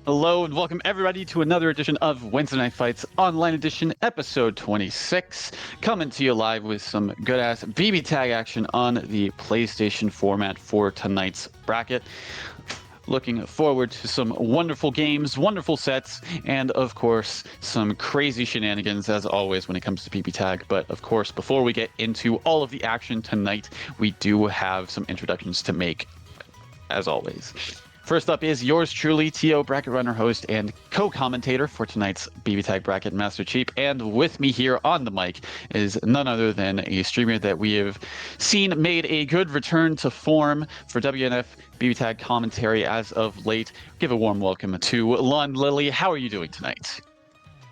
Hello and welcome everybody to another edition of Wednesday Night Fights Online Edition, episode 26. Coming to you live with some good-ass BB tag action on the PlayStation format for tonight's bracket. Looking forward to some wonderful games, wonderful sets, and of course, some crazy shenanigans as always when it comes to BB tag. But of course, before we get into all of the action tonight, we do have some introductions to make, as always. First up is yours truly, T.O. Bracket Runner host and co-commentator for tonight's BB Tag Bracket, Master Cheap. And with me here on the mic is none other than a streamer that we have seen made a good return to form for WNF BB Tag commentary as of late. Give a warm welcome to Lon Lily. How are you doing tonight?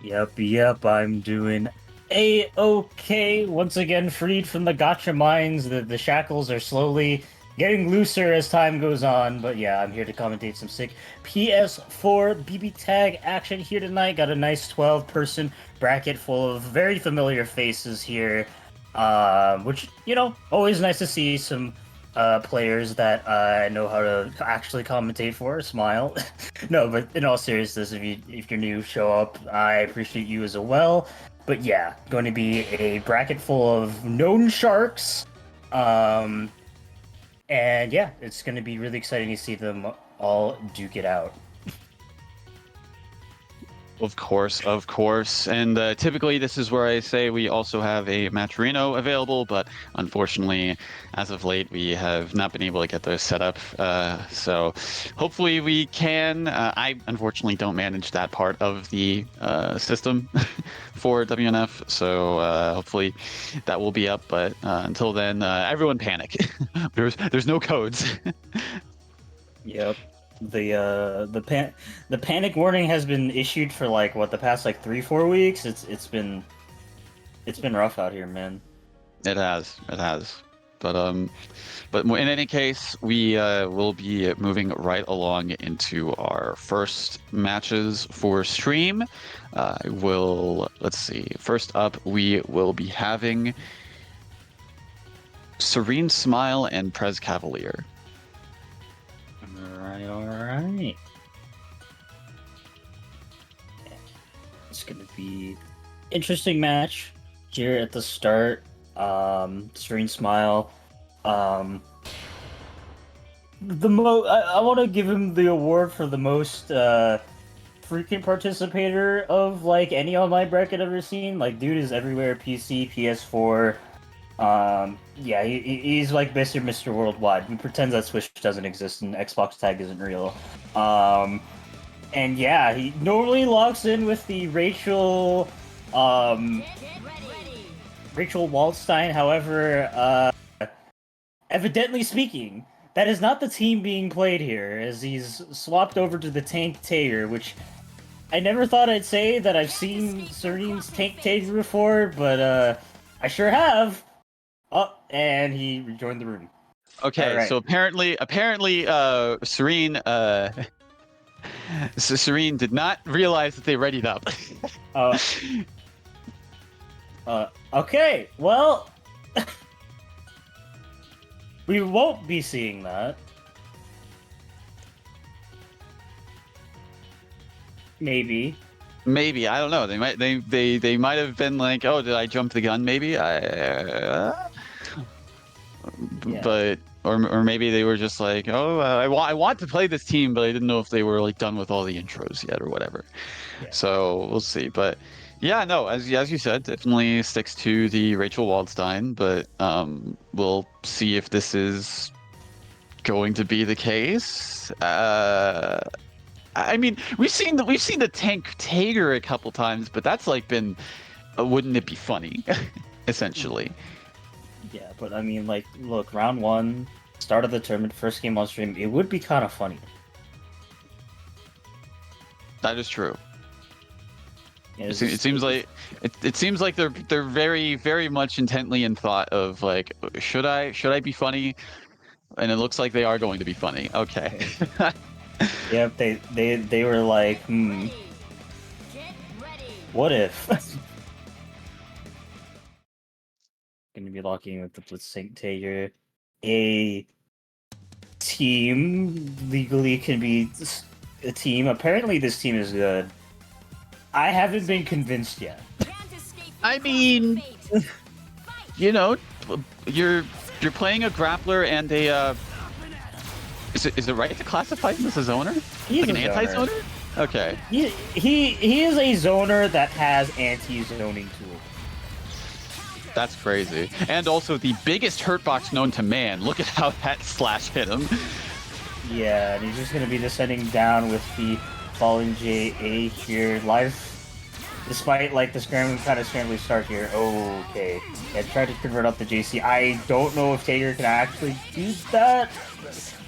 Yep, I'm doing A-okay. Once again, freed from the gotcha minds. The shackles are slowly getting looser as time goes on, but yeah, I'm here to commentate some sick PS4 BB tag action here tonight. Got a nice 12-person bracket full of very familiar faces here, which, you know, always nice to see some players that I know how to actually commentate for. Smile. No, but in all seriousness, if you're new, show up. I appreciate you as well. But yeah, going to be a bracket full of known sharks. And yeah, it's going to be really exciting to see them all duke it out. Of course. And typically this is where I say we also have a Matcherino available, but unfortunately, as of late, we have not been able to get those set up. So hopefully we can. I unfortunately don't manage that part of the system for WNF, so hopefully that will be up. But until then, everyone panic. There's no codes. Yep. The panic warning has been issued for like the past 3-4 weeks. It's been rough out here, man. It has. But in any case, we will be moving right along into our first matches for stream. Let's see. First up, we will be having Serene Smile and Prez Cavalier. All right. It's gonna be interesting match here at the start. Serene Smile. I want to give him the award for the most frequent participator of any online bracket I've ever seen. Dude is everywhere. PC, PS4. Yeah, he's like Mr. Worldwide. He pretends that Switch doesn't exist and Xbox Tag isn't real. And yeah, he normally logs in with the Rachel Waldstein. However, evidently speaking, that is not the team being played here, as he's swapped over to the Tank Tager, which I never thought I'd say that I've seen Serene's Tank Tager before, but I sure have. Oh, and he rejoined the room. Okay, right. So apparently, Serene, Serene did not realize that they readied up. Okay, well, we won't be seeing that. Maybe, I don't know. They might have been like, oh, did I jump the gun? Maybe Yeah. But or maybe they were just like, oh, I want to play this team, but I didn't know if they were done with all the intros yet or whatever. Yeah. So we'll see. But yeah, no, as you said, definitely sticks to the Rachel Waldstein. But we'll see if this is going to be the case. I mean, we've seen the Tank Tager a couple times, but that's been, wouldn't it be funny, essentially. Yeah, but I mean, look, round 1, start of the tournament, first game on stream, it would be kind of funny. That is true. Yeah, it seems like they're very, very much intently in thought of should I be funny? And it looks like they are going to be funny. Okay. Yep, they were like, what if? Going to be locking with the Blitzsync Tager. A team legally can be a team. Apparently, this team is good. I haven't been convinced yet. I mean, you know, you're playing a grappler and a is it right to classify him as a zoner? He's like an a zoner. anti-zoner? Okay. He is a zoner that has anti-zoning tools. That's crazy. And also the biggest hurtbox known to man. Look at how that slash hit him. Yeah, and he's just going to be descending down with the falling JA here. Live, despite like the scrambly start here. Okay. Yeah, try to convert up the JC. I don't know if Tager can actually do that.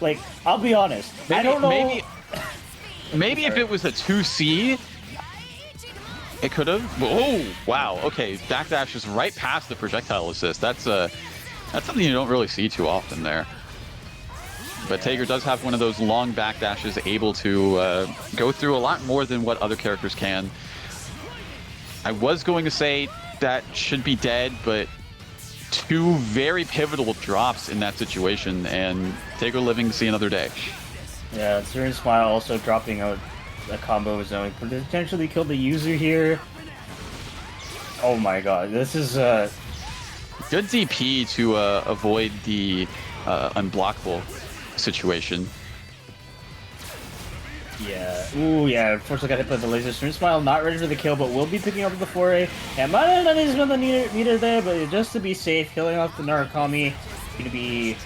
Like, I'll be honest. I don't know. Maybe if it was a 2C, it could have. Oh, wow. Okay, backdash is right past the projectile assist. That's something you don't really see too often there. But Tager does have one of those long backdashes, able to go through a lot more than what other characters can. I was going to say that should be dead, but two very pivotal drops in that situation, and Tager living to see another day. Yeah, Serin Smile also dropping a combo of zoning. Potentially kill the user here. Oh my god, this is good DP to avoid the unblockable situation. Yeah. Ooh, yeah. Unfortunately got hit by the laser. Serin Smile not ready for the kill, but will be picking up the foray. And might not even spend the meter there, but just to be safe, killing off the Narukami. Gonna be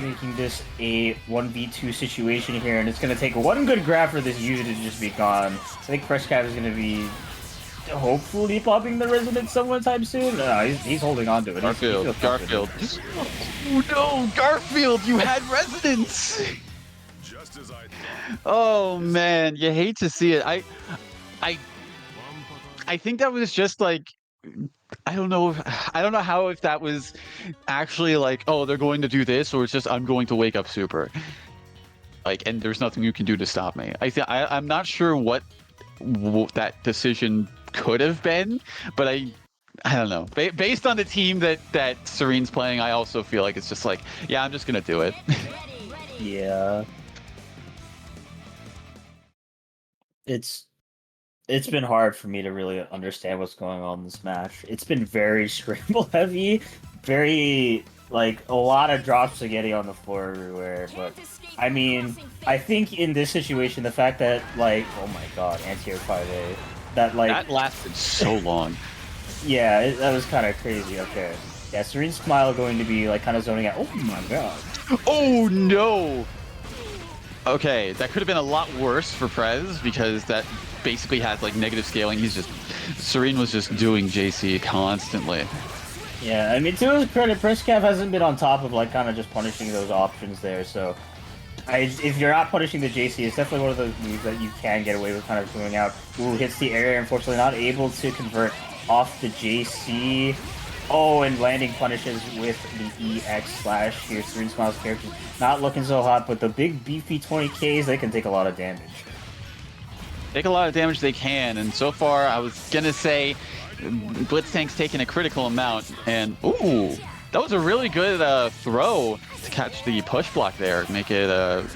making this a 1v2 situation here, and it's gonna take one good grab for this user to just be gone. I think Freshcav is gonna be hopefully popping the resonance sometime soon. No, he's holding on to it. Garfield. Oh no, Garfield, you had resonance. Oh man, you hate to see it. I think that was just like, I don't know how, if that was actually like, oh, they're going to do this, or it's just I'm going to wake up super. Like, and there's nothing you can do to stop me. I'm not sure what that decision could have been, but I don't know. Based on the team that Serene's playing, I also feel like it's just like, yeah, I'm just gonna do it. Yeah. It's been hard for me to really understand what's going on in this match. It's been very scramble heavy, very like a lot of drops spaghetti on the floor everywhere. But I mean, I think in this situation, the fact that like, oh my god, anti-air 5A, that like that lasted so long. Yeah, that was kind of crazy. Okay, yeah, Serene Smile going to be like kind of zoning out. Oh my god. Oh no. Okay, that could have been a lot worse for Prez, because that basically has like negative scaling. Serene was just doing JC constantly. Yeah, I mean, to his credit, Presscav hasn't been on top of like kind of just punishing those options there. So, if you're not punishing the JC, it's definitely one of those moves that you can get away with kind of doing out. Ooh, hits the area, unfortunately not able to convert off the JC. Oh, and landing punishes with the EX slash here. Serene Smile's character not looking so hot, but the big beefy 20Ks, they can take a lot of damage. Take a lot of damage, they can, and so far I was gonna say Blitztank's taking a critical amount, and ooh, that was a really good throw to catch the push block there, make it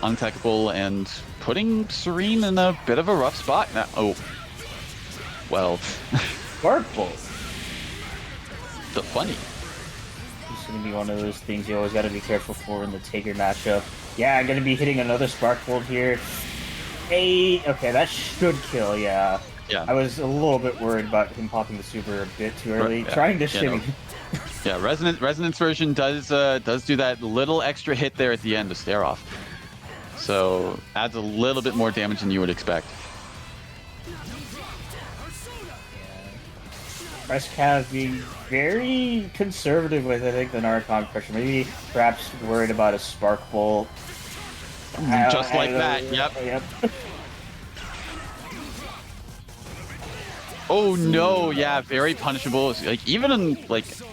untechable, and putting Serene in a bit of a rough spot now. Oh, well. Sparkle. The funny. It's going to be one of those things you always got to be careful for in the Tager matchup. Yeah, I'm going to be hitting another Spark Bolt here. Okay, that should kill, yeah. Yeah. I was a little bit worried about him popping the super a bit too early. Yeah. Trying to shimmy. No. Yeah, Resonance version does do that little extra hit there at the end to stare off. So adds a little bit more damage than you would expect. Presscav being very conservative with, I think, the Narcon pressure. Maybe perhaps worried about a Spark Bolt. Just like that, yep. Oh no, yeah, very punishable. Like even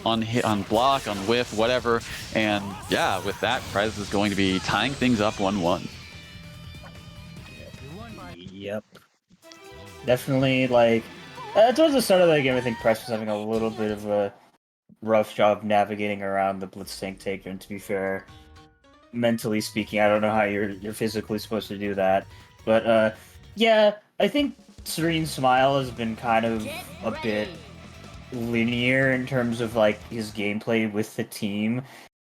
on hit, on block, on whiff, whatever. And yeah, with that, Prez is going to be tying things up 1-1. Yep. Definitely, like, towards the start of the game, I think Press was having a little bit of a rough job navigating around the Blitztank Taker, and to be fair, mentally speaking, I don't know how you're physically supposed to do that. But Yeah, I think Serene's Smile has been kind of a bit linear in terms of like his gameplay with the team,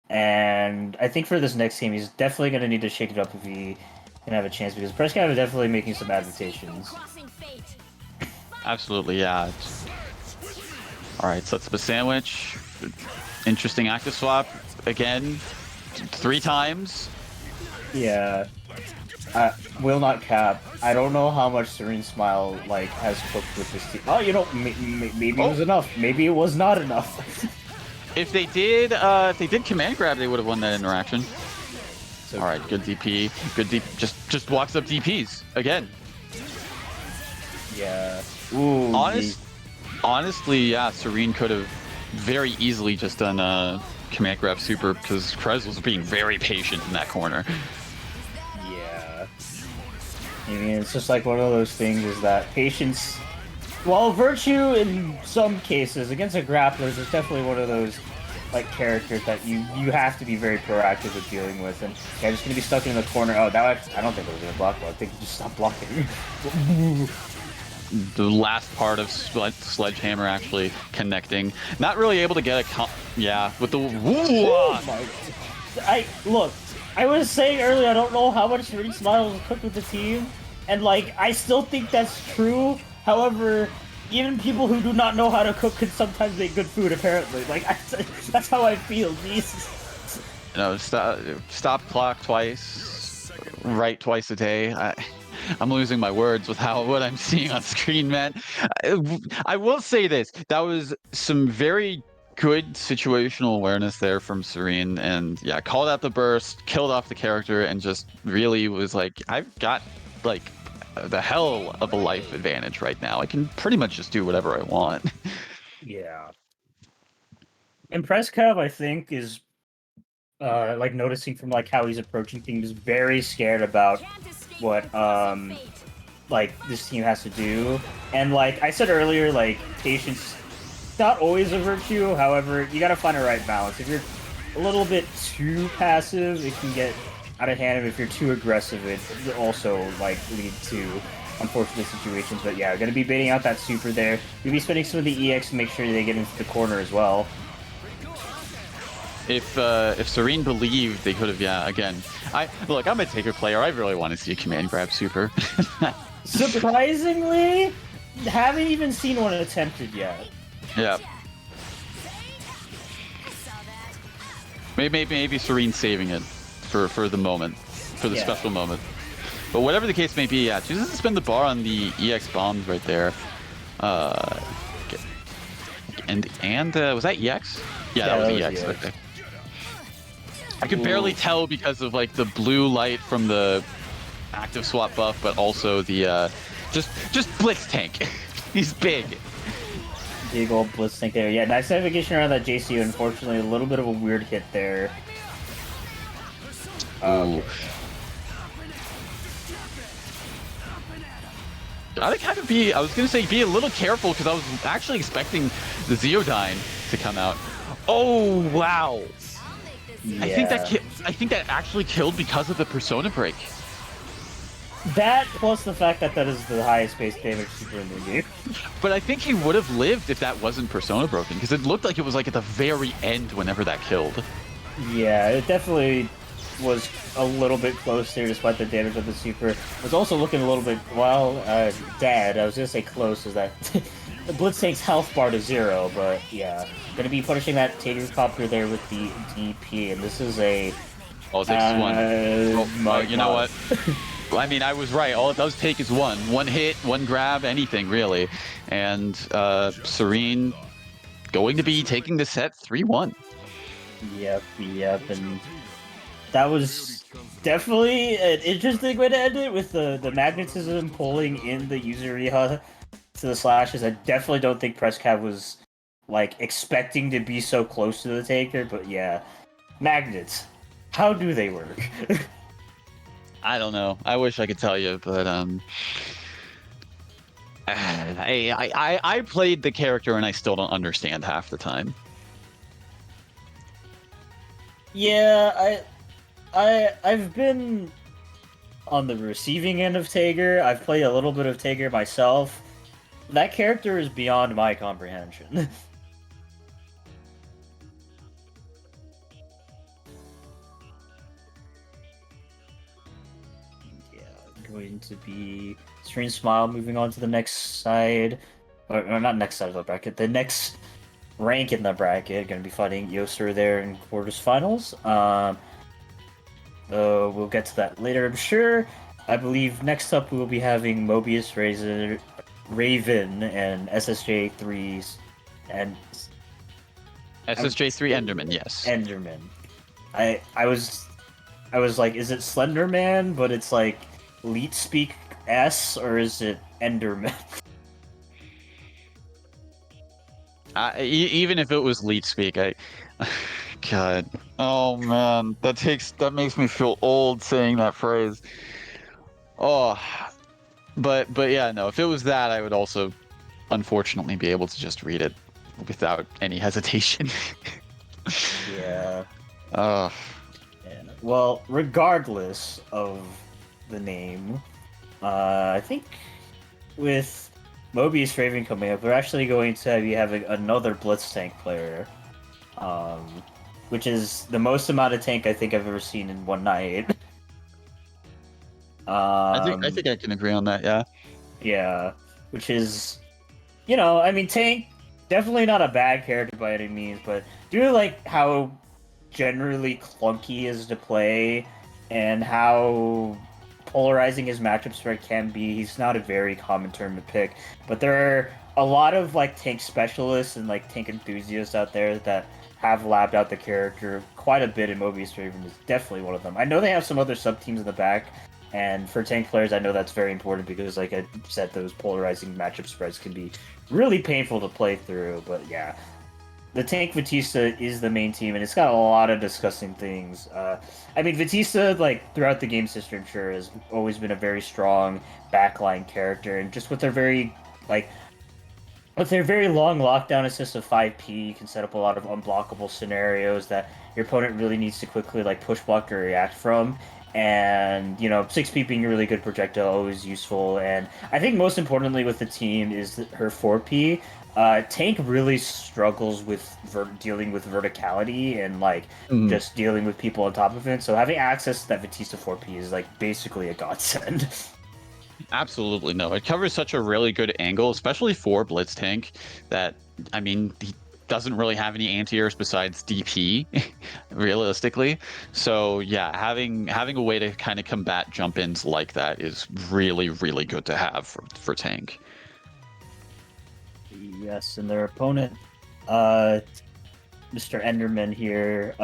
and I think for this next game he's definitely going to need to shake it up if he can have a chance, because Prescott is definitely making some adaptations. Absolutely, yeah. All right, sets up a sandwich. Interesting active swap again, 3 times. Yeah. Will not cap. I don't know how much Serene Smile like has cooked with this team. Oh, you know, maybe it was enough. Maybe it was not enough. If they did command grab, they would have won that interaction. So all right, good DP, good DP. Just walks up DPs again. Yeah. Ooh. Honestly, yeah, Serene could have very easily just done command grab super, because Krez was being very patient in that corner. Yeah. I mean, it's just like one of those things is that patience, while virtue in some cases against a grappler is definitely one of those like characters that you have to be very proactive with dealing with. And yeah, just gonna be stuck in the corner. Oh, that I don't think it was gonna block. I think you just stopped blocking. The last part of Sledgehammer actually connecting. Not really able to get a with the oh my God. I was saying earlier I don't know how much Serene Smile was cooked with the team, and like I still think that's true. However, even people who do not know how to cook can sometimes make good food, apparently. Like that's how I feel. Jesus. No, stop clock twice, write twice a day. I'm losing my words with what I'm seeing on screen, man. I will say this: that was some very good situational awareness there from Serene, and yeah, called out the burst, killed off the character, and just really was like, I've got like the hell of a life advantage right now. I can pretty much just do whatever I want. Yeah. And Prescav, I think, is like noticing from like how he's approaching things, very scared about what like this team has to do. And like I said earlier, like patience not always a virtue. However, you gotta find a right balance. If you're a little bit too passive, it can get out of hand. And if you're too aggressive, it also like lead to unfortunate situations. But yeah, gonna be baiting out that super there. You'll be spending some of the EX to make sure they get into the corner as well. If Serene believed, they could have, yeah, again. I'm a Taker player. I really want to see a command grab super. Surprisingly, haven't even seen one attempted yet. Yeah. Maybe Serene saving it for the moment, for the special moment. But whatever the case may be, yeah, chooses to spend the bar on the EX bombs right there. And was that EX? Yeah, that was EX. Okay. I could barely tell because of like the blue light from the active swap buff, but also the just Blitz tank. He's big. Big old Blitz tank there. Yeah, nice navigation around that JCU. Unfortunately, a little bit of a weird hit there. Okay. I was gonna say be a little careful, because I was actually expecting the Zeodyne to come out. Oh wow. Yeah. I think that actually killed because of the Persona break. That plus the fact that is the highest base damage super in the game. But I think he would have lived if that wasn't Persona broken, because it looked like it was like at the very end whenever that killed. Yeah, it definitely was a little bit close there despite the damage of the super. It was also looking a little bit, dead. I was gonna say close, is that the Blitz tank's health bar to 0, but yeah. Gonna be punishing that Tater Copter there with the DP, and this is a... All it takes is one. You know what? I mean, I was right. All it does take is one. One hit, one grab, anything, really. And Serene going to be taking the set 3-1. Yep, and that was definitely an interesting way to end it, with the magnetism pulling in the Yuzuriha to the slashes. I definitely don't think Prescav was like expecting to be so close to the Taker, but yeah. Magnets. How do they work? I don't know. I wish I could tell you, but I played the character and I still don't understand half the time. Yeah, I've been on the receiving end of Tager. I've played a little bit of Tager myself. That character is beyond my comprehension. Yeah, going to be Serene Smile moving on to the next side. Or not next side of the bracket, the next rank in the bracket. Going to be fighting Yoster there in quarters-finals. We'll get to that later, I'm sure. I believe next up we will be having Mobius Razor, Raven, and SSJ3's and SSJ3 Enderman, yes. Enderman. I was like, is it Slenderman? But it's like Leet Speak S, or is it Enderman? Even if it was lead speak, God, oh man, that makes me feel old saying that phrase. Oh, but yeah, no, if it was that, I would also, unfortunately, be able to just read it without any hesitation. Yeah. Uh, Well, regardless of the name, I think with Mobius Raven coming up, we're actually going to be having another Blitz tank player, which is the most amount of tank I think I've ever seen in one night. I think I can agree on that. Yeah. Yeah, which is, I mean, tank definitely not a bad character by any means, but due to like how generally clunky he is to play and how polarizing his matchup spread can be, he's not a very common term to pick. But there are a lot of like tank specialists and like tank enthusiasts out there that have labbed out the character quite a bit, and Mobius Raven is definitely one of them. I know they have some other sub teams in the back, and for tank players, I know that's very important because, like I said, those polarizing matchup spreads can be really painful to play through. But yeah, the tank Batista is the main team, and it's got a lot of disgusting things. I mean, Batista, like, throughout the game's history, I'm sure, has always been a very strong backline character, and just with their very long lockdown assist of 5p, you can set up a lot of unblockable scenarios that your opponent really needs to quickly, like, push block or react from. And, 6p being a really good projectile, always useful. And I think most importantly with the team is her 4p. Tank really struggles with dealing with verticality and like just dealing with people on top of it. So having access to that Batista 4P is like basically a godsend. Absolutely no. It covers such a really good angle, especially for Blitz Tank, that I mean he doesn't really have any anti-airs besides DP, realistically. So yeah, having a way to kind of combat jump-ins like that is really, really good to have for Tank. Yes, and their opponent, Mr. Enderman here,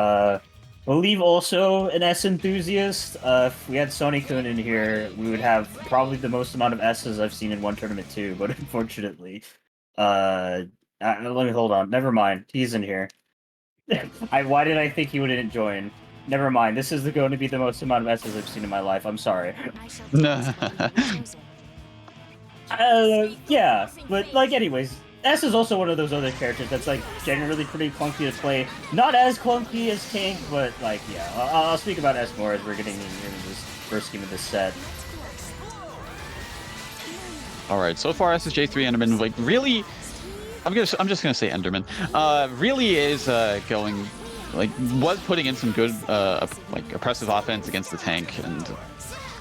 believe also an S enthusiast. If we had Sony-kun in here, we would have probably the most amount of S's I've seen in one tournament too, but unfortunately, let me hold on. Never mind. He's in here. Why did I think he wouldn't join? Never mind. This is going to be the most amount of S's I've seen in my life. I'm sorry. Yeah, but like anyways, S is also one of those other characters that's like generally pretty clunky to play. Not as clunky as Tank, but like yeah, I'll speak about S more as we're getting into this first game of this set. All right, so far SSJ3 Enderman, like really, I'm just gonna say Enderman, really is going, like, was putting in some good like oppressive offense against the tank, and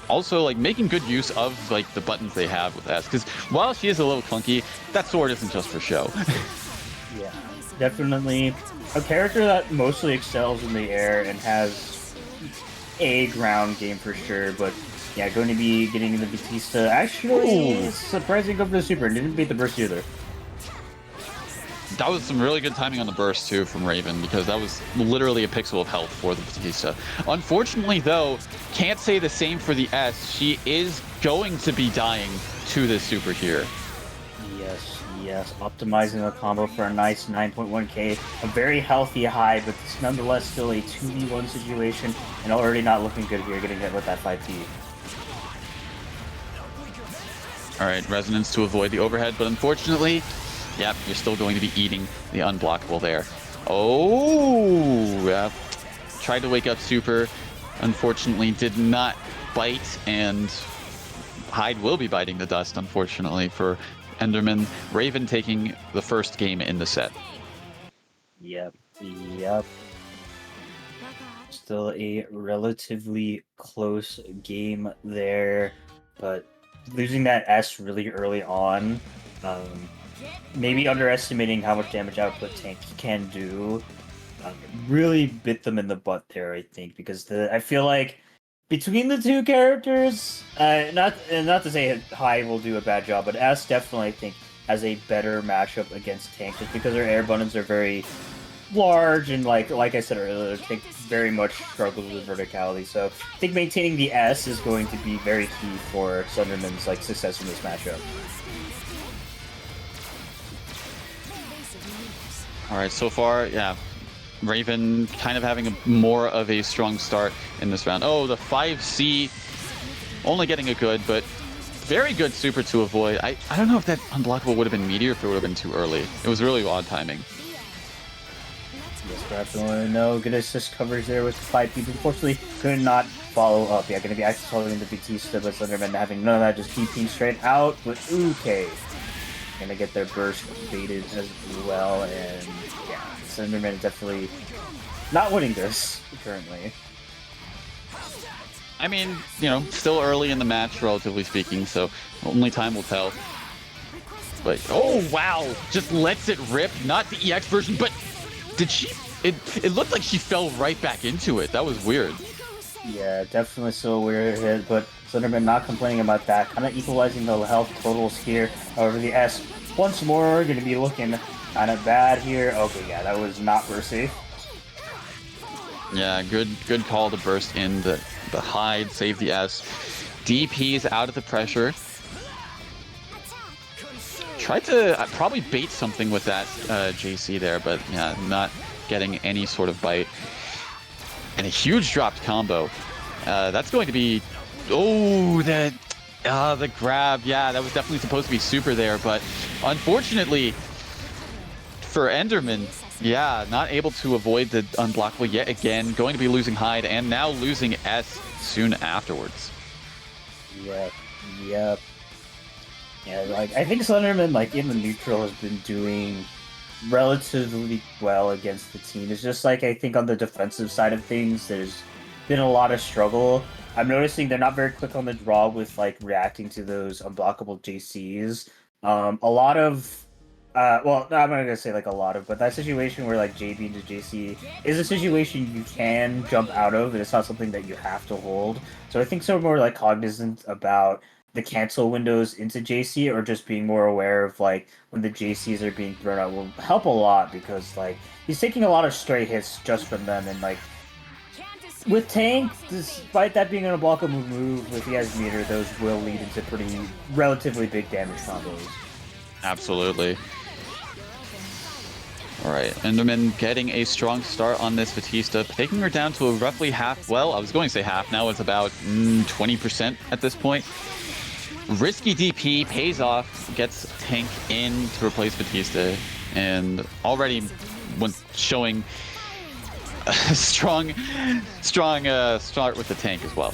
also like making good use of like the buttons they have with S, because while she is a little clunky, that sword isn't just for show. Yeah, definitely a character that mostly excels in the air and has a ground game for sure, but yeah, going to be getting in the Batista. Actually, surprising good for the super. Didn't beat the burst either. That was some really good timing on the burst too from Raven, because that was literally a pixel of health for the Batista. Unfortunately though, can't say the same for the S. She is going to be dying to this super here. Yes, optimizing the combo for a nice 9.1k, a very healthy high, but it's nonetheless still a 2v1 situation, and already not looking good here, getting hit with that 5p. Alright, Resonance to avoid the overhead, but unfortunately, yep, you're still going to be eating the unblockable there. Oh, yeah. Tried to wake up super. Unfortunately, did not bite, and Hyde will be biting the dust, unfortunately, for Enderman. Raven taking the first game in the set. Yep. Still a relatively close game there, but losing that S really early on, maybe underestimating how much damage output Tank can do, really bit them in the butt there, I think, because I feel like between the two characters, not to say Hyde will do a bad job, but S definitely, I think, has a better matchup against Tank, just because her air abundance are very large, and like I said earlier, Tank very much struggles with verticality. So I think maintaining the S is going to be very key for Sunderman's success in this matchup. All right, so far, yeah, Raven kind of having more of a strong start in this round. Oh, the 5C only getting a good, but very good super to avoid. I don't know if that unblockable would have been Meteor, if it would have been too early. It was really odd timing. Yes, perhaps you want to know. Good assist coverage there with the 5 people. Unfortunately, could not follow up. Yeah, going to be active following the Batista, but Slenderman having none of that, just TP straight out. But okay. Going to get their burst baited as well. And yeah, Slenderman is definitely not winning this currently. I mean, you know, still early in the match, relatively speaking, so only time will tell. But, oh, wow. Just lets it rip. Not the EX version, but did she? It looked like she fell right back into it. That was weird. Yeah, definitely so weird hit, but Slenderman not complaining about that. Kind of equalizing the health totals here. However, the S once more going to be looking kind of bad here. Okay, yeah, that was not burst safe. Yeah, good call to burst in the Hyde, save the S. DP's out of the pressure. Tried to probably bait something with that JC there, but yeah, not getting any sort of bite. And a huge dropped combo. That's going to be... Oh, the grab. Yeah, that was definitely supposed to be super there, but unfortunately for Enderman, yeah, not able to avoid the unblockable yet again. Going to be losing Hyde and now losing S soon afterwards. Yep. Yeah, I think Slenderman, in the neutral, has been doing relatively well against the team. It's just I think on the defensive side of things, there's been a lot of struggle. I'm noticing they're not very quick on the draw with reacting to those unblockable JCs. A lot of well, no, I'm not gonna say a lot of, but that situation where JB into JC is a situation you can jump out of, and it's not something that you have to hold. So I think some more cognizant about the cancel windows into JC, or just being more aware of when the JCs are being thrown out will help a lot, because he's taking a lot of stray hits just from them, and with Tank, despite that being an unblockable move, if he has meter, those will lead into pretty relatively big damage combos. Absolutely. All right, Enderman getting a strong start on this Batista, taking her down to a roughly half. Well, I was going to say half. Now it's about 20% at this point. Risky DP pays off, gets Tank in to replace Batista, and already when showing a strong start with the Tank as well.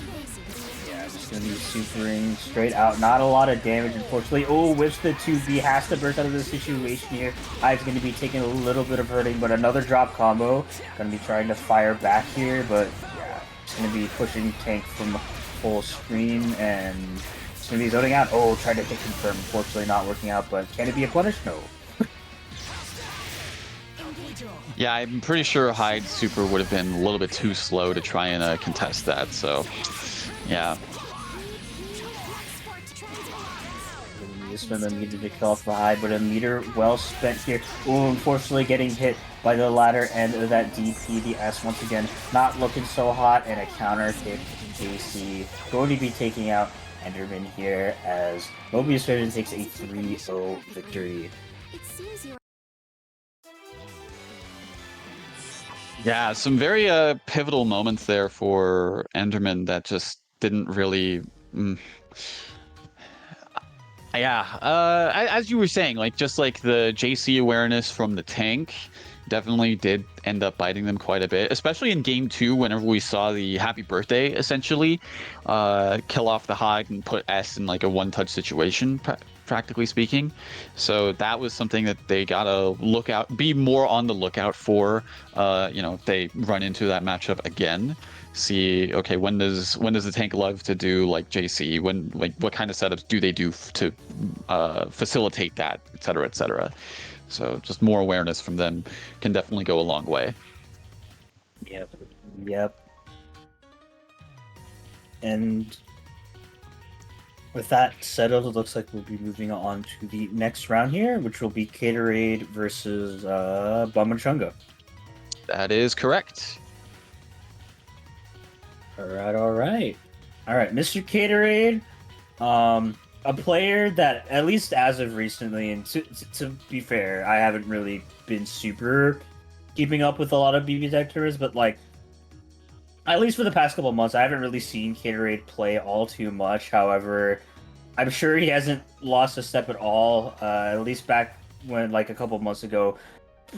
Yeah, just gonna be supering straight out. Not a lot of damage, unfortunately. Oh, whips the 2B, has to burst out of the situation here. Hive's gonna be taking a little bit of hurting, but another drop combo. Gonna be trying to fire back here, but yeah, just gonna be pushing Tank from full screen, and it's gonna be zoning out. Oh, tried to hit confirm, unfortunately not working out, but can it be a punish? No. Yeah, I'm pretty sure Hyde's super would have been a little bit too slow to try and contest that, so yeah. Spend a meter to kill off the Hyde, but a meter well spent here. Oh, unfortunately getting hit by the latter end of that DP. The S once again not looking so hot, and a counter hit JC. Going to be taking out Enderman here as Mobius Vision takes a 3-0 victory. Yeah, some very pivotal moments there for Enderman that just didn't really... Yeah, as you were saying, just the JC awareness from the Tank definitely did end up biting them quite a bit, especially in game 2 whenever we saw the happy birthday essentially kill off the Hive and put S in like a one-touch situation, practically speaking. So that was something that they gotta be more on the lookout for, if they run into that matchup again. See, okay, when does the tank love to do like JC? What kind of setups do they do to facilitate that, et cetera, et cetera. So just more awareness from them can definitely go a long way. Yep. And with that settled, it looks like we'll be moving on to the next round here, which will be Caterade versus Bumachunga. That is correct. All right. Mr. Caterade, a player that, at least as of recently, and to be fair, I haven't really been super keeping up with a lot of BBTAG tours, but like, at least for the past couple of months, I haven't really seen Caterade play all too much. However, I'm sure he hasn't lost a step at all, at least back when, like, a couple of months ago.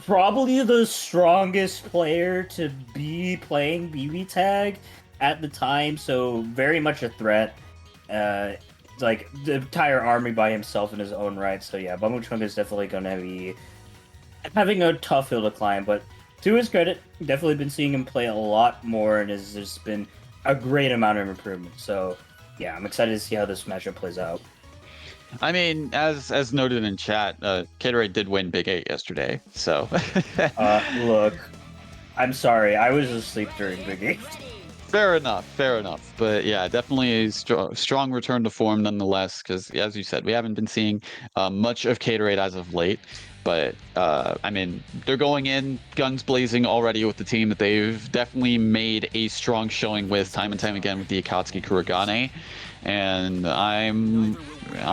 Probably the strongest player to be playing BBTAG at the time, so very much a threat. Like, the entire army by himself in his own right, so yeah, Bumachunga is definitely going to be having a tough hill to climb, but to his credit, definitely been seeing him play a lot more, and there's been a great amount of improvement. So, yeah, I'm excited to see how this matchup plays out. I mean, as noted in chat, Caterade did win Big 8 yesterday, so... Look, I'm sorry, I was asleep during Big 8. Fair enough. But yeah, definitely a strong return to form nonetheless, because as you said, we haven't been seeing much of Caterade as of late. But, I mean, they're going in guns blazing already with the team that they've definitely made a strong showing with time and time again with the Akatsuki Kurogane. And I'm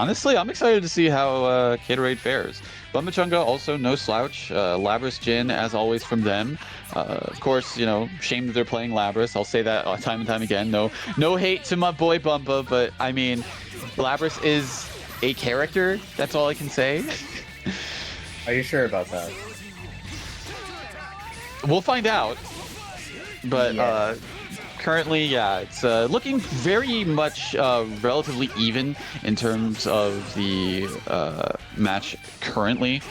excited to see how Caterade fares. Bumachunga also no slouch. Labras Jin, as always, from them. Of course, shame that they're playing Labras. I'll say that time and time again. No hate to my boy Bumba, but I mean, Labras is a character. That's all I can say. Are you sure about that? We'll find out. But yeah. Currently, yeah, it's looking very much relatively even in terms of the match currently.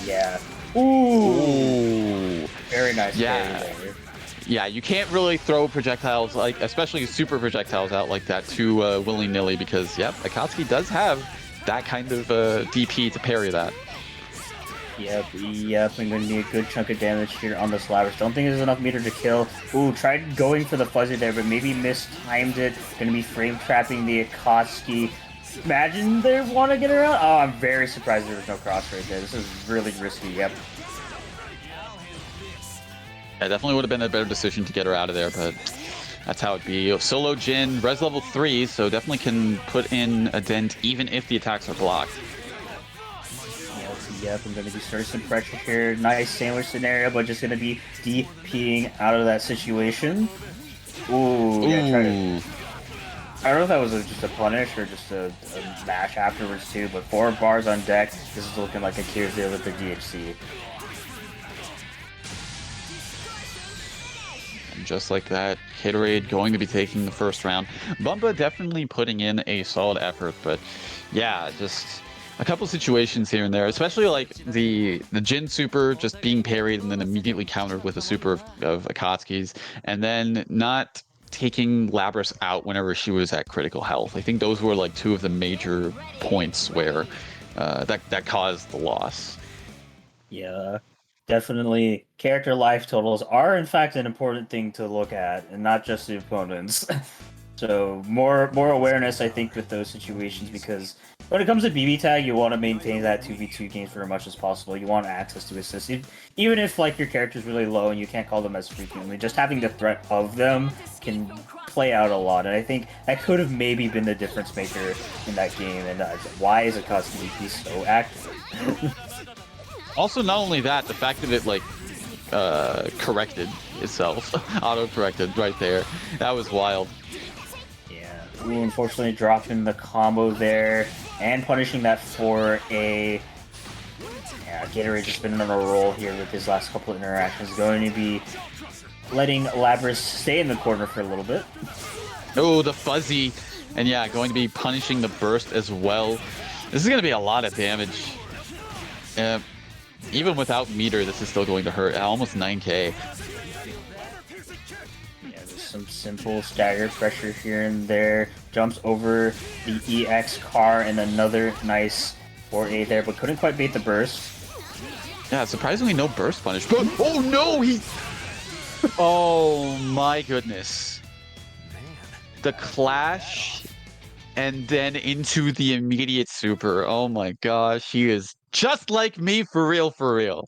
Yeah. Ooh. Very nice. Yeah. Yeah, you can't really throw projectiles, like especially super projectiles, out like that too willy-nilly, because yep, Akatsuki does have that kind of DP to parry that. Yep, I'm going to need a good chunk of damage here on this Labras. Don't think there's enough meter to kill. Ooh, tried going for the fuzzy there, but maybe mistimed it. Going to be frame trapping the Akatsuki. Imagine they want to get around. Oh, I'm very surprised there was no cross right there. This is really risky, yep. Yeah, definitely would have been a better decision to get her out of there, but that's how it be. Solo Jin, res level 3, so definitely can put in a dent even if the attacks are blocked. Yep, I'm going to be starting some pressure here. Nice sandwich scenario, but just going to be DPing out of that situation. Ooh. Yeah, I don't know if that was just a punish or just a mash afterwards too, but 4 bars on deck. This is looking like a clear deal with the DHC. And just like that, Caterade going to be taking the first round. Bumba definitely putting in a solid effort, but yeah, just a couple situations here and there, especially like the Jin super just being parried and then immediately countered with a super of Akatsuki's, and then not taking Labras out whenever she was at critical health. I think those were like 2 of the major points where that caused the loss. Yeah, definitely. Character life totals are in fact an important thing to look at, and not just the opponents. So more awareness, I think, with those situations, because when it comes to BBTAG, you want to maintain that 2v2 games for as much as possible. You want access to assists, even if like your character's really low and you can't call them as frequently. Just having the threat of them can play out a lot, and I think that could have maybe been the difference maker in that game. And why is Akatsuki so active? Also, not only that, the fact that it like corrected itself, auto-corrected right there, that was wild. Ooh, unfortunately dropping the combo there and punishing that for a Yeah, Gatorade just been on a roll here with his last couple of interactions. Going to be letting Labras stay in the corner for a little bit. Oh, the fuzzy. And yeah, going to be punishing the burst as well. This is going to be a lot of damage. Even without meter, this is still going to hurt. Almost 9k. Yeah, there's some simple stagger pressure here and there. Jumps over the EX car and another nice 4A there, but couldn't quite bait the burst. Yeah, surprisingly no burst punish. But oh no, he... Oh my goodness. The clash and then into the immediate super. Oh my gosh, he is just like me for real, for real.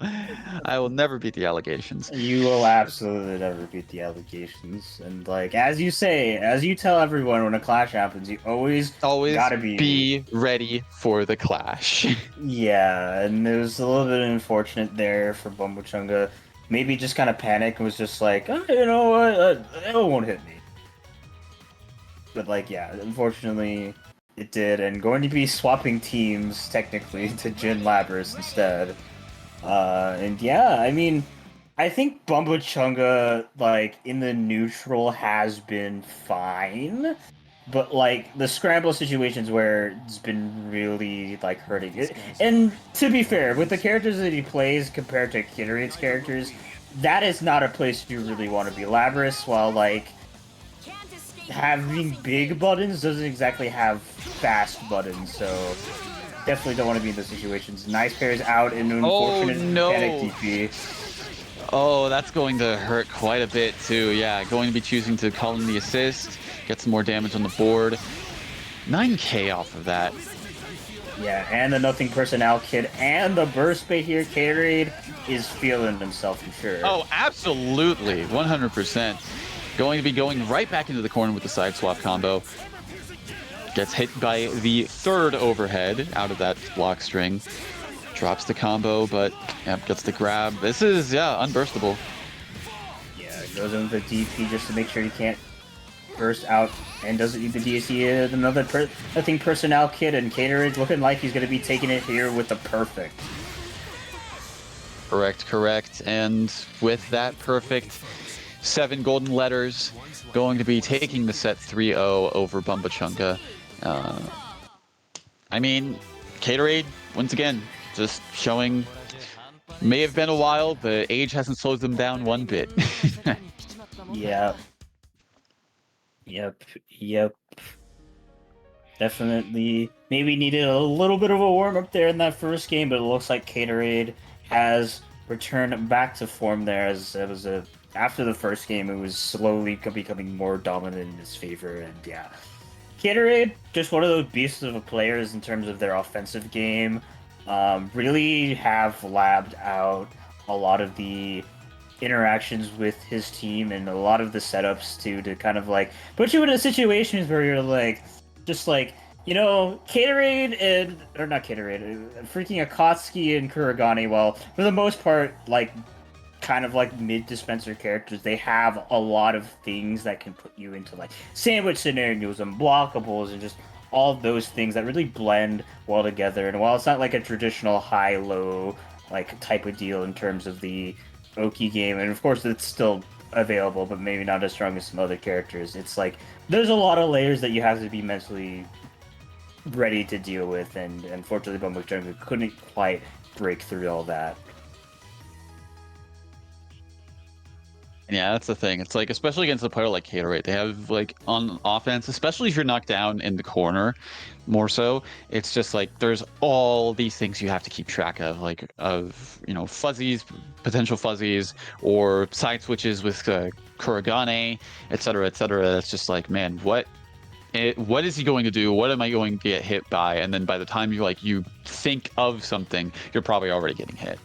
I will never beat the allegations. You will absolutely never beat the allegations. And like, as you say, as you tell everyone when a clash happens, you always gotta be ready for the clash. Yeah, and it was a little bit unfortunate there for Bumblechunga. Maybe just kind of panicked and was just like, oh, you know what, it won't hit me. But like, yeah, unfortunately, it did, and going to be swapping teams technically to Jin Labras instead. And yeah, I mean, I think Bumblechunga, like, in the neutral has been fine. But, like, the scramble situations where it's been really, like, hurting it. And to be fair, with the characters that he plays compared to Kitarade's characters, that is not a place you really want to be. Labras, while, like, having big buttons, doesn't exactly have fast buttons, so definitely don't want to be in those situations. Nice pairs out in an unfortunate panic DP. Oh, that's going to hurt quite a bit, too. Yeah, going to be choosing to call in the assist. Get some more damage on the board. 9k off of that. Yeah, and the Nothing Personnel Kid and the Burst Bait here. Gatorade is feeling himself, I'm sure. Oh, absolutely. 100%. Going to be going right back into the corner with the side swap combo. Gets hit by the third overhead out of that block string. Drops the combo, but yep, gets the grab. This is, yeah, unburstable. Yeah, goes in with the DP just to make sure he can't burst out and doesn't need the DSC. Another Nothing Personnel Kid, and Gatorade looking like he's going to be taking it here with the perfect. Correct. And with that perfect, 7 golden letters, going to be taking the set 3-0 over Bumblechunga. I mean, Gatorade, once again, just showing, may have been a while, but age hasn't slowed them down one bit. Yeah. Yep. Definitely maybe needed a little bit of a warm-up there in that first game, but it looks like Gatorade has returned back to form there, as it was after the first game, it was slowly becoming more dominant in his favor, and yeah. Gatorade, just one of those beasts of players in terms of their offensive game. Really have labbed out a lot of the interactions with his team and a lot of the setups to kind of like put you in situations where you're like, just like, you know, Gatorade and, or not Gatorade, freaking Akatsuki and Kuragane, well, for the most part, like, kind of like mid-dispenser characters, they have a lot of things that can put you into like sandwich scenarios and blockables and just all of those things that really blend well together. And while it's not like a traditional high-low like type of deal in terms of the Oki game, and of course it's still available, but maybe not as strong as some other characters, it's like there's a lot of layers that you have to be mentally ready to deal with, and unfortunately Bumblechunga couldn't quite break through all that. Yeah, that's the thing. It's like, especially against a player like Gatorade, they have like on offense, especially if you're knocked down in the corner, more so. It's just like there's all these things you have to keep track of, like fuzzies, potential fuzzies, or side switches with Kuragane, etc., etc. That's just like, man, what is he going to do? What am I going to get hit by? And then by the time you think of something, you're probably already getting hit.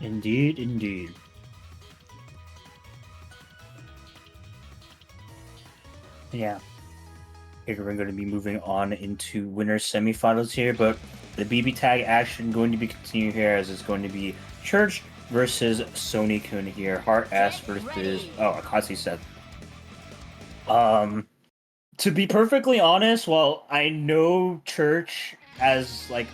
Indeed. Yeah. Here we're going to be moving on into winners semifinals here, but the BBTAG action going to be continued here, as it's going to be Church versus Sony-kun here. Heart S versus Akatsuki set. To be perfectly honest, well, I know Church as like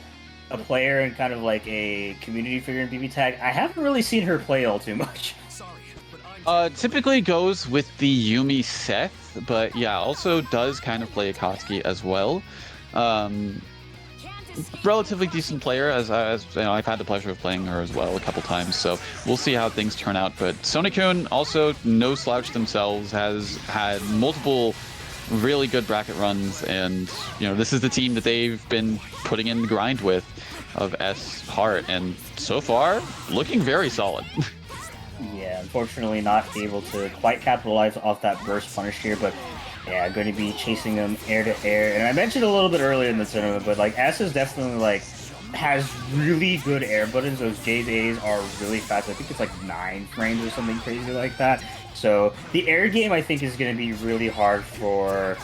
a player and kind of like a community figure in BBTAG. I haven't really seen her play all too much. Typically goes with the Yumi Seth, but yeah, also does kind of play Akatsuki as well. Relatively decent player, as you know, I've had the pleasure of playing her as well a couple times, so we'll see how things turn out. But Sonokun, also no slouch themselves, has had multiple really good bracket runs, and you know, this is the team that they've been putting in the grind with of S Heart, and so far looking very solid. Yeah, unfortunately not able to quite capitalize off that burst punish here, but yeah, going to be chasing them air to air. And I mentioned a little bit earlier in the tournament, but like S is definitely like has really good air buttons. Those J's A's are really fast. I think it's like 9 frames or something crazy like that. So the air game I think is going to be really hard for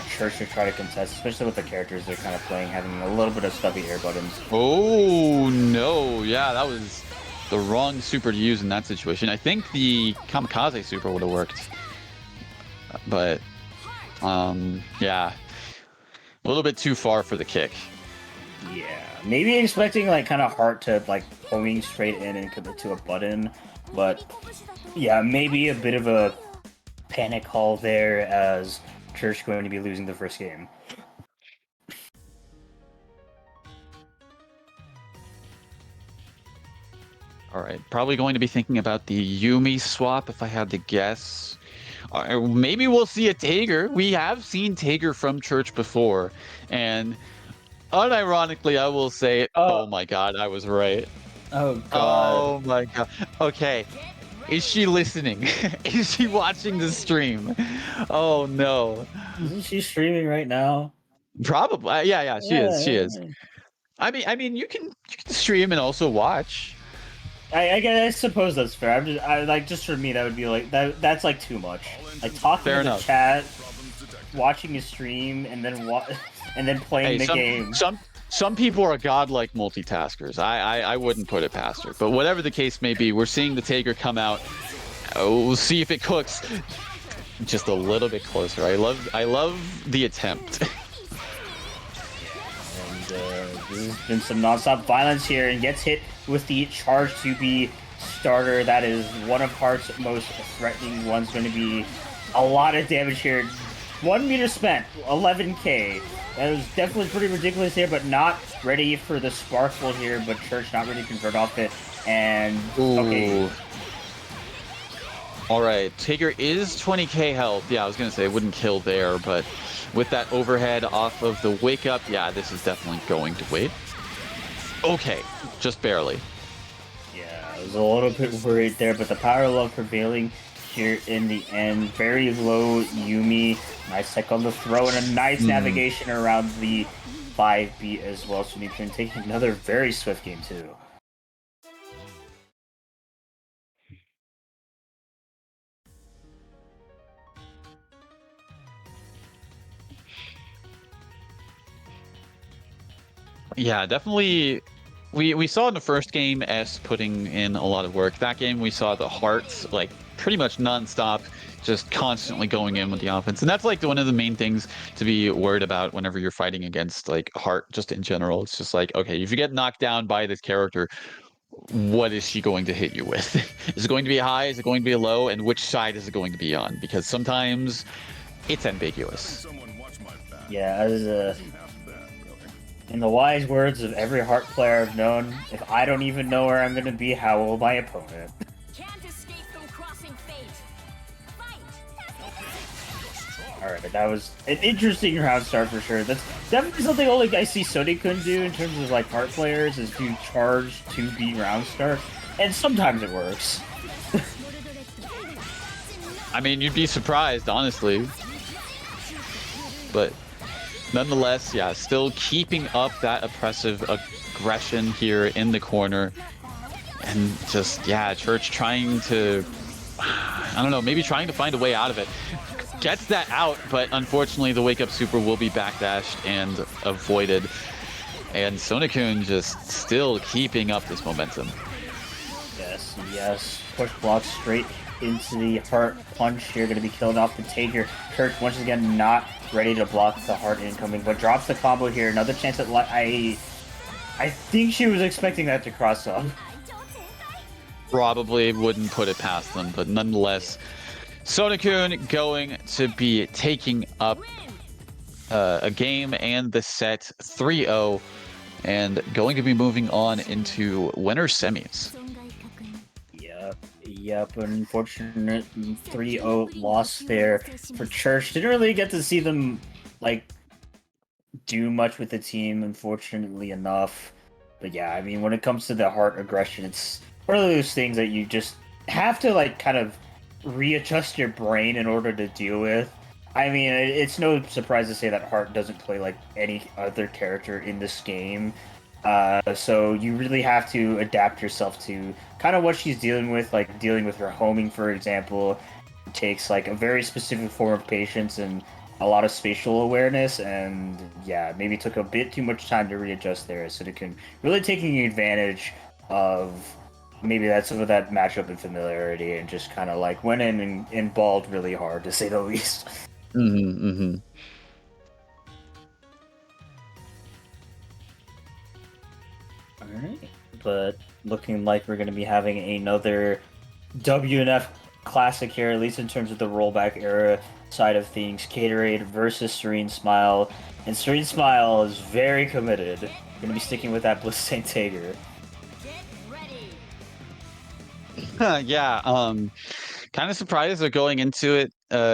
Church to try to contest, especially with the characters they're kind of playing, having a little bit of stubby air buttons. Oh no, yeah, that was the wrong super to use in that situation. I think the Kamikaze super would have worked, but yeah, a little bit too far for the kick. Yeah, maybe expecting like kind of Heart to like homing straight in and commit to a button, but yeah, maybe a bit of a panic call there as Church going to be losing the first game. All right, probably going to be thinking about the Yumi swap if I had to guess. Maybe we'll see a Tager. We have seen Tager from Church before, and unironically, I will say, oh my god, I was right. Oh god. Oh my god. Okay, is she listening? Is she watching the stream? Oh no. Isn't she streaming right now? Probably. Yeah, she is. She is. Yeah. I mean, you can stream and also watch. I suppose that's fair. Just for me, that would be like that's like too much. Like talking Fair to the enough. chat, watching a stream, and then and then playing the game. Some people are godlike multitaskers. I wouldn't put it past her. But whatever the case may be, we're seeing the Tager come out. We'll see if it cooks. Just a little bit closer. I love the attempt. There's been some nonstop violence here, and gets hit with the charge to be starter. That is one of Heart's most threatening ones. Going to be a lot of damage here. 1 meter spent, 11k. That was definitely pretty ridiculous here, but not ready for the Sparkful here. But Church not ready to convert off it. And okay. All right, Tager is 20k health. Yeah, I was gonna say it wouldn't kill there, but with that overhead off of the wake up, yeah, this is definitely going to wait. Okay, just barely. Yeah, I was a little bit worried there, but the power of love prevailing here in the end. Very low Yumi. Nice tech on the throw and a nice navigation around the 5B as well. So Nipton taking another very swift game too. Yeah, definitely. We saw in the first game S putting in a lot of work. That game we saw the Hearts like pretty much nonstop, just constantly going in with the offense, and that's like one of the main things to be worried about whenever you're fighting against like Heart. Just in general, it's just like, okay, if you get knocked down by this character, what is she going to hit you with? Is it going to be high? Is it going to be low? And which side is it going to be on? Because sometimes it's ambiguous. Yeah, as in the wise words of every Heart player I've known, if I don't even know where I'm going to be, how will my opponent? Alright, that was an interesting round start for sure. That's definitely something only I see Sony couldn't do in terms of like Heart players, is to charge 2B round start. And sometimes it works. I mean, you'd be surprised, honestly. But nonetheless, yeah, still keeping up that oppressive aggression here in the corner. And just, yeah, Church trying to, I don't know, maybe trying to find a way out of it. Gets that out, but unfortunately the wake up super will be backdashed and avoided. And Sonokun just still keeping up this momentum. Yes. Push block straight into the heart punch here, going to be killing off the Tager. Kirk once again not ready to block the heart incoming, but drops the combo here. Another chance at I think she was expecting that to cross up. Probably wouldn't put it past them, but nonetheless, Sonokun going to be taking up a game and the set 3-0 and going to be moving on into winner semis. Yep, unfortunate 3-0 loss there for Church. Didn't really get to see them like do much with the team, unfortunately enough. But yeah, I mean, when it comes to the heart aggression, it's one of those things that you just have to like kind of readjust your brain in order to deal with. I mean, it's no surprise to say that Heart doesn't play like any other character in this game. So you really have to adapt yourself to kind of what she's dealing with, like dealing with her homing, for example. It takes like a very specific form of patience and a lot of spatial awareness, and yeah, maybe took a bit too much time to readjust there. So they can really taking advantage of maybe that some of that matchup and familiarity, and just kind of like went in and balled really hard, to say the least. Alright, but looking like we're going to be having another WNF Classic here, at least in terms of the rollback era side of things. Caterade versus Serene Smile, and Serene Smile is very committed. Going to be sticking with that Blitztank Tager. Yeah, kind of surprised they're going into it,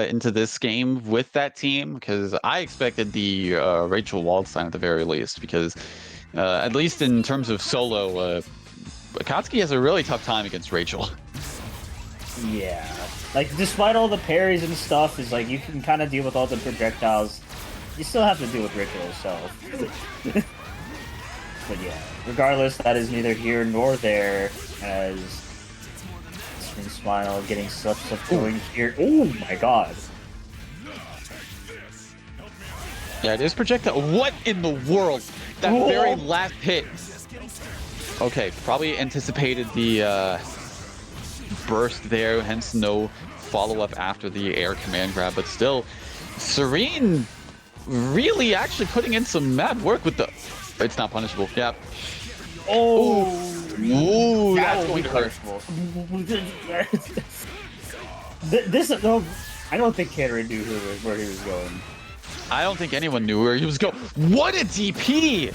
into this game with that team, because I expected the Rachel Waldstein at the very least, because at least in terms of solo, Akatsuki has a really tough time against Rachel. Yeah, like despite all the parries and stuff, is like you can kind of deal with all the projectiles. You still have to deal with Rachel herself. But yeah, regardless, that is neither here nor there, as Smile getting stuff going here. Oh my god. Yeah, it is projectile. What in the world? That very last hit. Okay, probably anticipated the burst there, hence no follow-up after the air command grab, but still, Serene really actually putting in some mad work with the... It's not punishable. Yeah. Oh! Ooh, that's going to hurt. No, I don't think Caterade knew where he was going. I don't think anyone knew where he was going. What a DP!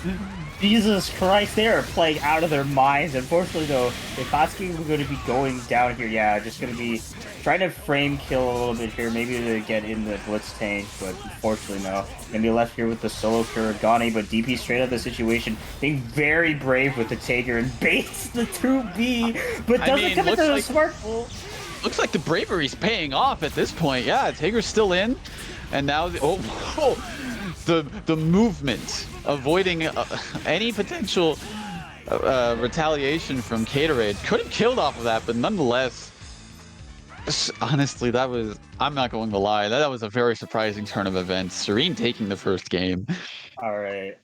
Jesus Christ, they are playing out of their minds. Unfortunately, though, Akatsuki is going to be going down here. Yeah, just going to be trying to frame kill a little bit here, maybe to get in the Blitz tank, but unfortunately, no. Going to be left here with the solo Kuragane, but DP straight out of the situation, being very brave with the Tager and baits the 2B, but doesn't come into the smart pull. Looks like the bravery's paying off at this point. Yeah, Tager's still in, and now the movement, avoiding any potential retaliation from Caterade. Could have killed off of that, but nonetheless, honestly, that was, I'm not going to lie, that was a very surprising turn of events. Serene taking the first game. Alright,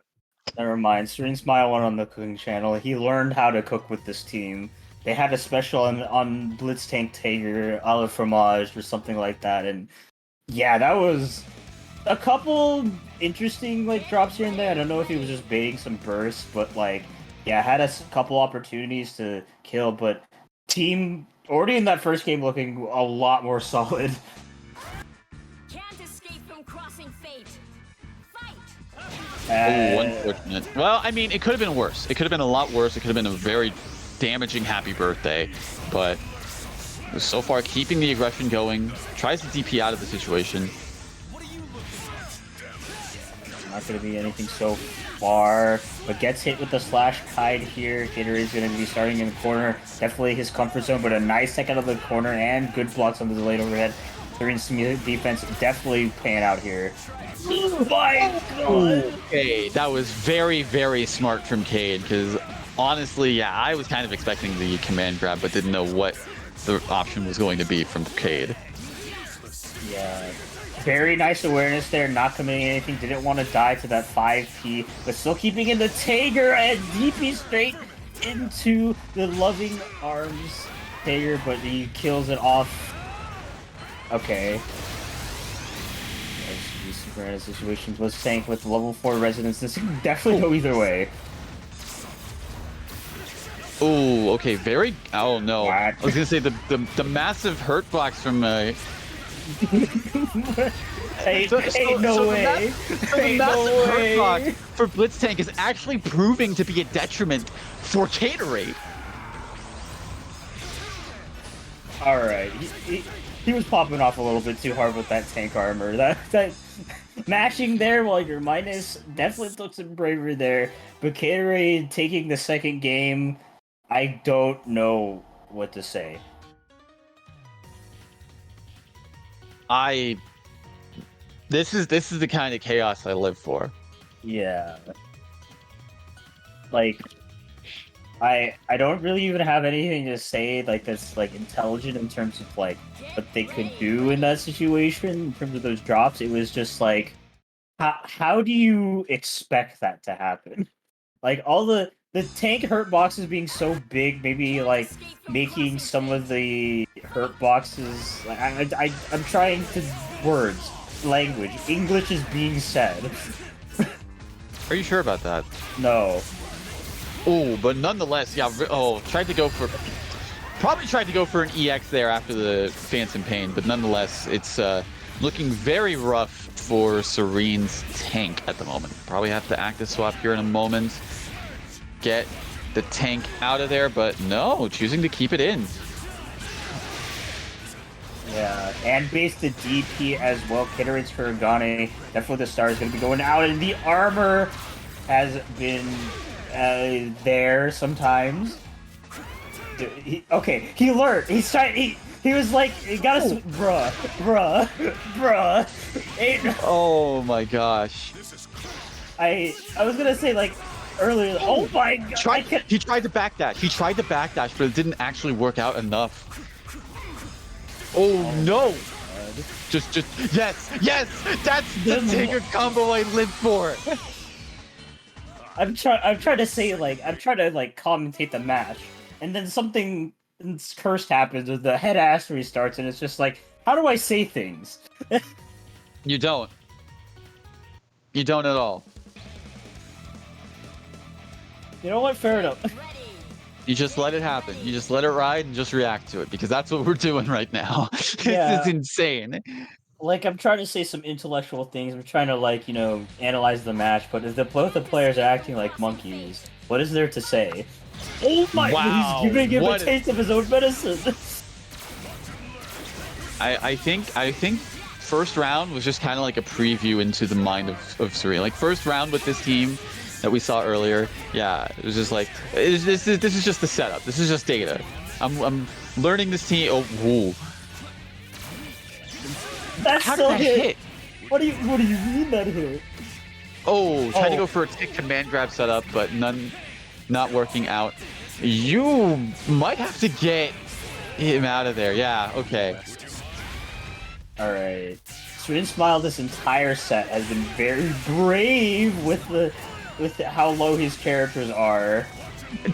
never mind. Serene Smile went on the cooking channel. He learned how to cook with this team. They had a special on Blitztank Tager, a la fromage, or something like that, and yeah, that was a couple interesting like drops here and there. I don't know if he was just baiting some bursts, but like, yeah, had a couple opportunities to kill, but team already in that first game looking a lot more solid. Can't escape from crossing fate. Fight. Oh, unfortunate. Well, I mean, it could have been worse. It could have been a lot worse. It could have been a very damaging happy birthday, but so far keeping the aggression going, tries to DP out of the situation. Not going to be anything so far, but gets hit with the slash kite here. Gator is going to be starting in the corner. Definitely his comfort zone, but a nice tech out of the corner and good blocks on the delayed overhead. Serene's defense definitely paying out here. Oh my god! Okay, that was very, very smart from Cade, because honestly, yeah, I was kind of expecting the command grab, but didn't know what the option was going to be from Cade. Yeah. Very nice awareness there, not committing anything, didn't want to die to that 5P, but still keeping in the Tager and DP straight into the loving arms Tager, but he kills it off Okay. These super random situations was tank with level 4 resonance. This can definitely go either way. Oh, okay, very. Oh no, What? I was gonna say the massive hurt box from. Ain't The no way. massive no hurt way. box for Blitztank is actually proving to be a detriment for Caterate. Alright, he was popping off a little bit too hard with that tank armor. That mashing there while you're minus definitely took some bravery there. But Caterade taking the second game, I don't know what to say. This is the kind of chaos I live for. Yeah. Like, I don't really even have anything to say like that's like intelligent in terms of like what they could do in that situation in terms of those drops. It was just like, how do you expect that to happen? Like all the tank hurt boxes being so big, maybe like making some of the hurt boxes. Like I'm trying to language. English is being said. Are you sure about that? No. Oh, but nonetheless, yeah. Probably tried to go for an EX there after the Phantom Pain, but nonetheless, it's looking very rough for Serene's tank at the moment. Probably have to active swap here in a moment. Get the tank out of there, but no, choosing to keep it in. Yeah, and base the DP as well. Kitteridge Kuragane. Definitely the star is going to be going out, and the armor has been there sometimes. He learned. He's trying. He was like, he got us, bruh. Oh my gosh. I was gonna say like earlier. Oh my god! He tried to backdash, but it didn't actually work out enough. Oh no! Just yes! That's the Tigger combo I live for. I'm trying to say like I'm trying to like commentate the match, and then something cursed happens, or the head ass restarts, and it's just like, how do I say things? You don't. You don't at all. You know what? Fair enough. You just let it happen. You just let it ride and just react to it, because that's what we're doing right now. Yeah. This is insane. Like, I'm trying to say some intellectual things. I'm trying to, like, you know, analyze the match, but if both the players are acting like monkeys, what is there to say? Oh my! Wow, He's giving him a taste of his own medicine. I think first round was just kind of like a preview into the mind of Serene. Like first round with this team that we saw earlier, yeah, it was just like this is just the setup. This is just data. I'm learning this team. Oh, whoa. That's How still did that hit? What do you mean that hit? Oh, tried to go for a tick command grab setup, but not working out. You might have to get him out of there. Yeah, okay. Alright. Serene Smile this entire set has been very brave with how low his characters are.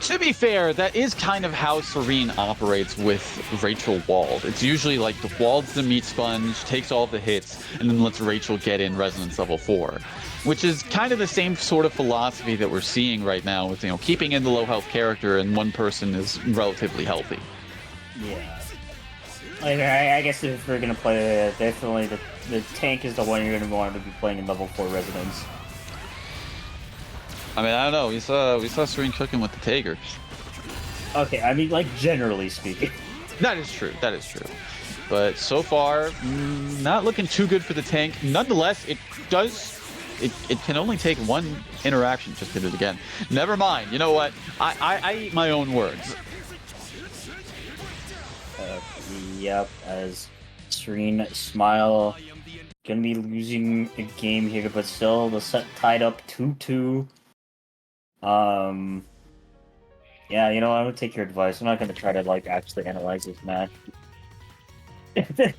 To be fair, that is kind of how Serene operates with Rachel Wald. It's usually like the Wald's the meat sponge, takes all the hits, and then lets Rachel get in Resonance level 4. Which is kind of the same sort of philosophy that we're seeing right now with, you know, keeping in the low health character and one person is relatively healthy. Yeah. Like, I guess if we're gonna play, definitely the tank is the one you're gonna want to be playing in level 4 Resonance. I mean, I don't know. We saw Serene cooking with the Tigers. Okay, I mean, like, generally speaking. That is true. That is true. But so far, not looking too good for the tank. Nonetheless, it can only take one interaction. Just hit it again. Never mind. You know what? I eat my own words. Yep, as Serene Smile gonna be losing a game here, but still the set tied up 2-2. Yeah, you know, I'm gonna take your advice. I'm not gonna try to like actually analyze this match. There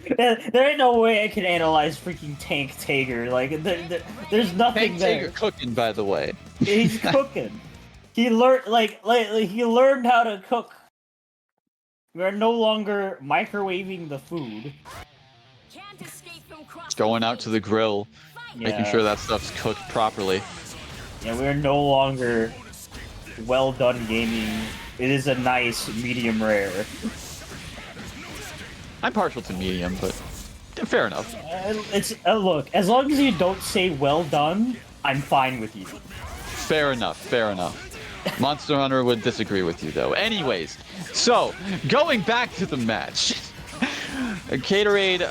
ain't no way I can analyze freaking Tank Tager. Like, there's nothing Tank there. Tager cooking, by the way. He's cooking. He learned like he learned how to cook. We are no longer microwaving the food. Can't escape from crossing Going out fate. to the grill, making Yeah. sure that stuff's cooked properly. Yeah, we're no longer well done gaming. It is a nice medium rare. I'm partial to medium, but fair enough. It's look, as long as you don't say well done, I'm fine with you. Fair enough, fair enough. Monster Hunter would disagree with you, though. Anyways, so, going back to the match. Caterade,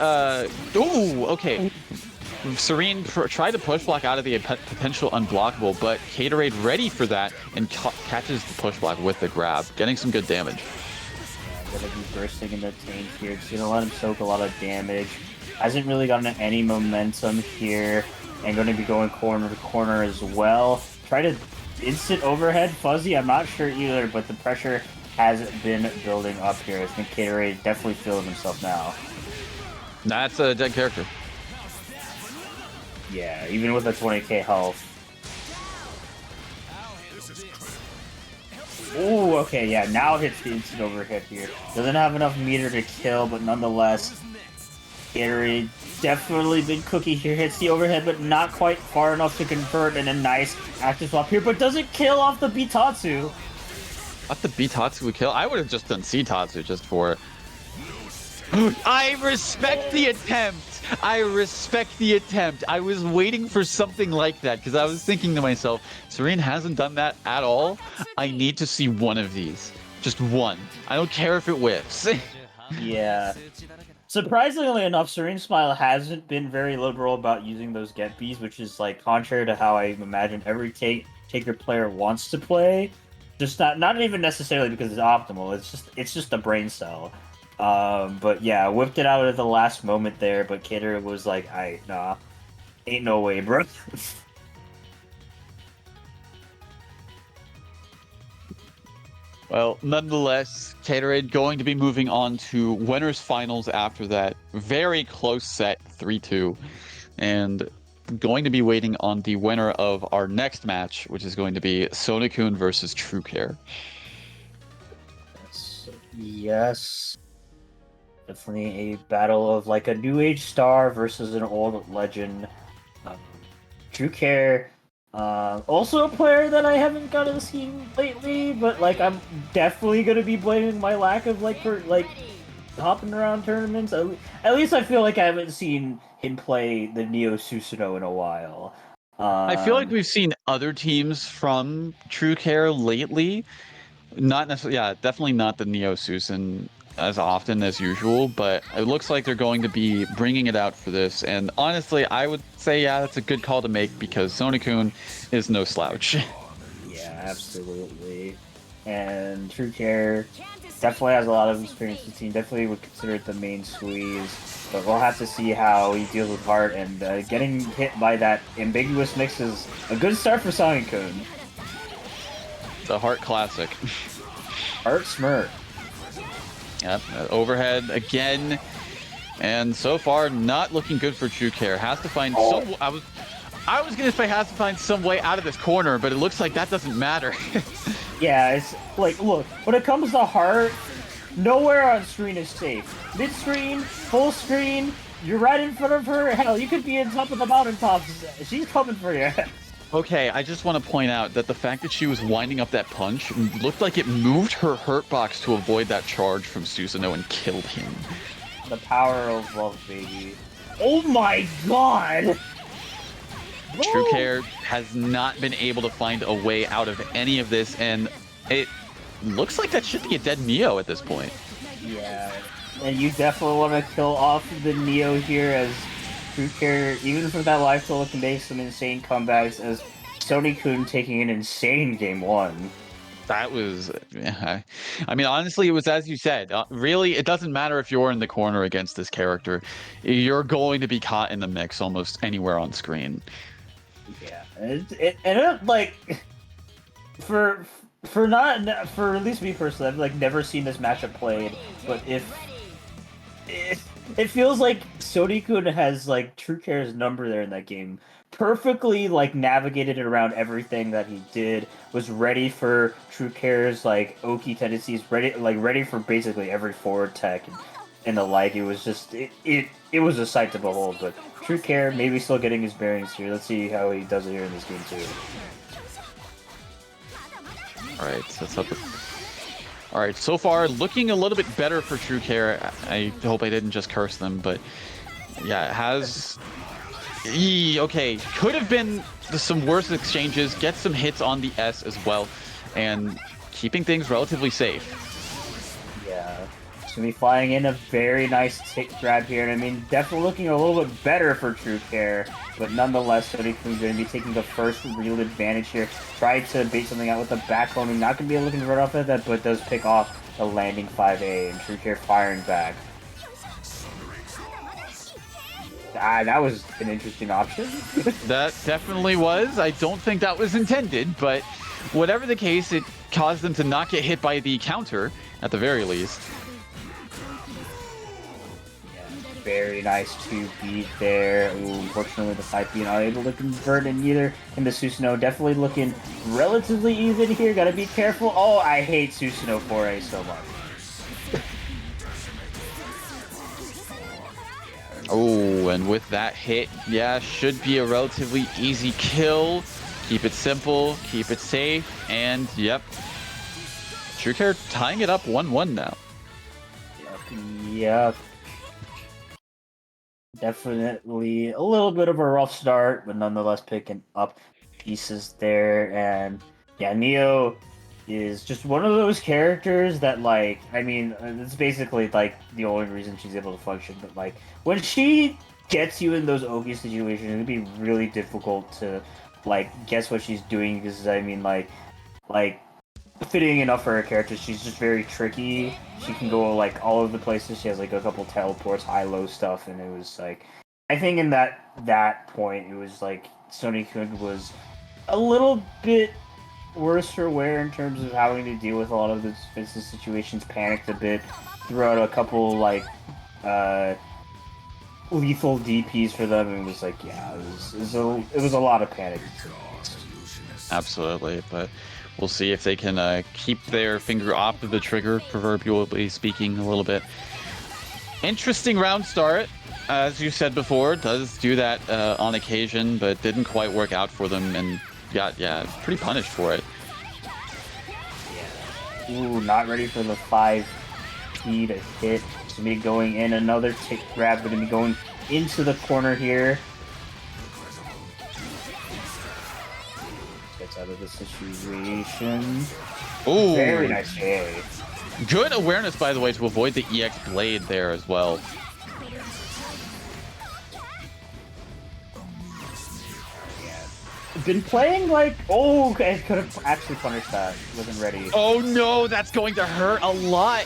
ooh, okay. Serene tried to push block out of the potential unblockable, but Caterade ready for that and catches the push block with the grab, getting some good damage. Yeah, gonna be bursting in the tank here. It's gonna let him soak a lot of damage. Hasn't really gotten any momentum here, and gonna be going corner to corner as well. Try to instant overhead fuzzy. I'm not sure either, but the pressure has been building up here. I think Caterade definitely feeling himself now. That's a dead character. Yeah, even with a 20k health. Ooh, okay, yeah, now hits the instant overhead here. Doesn't have enough meter to kill, but nonetheless, Gatorade definitely big cookie here. Hits the overhead, but not quite far enough to convert, and a nice active swap here, but doesn't kill off the Bitatsu. Thought the B-Tatsu would kill. I would have just done C-Tatsu just for it. I respect the attempt. I respect the attempt. I was waiting for something like that because I was thinking to myself, Serene hasn't done that at all. I need to see one of these. Just one. I don't care if it whiffs. Yeah. Surprisingly enough, Serene Smile hasn't been very liberal about using those get bees, which is like contrary to how I imagine every taker player wants to play. Just not even necessarily because it's optimal. It's just a brain cell. But yeah, whipped it out at the last moment there, but Kidder was like, nah, ain't no way, bro. Well, nonetheless, Caterade going to be moving on to winners finals after that very close set 3-2, and going to be waiting on the winner of our next match, which is going to be Sonokun versus True Care. Yes. Definitely a battle of like a new age star versus an old legend. True Care, also a player that I haven't gotten to see lately, but like I'm definitely gonna be blaming my lack of for hopping around tournaments. At least I feel like I haven't seen him play the Neo Susanoo in a while. I feel like we've seen other teams from True Care lately. Not necessarily, yeah, definitely not the Neo Susan as often as usual, but it looks like they're going to be bringing it out for this. And honestly, I would say, yeah, that's a good call to make because Sonokun is no slouch. Yeah, absolutely. And True Care definitely has a lot of experience with the team. Definitely would consider it the main squeeze. But we'll have to see how he deals with Heart. And getting hit by that ambiguous mix is a good start for Sonokun. The Heart Classic. Heart Smurf. Yep, overhead again. And so far, not looking good for True Care. Has to find some... I was gonna say has to find some way out of this corner, but it looks like that doesn't matter. Yeah, it's like, look, when it comes to Heart, nowhere on screen is safe. Mid-screen, full screen, you're right in front of her. Hell, you could be on top of the mountaintop. She's coming for you. Okay, I just want to point out that the fact that she was winding up that punch looked like it moved her hurt box to avoid that charge from Susanoo and killed him. The power of love, baby. Oh my god! True Woo! Care has not been able to find a way out of any of this, and it looks like that should be a dead Neo at this point. Yeah, and you definitely want to kill off the Neo here as True Care, even for that life total, can make some insane comebacks as Sonokun taking an insane game one. That was, I mean, honestly, it was as you said. Really, it doesn't matter if you're in the corner against this character. You're going to be caught in the mix almost anywhere on screen. Yeah, like for at least me personally, I've like never seen this matchup played, but it feels like Sonokun has like True Care's number there in that game. Perfectly like navigated around everything that he did, was ready for True Care's like Oki tendencies, ready for basically every forward tech. and the like. It was just it was a sight to behold. But True Care maybe still getting his bearings here. Let's see how he does it here in this game too. All right, so that's up. All right, so far looking a little bit better for True Care. I hope I didn't just curse them, but yeah, it has. Okay, could have been some worse exchanges. Get some hits on the S as well, and keeping things relatively safe. Yeah, it's gonna be flying in a very nice tick grab here, and I mean definitely looking a little bit better for True Care, but nonetheless, Sonic-kun's gonna be taking the first real advantage here. Try to bait something out with the backbone, not gonna be looking right off at that, but does pick off the landing 5A, and True Care firing back. That was an interesting option. That definitely was. I don't think that was intended, but whatever the case, it caused them to not get hit by the counter, at the very least. Yeah, very nice 2B there. Ooh, unfortunately, the 5B not able to convert, and neither can the Susanoo. Definitely looking relatively even here. Gotta be careful. Oh, I hate Susanoo 4A so much. Oh, and with that hit, yeah, should be a relatively easy kill. Keep it simple, keep it safe, and yep. True Care tying it up 1-1 now. Yep. Definitely a little bit of a rough start, but nonetheless picking up pieces there. And yeah, Neo is just one of those characters that, like, I mean, it's basically like the only reason she's able to function, but like when she gets you in those Oki situations, it'd be really difficult to like guess what she's doing, because I mean like fitting enough for her character, she's just very tricky. She can go like all over the places. She has like a couple teleports, high-low stuff, and it was like, I think in that point, it was like Sonic-kun was a little bit worse for wear in terms of having to deal with a lot of the defensive situations. Panicked a bit, threw out a couple like lethal DPs for them, and it was like, yeah, it was a lot of panic. Absolutely, but we'll see if they can keep their finger off of the trigger, proverbially speaking, a little bit. Interesting round start, as you said before. Does do that on occasion, but didn't quite work out for them, and got pretty punished for it. Ooh, not ready for the 5P to hit. It's gonna be going in, another tick grab, gonna be going into the corner here. Gets out of the situation. Ooh, very nice A. Good awareness, by the way, to avoid the EX blade there as well. Been playing like, oh, okay, could have actually punished that. Wasn't ready. Oh no, that's going to hurt a lot.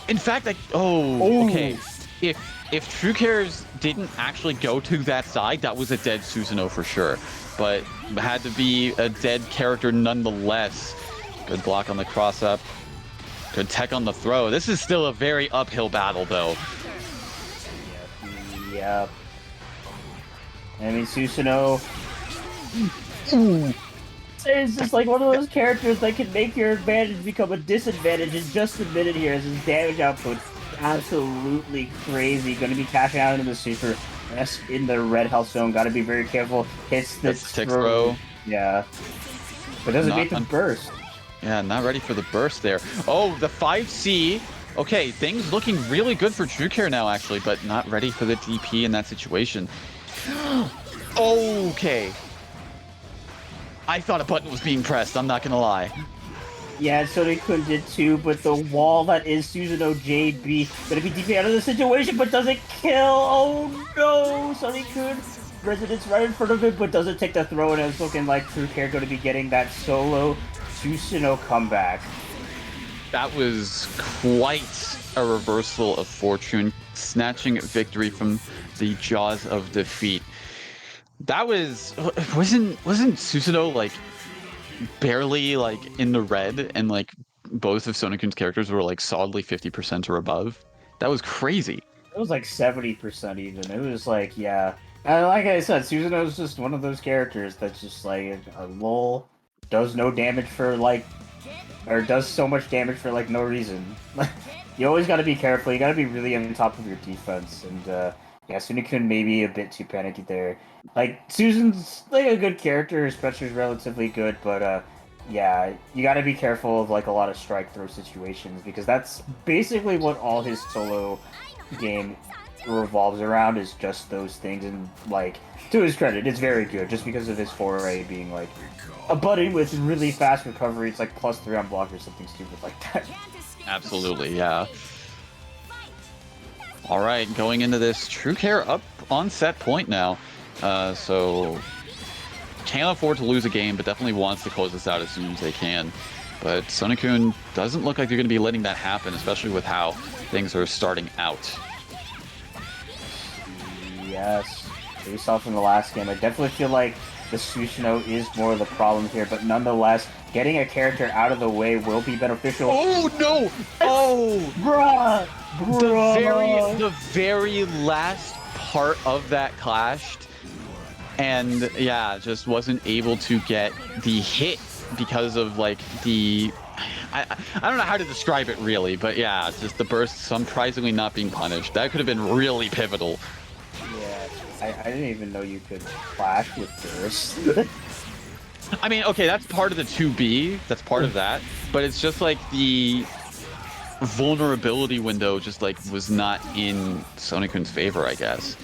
In fact, okay. If True Cares didn't actually go to that side, that was a dead Susanoo for sure. But had to be a dead character nonetheless. Good block on the cross up. Good tech on the throw. This is still a very uphill battle though. Yep. I mean, Susanoo. It's just like one of those characters that can make your advantage become a disadvantage in just a minute here, as his damage output absolutely crazy. Going to be cashing out into the super. That's in the red health zone. Got to be very careful. Hits the throw. Yeah. But doesn't make the burst. Yeah, not ready for the burst there. Oh, the 5C. Okay, things looking really good for True Care now, actually, but not ready for the DP in that situation. Okay. I thought a button was being pressed, I'm not gonna lie. Yeah, Sonic-kun did too, but the wall that is Susanoo JB gonna be DP out of the situation, but doesn't kill. Oh no! Sonic-kun residence right in front of it, but doesn't take the throw, and it's looking like True Care gonna be getting that solo Susanoo comeback. That was quite a reversal of fortune, snatching victory from the jaws of defeat. That wasn't Susanoo like barely like in the red, and like both of Sonic-kun's characters were like solidly 50% or above? That was crazy. It was like 70% even. It was like, yeah. And like I said, Susanoo's just one of those characters that's just like a lull, does no damage for like, or does so much damage for like no reason. you always got to be careful. You got to be really on top of your defense, and yeah, Sunikun may be a bit too panicky there. Like Susan's like a good character, especially relatively good, but yeah, you got to be careful of like a lot of strike throw situations because that's basically what all his solo game revolves around is just those things. And like to his credit, it's very good just because of his foray being like a button with really fast recovery. It's like +3 on block or something stupid like that. Absolutely, yeah. All right, going into this, True Care up on set point now. So can't afford to lose a game, but definitely wants to close this out as soon as they can. But Sonokun doesn't look like they're going to be letting that happen, especially with how things are starting out. Yes, based off from the last game, I definitely feel like the Sushino is more of the problem here, but nonetheless, getting a character out of the way will be beneficial. Oh no! Oh, bruh! The very last part of that clashed, and yeah, just wasn't able to get the hit because of like the. I don't know how to describe it really, but yeah, just the burst surprisingly not being punished. That could have been really pivotal. Yeah, I didn't even know you could clash with burst. I mean, okay, that's part of the 2B. That's part of that. But it's just like the vulnerability window just like was not in Sonokun's favor, I guess.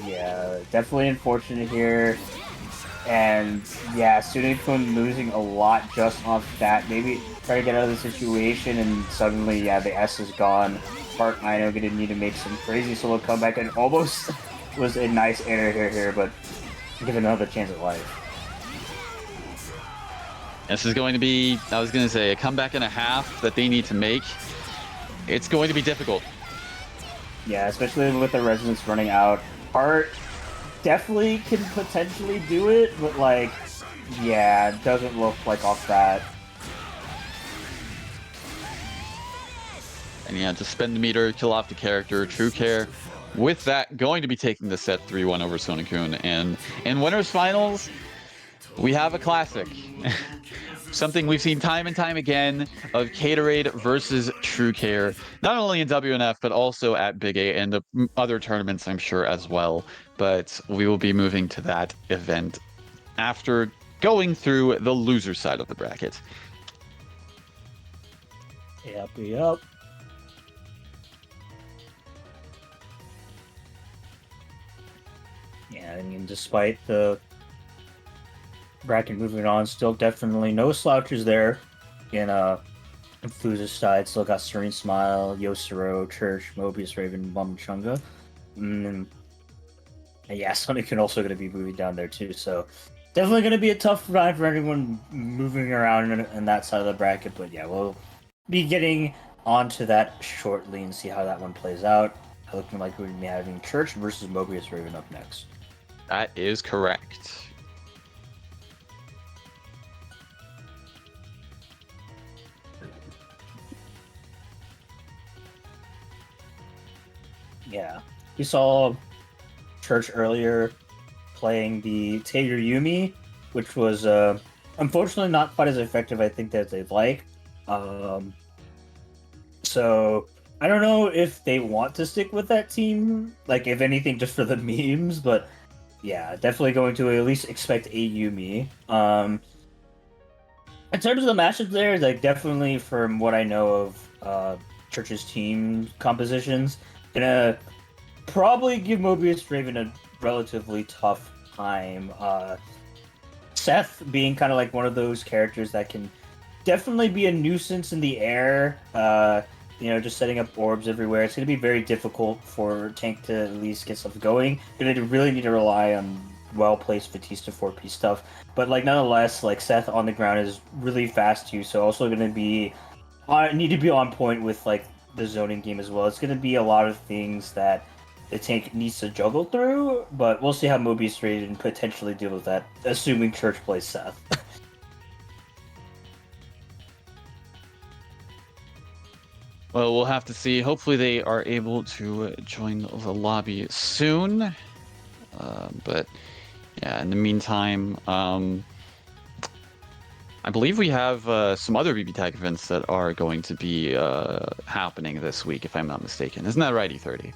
Yeah, definitely unfortunate here. And yeah, Sunekun losing a lot just off that. Maybe try to get out of the situation and suddenly, yeah, the S is gone. Part Ino gonna need to make some crazy solo comeback and almost was a nice air here, but give another chance at life. This is going to be, I was going to say, a comeback and a half that they need to make. It's going to be difficult. Yeah, especially with the resonance running out. Part definitely can potentially do it, but like, yeah, it doesn't look like off that. And yeah, just spend the meter, kill off the character, True Care. With that, going to be taking the set 3-1 over Sonokun. And in winners finals, we have a classic. Something we've seen time and time again of Caterade versus True Care, not only in WNF, but also at Big A and the other tournaments, I'm sure, as well. But we will be moving to that event after going through the loser side of the bracket. Yep. Yeah, I mean, despite the bracket moving on, still definitely no slouches there in Fuza's side. Still got Serene Smile, Yosuro, Church, Mobius, Raven, Chunga. And yeah, Sonic can also going to be moving down there too. So definitely going to be a tough ride for anyone moving around in that side of the bracket. But yeah, we'll be getting onto that shortly and see how that one plays out. Looking like we're going to be having Church versus Mobius Raven up next. That is correct. Yeah, we saw Church earlier playing the Tager Yumi, which was unfortunately not quite as effective, I think, as they'd like. So I don't know if they want to stick with that team, like if anything, just for the memes. But yeah, definitely going to at least expect a Yumi. In terms of the matchup there, like definitely from what I know of Church's team compositions, gonna probably give Mobius Raven a relatively tough time. Seth being kind of like one of those characters that can definitely be a nuisance in the air. Just setting up orbs everywhere. It's going to be very difficult for Tank to at least get stuff going. Going to really need to rely on well-placed Batista 4P stuff. But like nonetheless, like Seth on the ground is really fast too, so also going to be need to be on point with like the zoning game as well. It's going to be a lot of things that the Tank needs to juggle through, but we'll see how Mobius Raven potentially deal with that, assuming Church plays Seth. Well, we'll have to see. Hopefully they are able to join the lobby soon. But yeah, in the meantime, I believe we have some other BBTAG events that are going to be happening this week, if I'm not mistaken. Isn't that right, E30?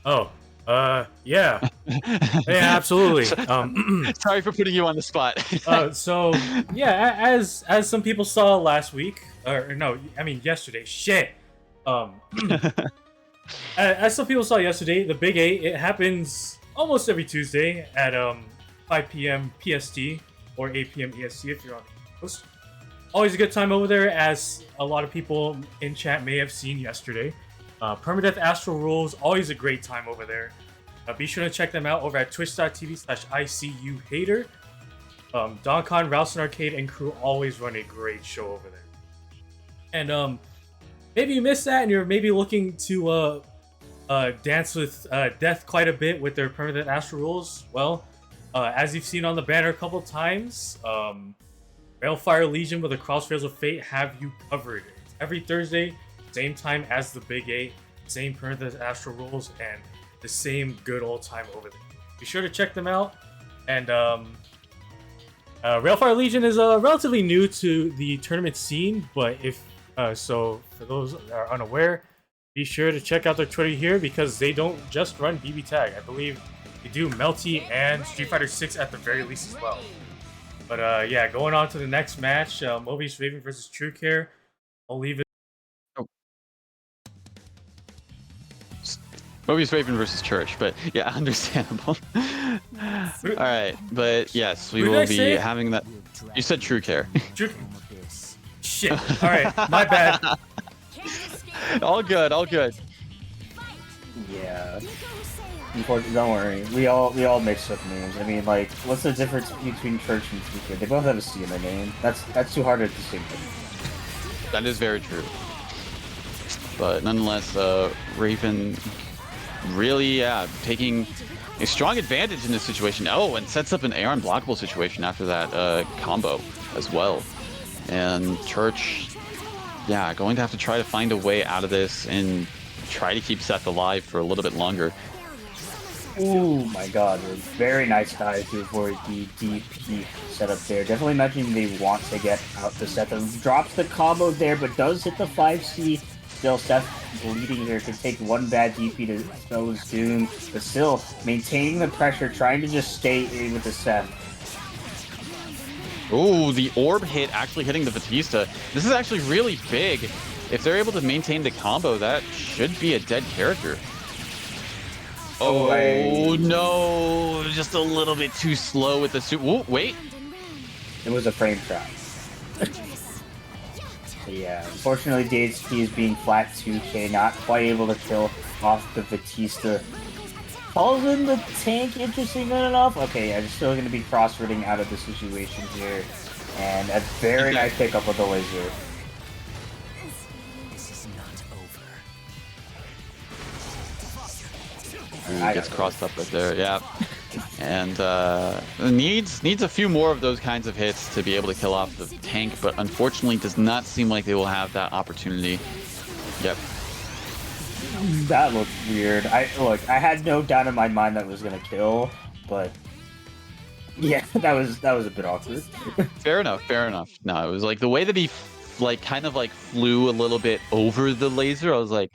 Oh, yeah. Yeah, absolutely. Sorry for putting you on the spot. So yeah, as some people saw last week, or no, I mean yesterday. Shit. As some people saw yesterday, the Big 8, it happens almost every Tuesday at 5 p.m. PST or 8 p.m. EST if you're on the East Coast. Always a good time over there, as a lot of people in chat may have seen yesterday. Permadeath Astral Rules, always a great time over there. Be sure to check them out over at twitch.tv/ICUHater. Don Con, Ralston Arcade, and crew always run a great show over there. And maybe you missed that and you're maybe looking to dance with Death quite a bit with their Permanent Astral Rules. Well, as you've seen on the banner a couple times, Railfire Legion with the Crossrails of Fate have you covered. It's every Thursday, same time as the Big 8, same Permanent Astral Rules, and the same good old time over there. Be sure to check them out. And Railfire Legion is relatively new to the tournament scene, but if so, for those that are unaware, be sure to check out their Twitter here, because they don't just run BBTAG. I believe they do Melty and Street Fighter 6 at the very least as well. But yeah, going on to the next match, Mobius Raven versus True Care. I'll leave it. Mobius Raven versus Church, but yeah, understandable. All right, but yes, we will be having that. You said True Care. True. Shit. All right, my bad. All good, all good. Yeah. Don't worry. We all mix up names. I mean, like, what's the difference between Church and True Care? They both have a C in their name. That's too hard to distinguish. That is very true. But nonetheless, Raven really, taking a strong advantage in this situation. Oh, and sets up an air unblockable situation after that combo as well. And Church, yeah, going to have to try to find a way out of this and try to keep Seth alive for a little bit longer. Oh my god, very nice dive to avoid the DP setup there. Definitely imagining they want to get out the Seth. Drops the combo there, but does hit the 5C. Still, Seth bleeding here, could take one bad DP to spell his doom, but still maintaining the pressure, trying to just stay in with the Seth. Oh, the orb hit actually hitting the Batista. This is actually really big. If they're able to maintain the combo, that should be a dead character. Oh, no, just a little bit too slow with the suit. Whoa, wait. It was a frame trap. So yeah, unfortunately DHT is being flat 2K, not quite able to kill off the Batista. Calls in the tank, interesting enough. Okay, yeah, just still going to be cross-ritting out of the situation here. And a very nice pickup with the laser. Ooh, gets crossed up right there, yeah. And needs a few more of those kinds of hits to be able to kill off the tank, but unfortunately does not seem like they will have that opportunity. Yep. That looked weird. I had no doubt in my mind that was gonna kill, but yeah, that was a bit awkward. Fair enough, fair enough. No, it was like the way that he kind of flew a little bit over the laser. I was like,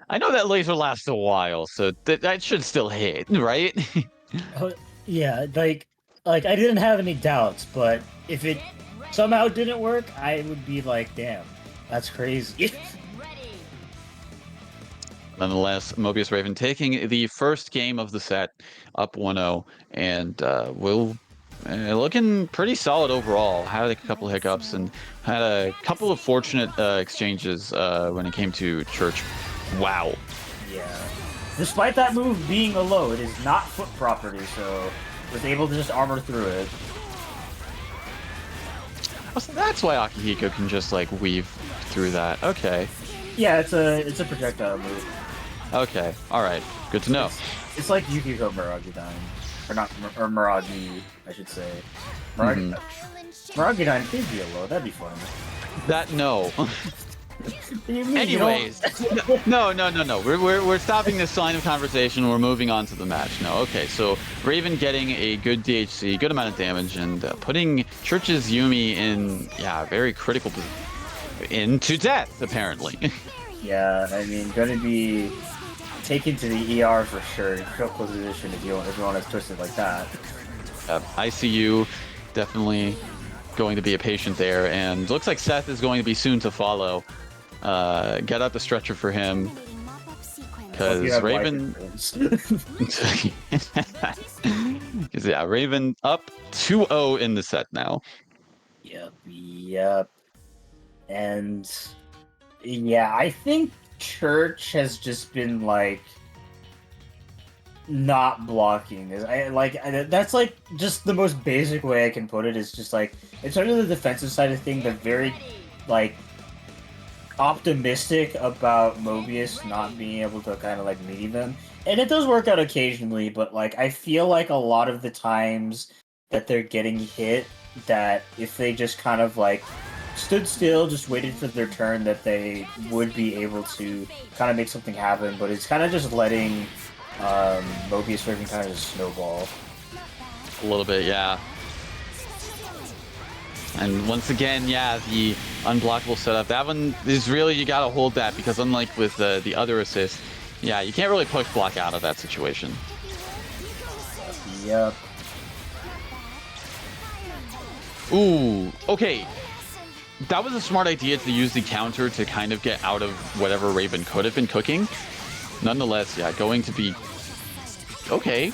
I know that laser lasts a while, so that should still hit, right? Yeah, like I didn't have any doubts, but if it somehow didn't work, I would be like, damn, that's crazy. Nonetheless, Mobius Raven taking the first game of the set up 1-0, and looking pretty solid overall. Had a couple hiccups and had a couple of fortunate exchanges when it came to Church. Wow. Yeah. Despite that move being a low, it is not foot property, so was able to just armor through it. Oh, so that's why Akihiko can just weave through that. Okay. Yeah, it's a projectile move. Okay. All right. Good to know. It's like Yukiko Miragidan, or not, or Miragi, I should say. Miragidan could be a low. That'd be fun. That no. What do you mean? You don't- Anyways, no. We're stopping this line of conversation. We're moving on to the match. No, okay. So Raven getting a good DHC, good amount of damage, and putting Church's Yumi in, very critical into death apparently. Yeah, I mean, gonna be taken to the ER for sure. Critical position if you want to twist it like that. ICU definitely going to be a patient there, and looks like Seth is going to be soon to follow. Get out the stretcher for him, Hope you because have life Raven. insurance. 'Cause, yeah, Raven up 2-0 in the set now. Yep. And yeah, I think Church has just been like not blocking. That's like just the most basic way I can put it is just like in terms of the defensive side of things, they're very like optimistic about Mobius not being able to kind of like meet them. And it does work out occasionally, but like I feel like a lot of the times that they're getting hit, that if they just kind of like stood still, just waited for their turn, that they would be able to kind of make something happen. But it's kind of just letting Mobius Raven kind of just snowball. A little bit, yeah. And once again, the unblockable setup. That one is really, you gotta hold that, because unlike with the other assist, you can't really push block out of that situation. Yep. Ooh, okay. That was a smart idea to use the counter to kind of get out of whatever Raven could have been cooking. Nonetheless, going to be... Okay,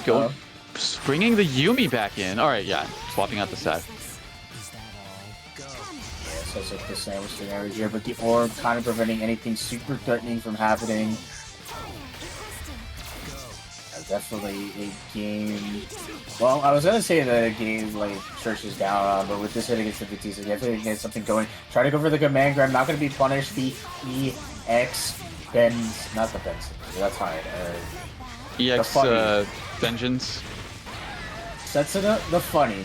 bringing the Yumi back in. Alright, swapping out the set. So it's like the sandwich scenario here, but the orb kind of preventing anything super threatening from happening. Definitely a game. Well, I was gonna say the game like Church is down on, but with this hit against the Batista, definitely get something going. Try to go for the command grab. Not gonna be punished. The EX bends, not the bends. That's hard. EX vengeance. Sets it up. The funny.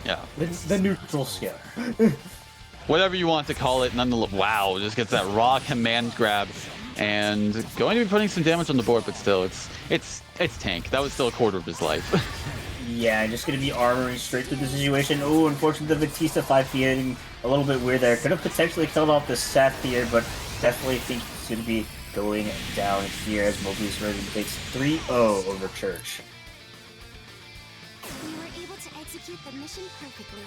Yeah. The neutral skill. Whatever you want to call it, nonetheless. Wow, just gets that raw command grab, and going to be putting some damage on the board, but still, it's tank. That was still a quarter of his life. Yeah, just gonna be armoring straight through the situation. Oh, unfortunately, the Batista 5 getting a little bit weird there. Could have potentially killed off the Seth here, but definitely think he's gonna be going down here as Mobius Raven takes 3-0 over Church.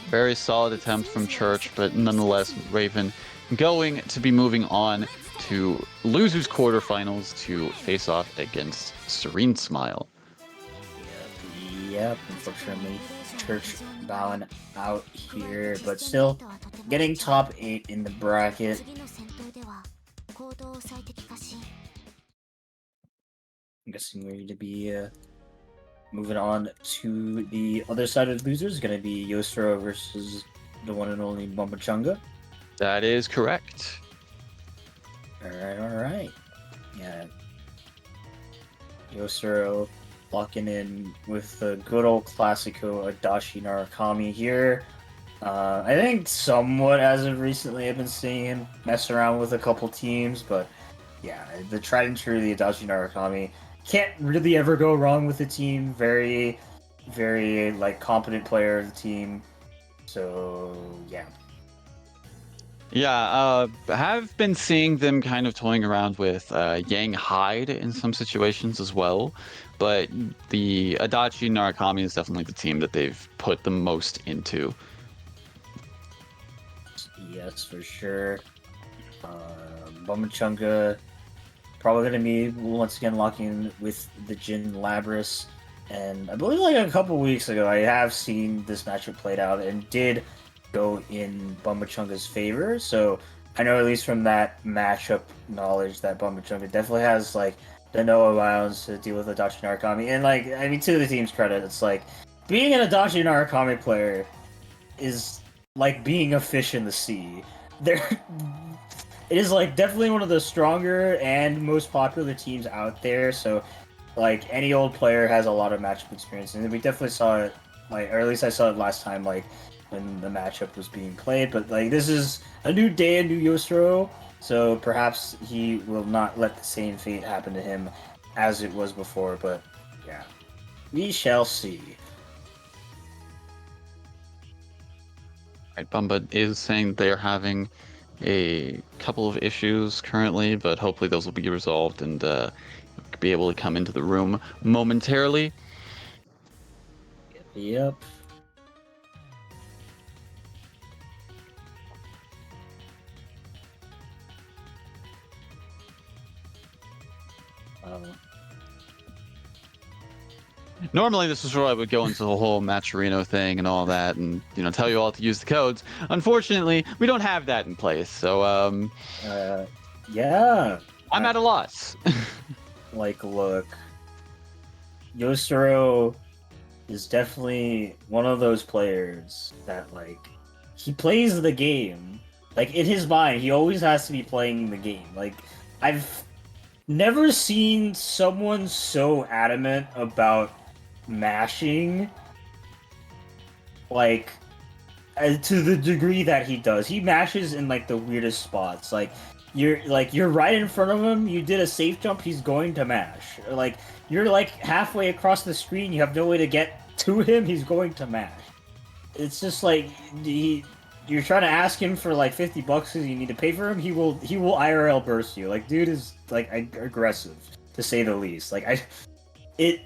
Very solid attempt from Church, but nonetheless, Raven going to be moving on to losers quarterfinals to face off against Serene Smile. Yep, unfortunately, Church bowing out here, but still getting top 8 in the bracket. I'm guessing we're going to be moving on to the other side of the losers. It's going to be Yosro versus the one and only Bombachunga. That is correct. Alright. Yeah. Yosuro locking in with the good old Classico Adachi Narakami here. I think somewhat as of recently I've been seeing him mess around with a couple teams, but yeah, the tried and true, the Adachi Narakami can't really ever go wrong with the team. Very, very like competent player of the team. So yeah. Yeah, have been seeing them kind of toying around with Yang Hyde in some situations as well, but the Adachi Narakami is definitely the team that they've put the most into. Yes, for sure. Bombachunga probably going to be once again locking with the Jin Labris. And I believe like a couple weeks ago, I have seen this matchup played out and did go in Bombachunga's favor. So I know at least from that matchup knowledge that Bombachunga definitely has like the Noah rounds to deal with Adachi Narakami. And like, I mean, to the team's credit, it's like being an Adachi Narakami player is like being a fish in the sea. It is like definitely one of the stronger and most popular teams out there. So like any old player has a lot of matchup experience, and we definitely saw it, like, or at least I saw it last time, like when the matchup was being played. But like this is a new day, a new Yosro. so perhaps he will not let the same fate happen to him as it was before, but yeah. We shall see. Right, Bumba is saying they're having a couple of issues currently, but hopefully those will be resolved and be able to come into the room momentarily. Yep. Normally, this is where I would go into the whole Matcherino thing and all that, and tell you all to use the codes. Unfortunately, we don't have that in place, so Yeah. I'm at a loss. Like, look, Yosuro is definitely one of those players that, like, he plays the game. Like, in his mind, he always has to be playing the game. Like, I've never seen someone so adamant about mashing, like, to the degree that he does. He mashes in, like, the weirdest spots. Like, you're right in front of him, you did a safe jump, he's going to mash. Or, like, you're, like, halfway across the screen, you have no way to get to him, he's going to mash. It's just, like, you're trying to ask him for, like, $50 because you need to pay for him, he will IRL burst you. Like, dude is, like, aggressive, to say the least. Like, it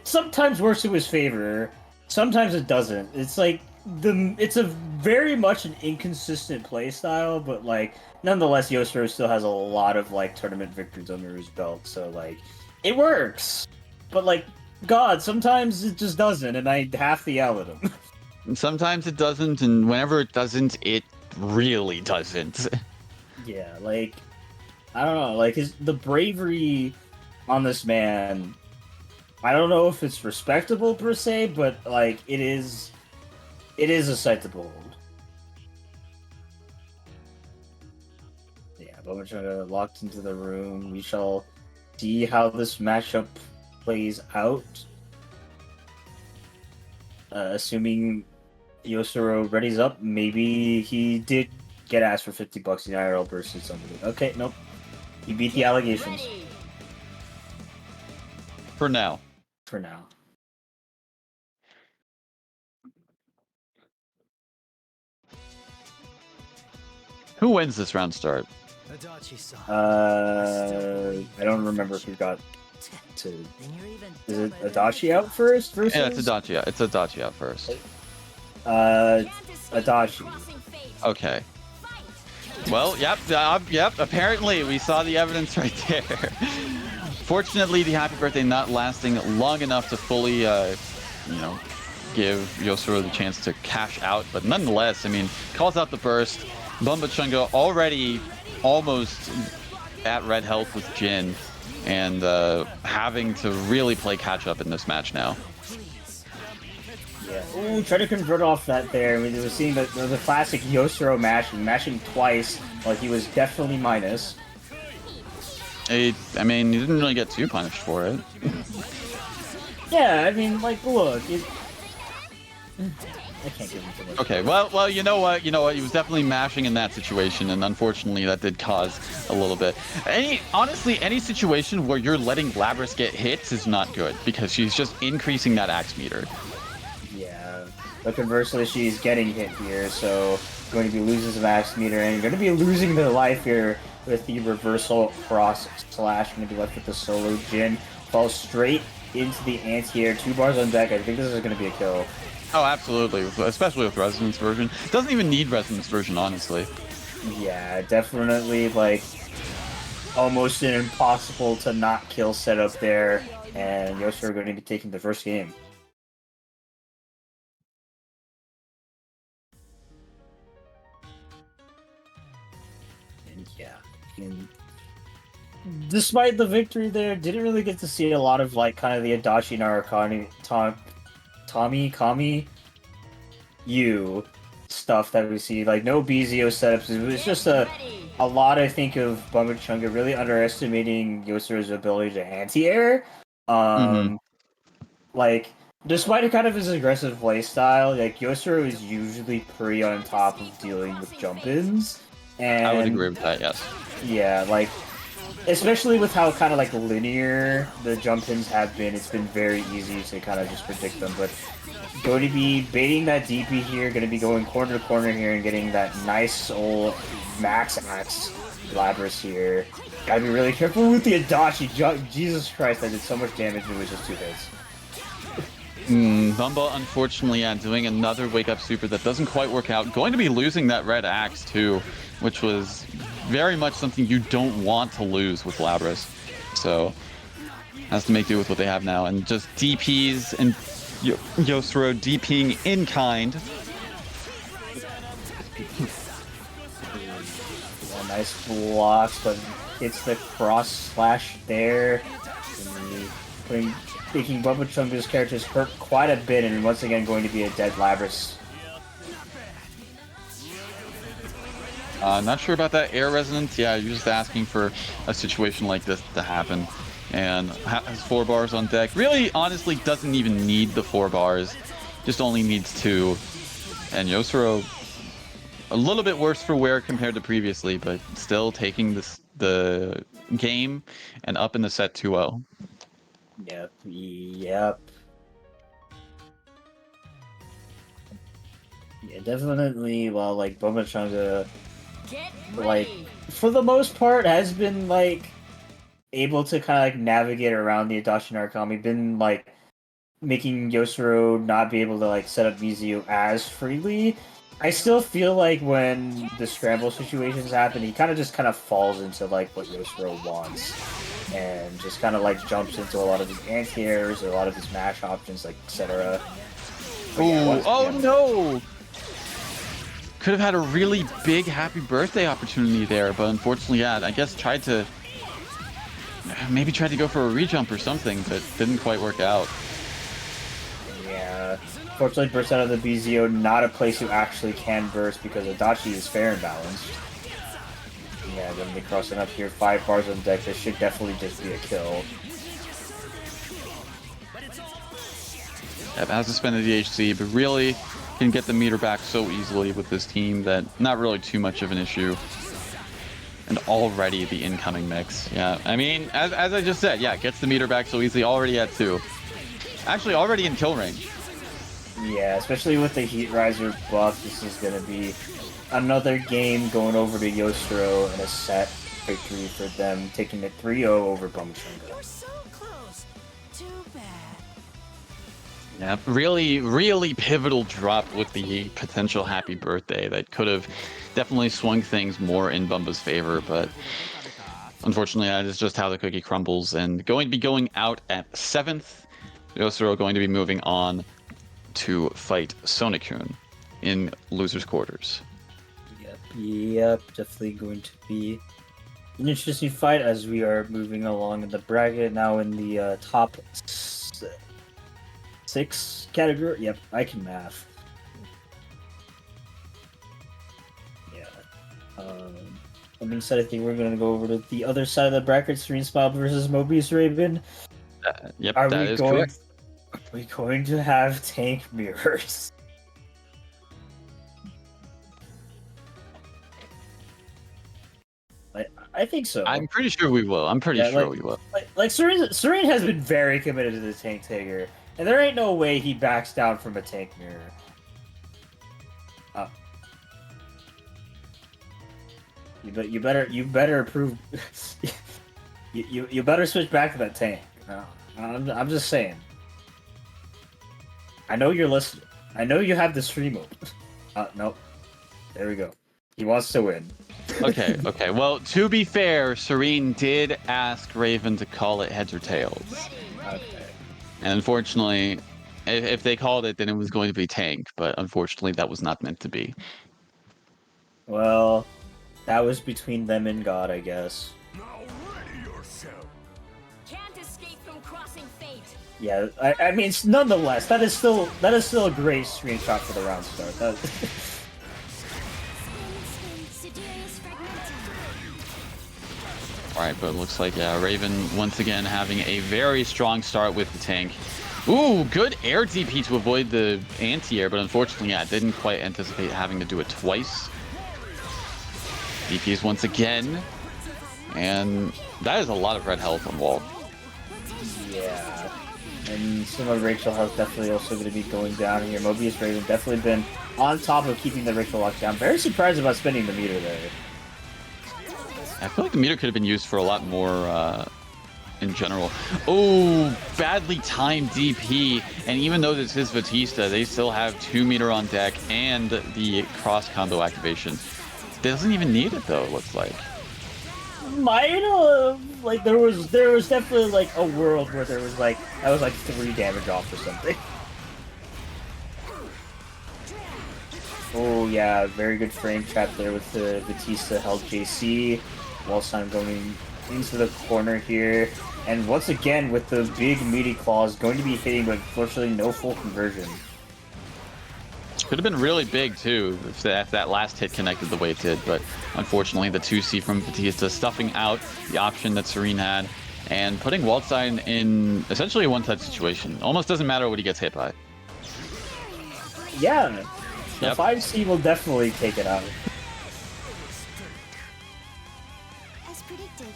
sometimes works to his favor, sometimes it doesn't. It's, like, it's a very much an inconsistent play style, but, like, nonetheless, Yosuro still has a lot of, like, tournament victories under his belt, so, like, it works. But, like, God, sometimes it just doesn't, and I have to yell at him. And sometimes it doesn't, and whenever it doesn't, it really doesn't. Yeah, like, I don't know, like, the bravery on this man, I don't know if it's respectable per se, but, like, it is a sight to behold. Yeah, but we're trying to locked into the room. We shall see how this matchup plays out. Assuming Yosuro readies up, maybe he did get asked for $50 in IRL versus somebody. Okay, nope. He beat the allegations. Ready. For now. For now. Who wins this round start? I don't remember who got to. Is it Adachi out first versus? Yeah, it's Adachi. It's Adachi out first. Adachi. Okay. Well, yep. Apparently, we saw the evidence right there. Fortunately, the happy birthday not lasting long enough to fully, give Yosuro the chance to cash out. But nonetheless, I mean, calls out the burst. Bumba Chunga already almost at red health with Jin, and having to really play catch up in this match now. Yeah. Ooh, try to convert off that there. I mean, we were seeing the classic Yosuro mashing twice, while he was definitely minus. I mean, he didn't really get too punished for it. Yeah, I mean, like, look, I can't give him too much. Okay, well, you know what? He was definitely mashing in that situation, and unfortunately, that did cause a little bit. Honestly, any situation where you're letting Labris get hits is not good, because she's just increasing that axe meter. Yeah, but conversely, she's getting hit here, so going to be losing some axe meter, and you're going to be losing the life here with the reversal cross slash. Going to be left with the solo. Jin falls straight into the anti-air. 2 bars on deck. I think this is going to be a kill. Oh, absolutely, especially with Resonance version. Doesn't even need Resonance version, honestly. Yeah, definitely, like, almost an impossible to not kill setup there, and Yosuro are going to be taking the first game. And yeah, despite the victory there, didn't really get to see a lot of, like, kind of the Adachi Narakani, Tommy, Kami, stuff that we see. Like, no BZO setups. It was just a lot, I think, of Bumba Chunga really underestimating Yosuro's ability to anti-air. Like, despite kind of his aggressive playstyle, like, Yosuro is usually pretty on top of dealing with jump-ins. And I would agree with that, yes. yeah, like, especially with how kind of like linear the jump ins have been, it's been very easy to kind of just predict them. But going to be baiting that DP here, going to be going corner to corner here and getting that nice old max axe Labras here. Gotta be really careful with the Adachi. Jesus Christ, that did so much damage and it was just 2 hits. Bumba, unfortunately, doing another wake-up super that doesn't quite work out. Going to be losing that red axe, too, which was very much something you don't want to lose with Labras. So, has to make do with what they have now. And just DPs and Yosro DPing in kind. Yeah, nice blocks, but hits the cross slash there. Making Bubba Chunga's characters hurt quite a bit, and once again going to be a dead Labras. Not sure about that air resonance. Yeah, you're just asking for a situation like this to happen. And has 4 bars on deck. Really, honestly, doesn't even need the 4 bars. Just only needs 2. And Yosuro, a little bit worse for wear compared to previously, but still taking the game and up in the set 2-0. Yep. Yeah, definitely. Well, like Bubba Chunga, Get like ready. for the most part, has been like able to kind of like navigate around the Adachi Narukami. Been like making Yosuro not be able to like set up Mizuyu as freely. I still feel like when the scramble situations happen, he kind of falls into like what Yosuro wants, and just kind of like jumps into a lot of his anti-airs, or a lot of his mash options, like etc. Oh no! Could have had a really big happy birthday opportunity there, but unfortunately, yeah, I guess tried to go for a rejump or something, but didn't quite work out. Yeah. Fortunately, burst out of the BZO, not a place you actually can burst because Adachi is fair and balanced. Yeah, then they crossing up here, 5 bars on deck. This should definitely just be a kill. Yep, has to spend the DHC, but really can get the meter back so easily with this team that not really too much of an issue. And already the incoming mix. Yeah, I mean, as I just said, yeah, gets the meter back so easily, already at 2. Actually, already in kill range. Yeah, especially with the Heat Riser buff, this is going to be another game going over to Yosuro and a set victory for them, taking it 3-0 over Bumchunga. So close. Too bad. Yeah, really pivotal drop with the potential happy birthday that could have definitely swung things more in Bumba's favor, but unfortunately that is just how the cookie crumbles. And going to be going out at 7th, Yosuro going to be moving on to fight Sonokun in losers quarters. Yep, definitely going to be an interesting fight as we are moving along in the bracket now in the top 6 category. Yep, I can math. Yeah. That being said, I think we're going to go over to the other side of the bracket, Serene Smile versus Mobius Raven. Yep, Are that we is going? correct. Are we going to have tank mirrors? I think so. I'm pretty sure we will. I'm pretty sure we will. Like Serene has been very committed to the tank taker, and there ain't no way he backs down from a tank mirror. You better approve. you better switch back to that tank. No, I'm just saying. I know you're listening. I know you have the stream open. Nope. There we go. He wants to win. Okay. Well, to be fair, Serene did ask Raven to call it heads or tails. Okay. And unfortunately, if they called it, then it was going to be tank. But unfortunately, that was not meant to be. Well, that was between them and God, I guess. Can't escape from crossing fate. Yeah, I mean, nonetheless, that is still a great screenshot for the round start. All right, but it looks like Raven once again having a very strong start with the tank. Ooh, good air DP to avoid the anti-air, but unfortunately, didn't quite anticipate having to do it twice. DPs once again. And that is a lot of red health on Walt. Yeah. And some of Rachel health definitely also going to be going down here. Mobius Raven definitely been on top of keeping the Rachel locked down. Very surprised about spending the meter there. I feel like the meter could have been used for a lot more in general. Oh, badly timed DP. And even though this is Batista, they still have 2 meter on deck and the cross combo activation. Doesn't even need it though, it looks like. Might have, like, there was definitely like a world where there was like, that was like 3 damage off or something. Oh yeah, very good frame trap there with the Batista held JC. Wallstein going into the corner here. And once again, with the big meaty claws, going to be hitting, but unfortunately no full conversion. Could have been really big too if that last hit connected the way it did, but unfortunately the 2C from Batista stuffing out the option that Serene had and putting Waldstein in essentially a one-touch situation. Almost doesn't matter what he gets hit by. Yeah, the Yep. 5C will definitely take it out. As predicted.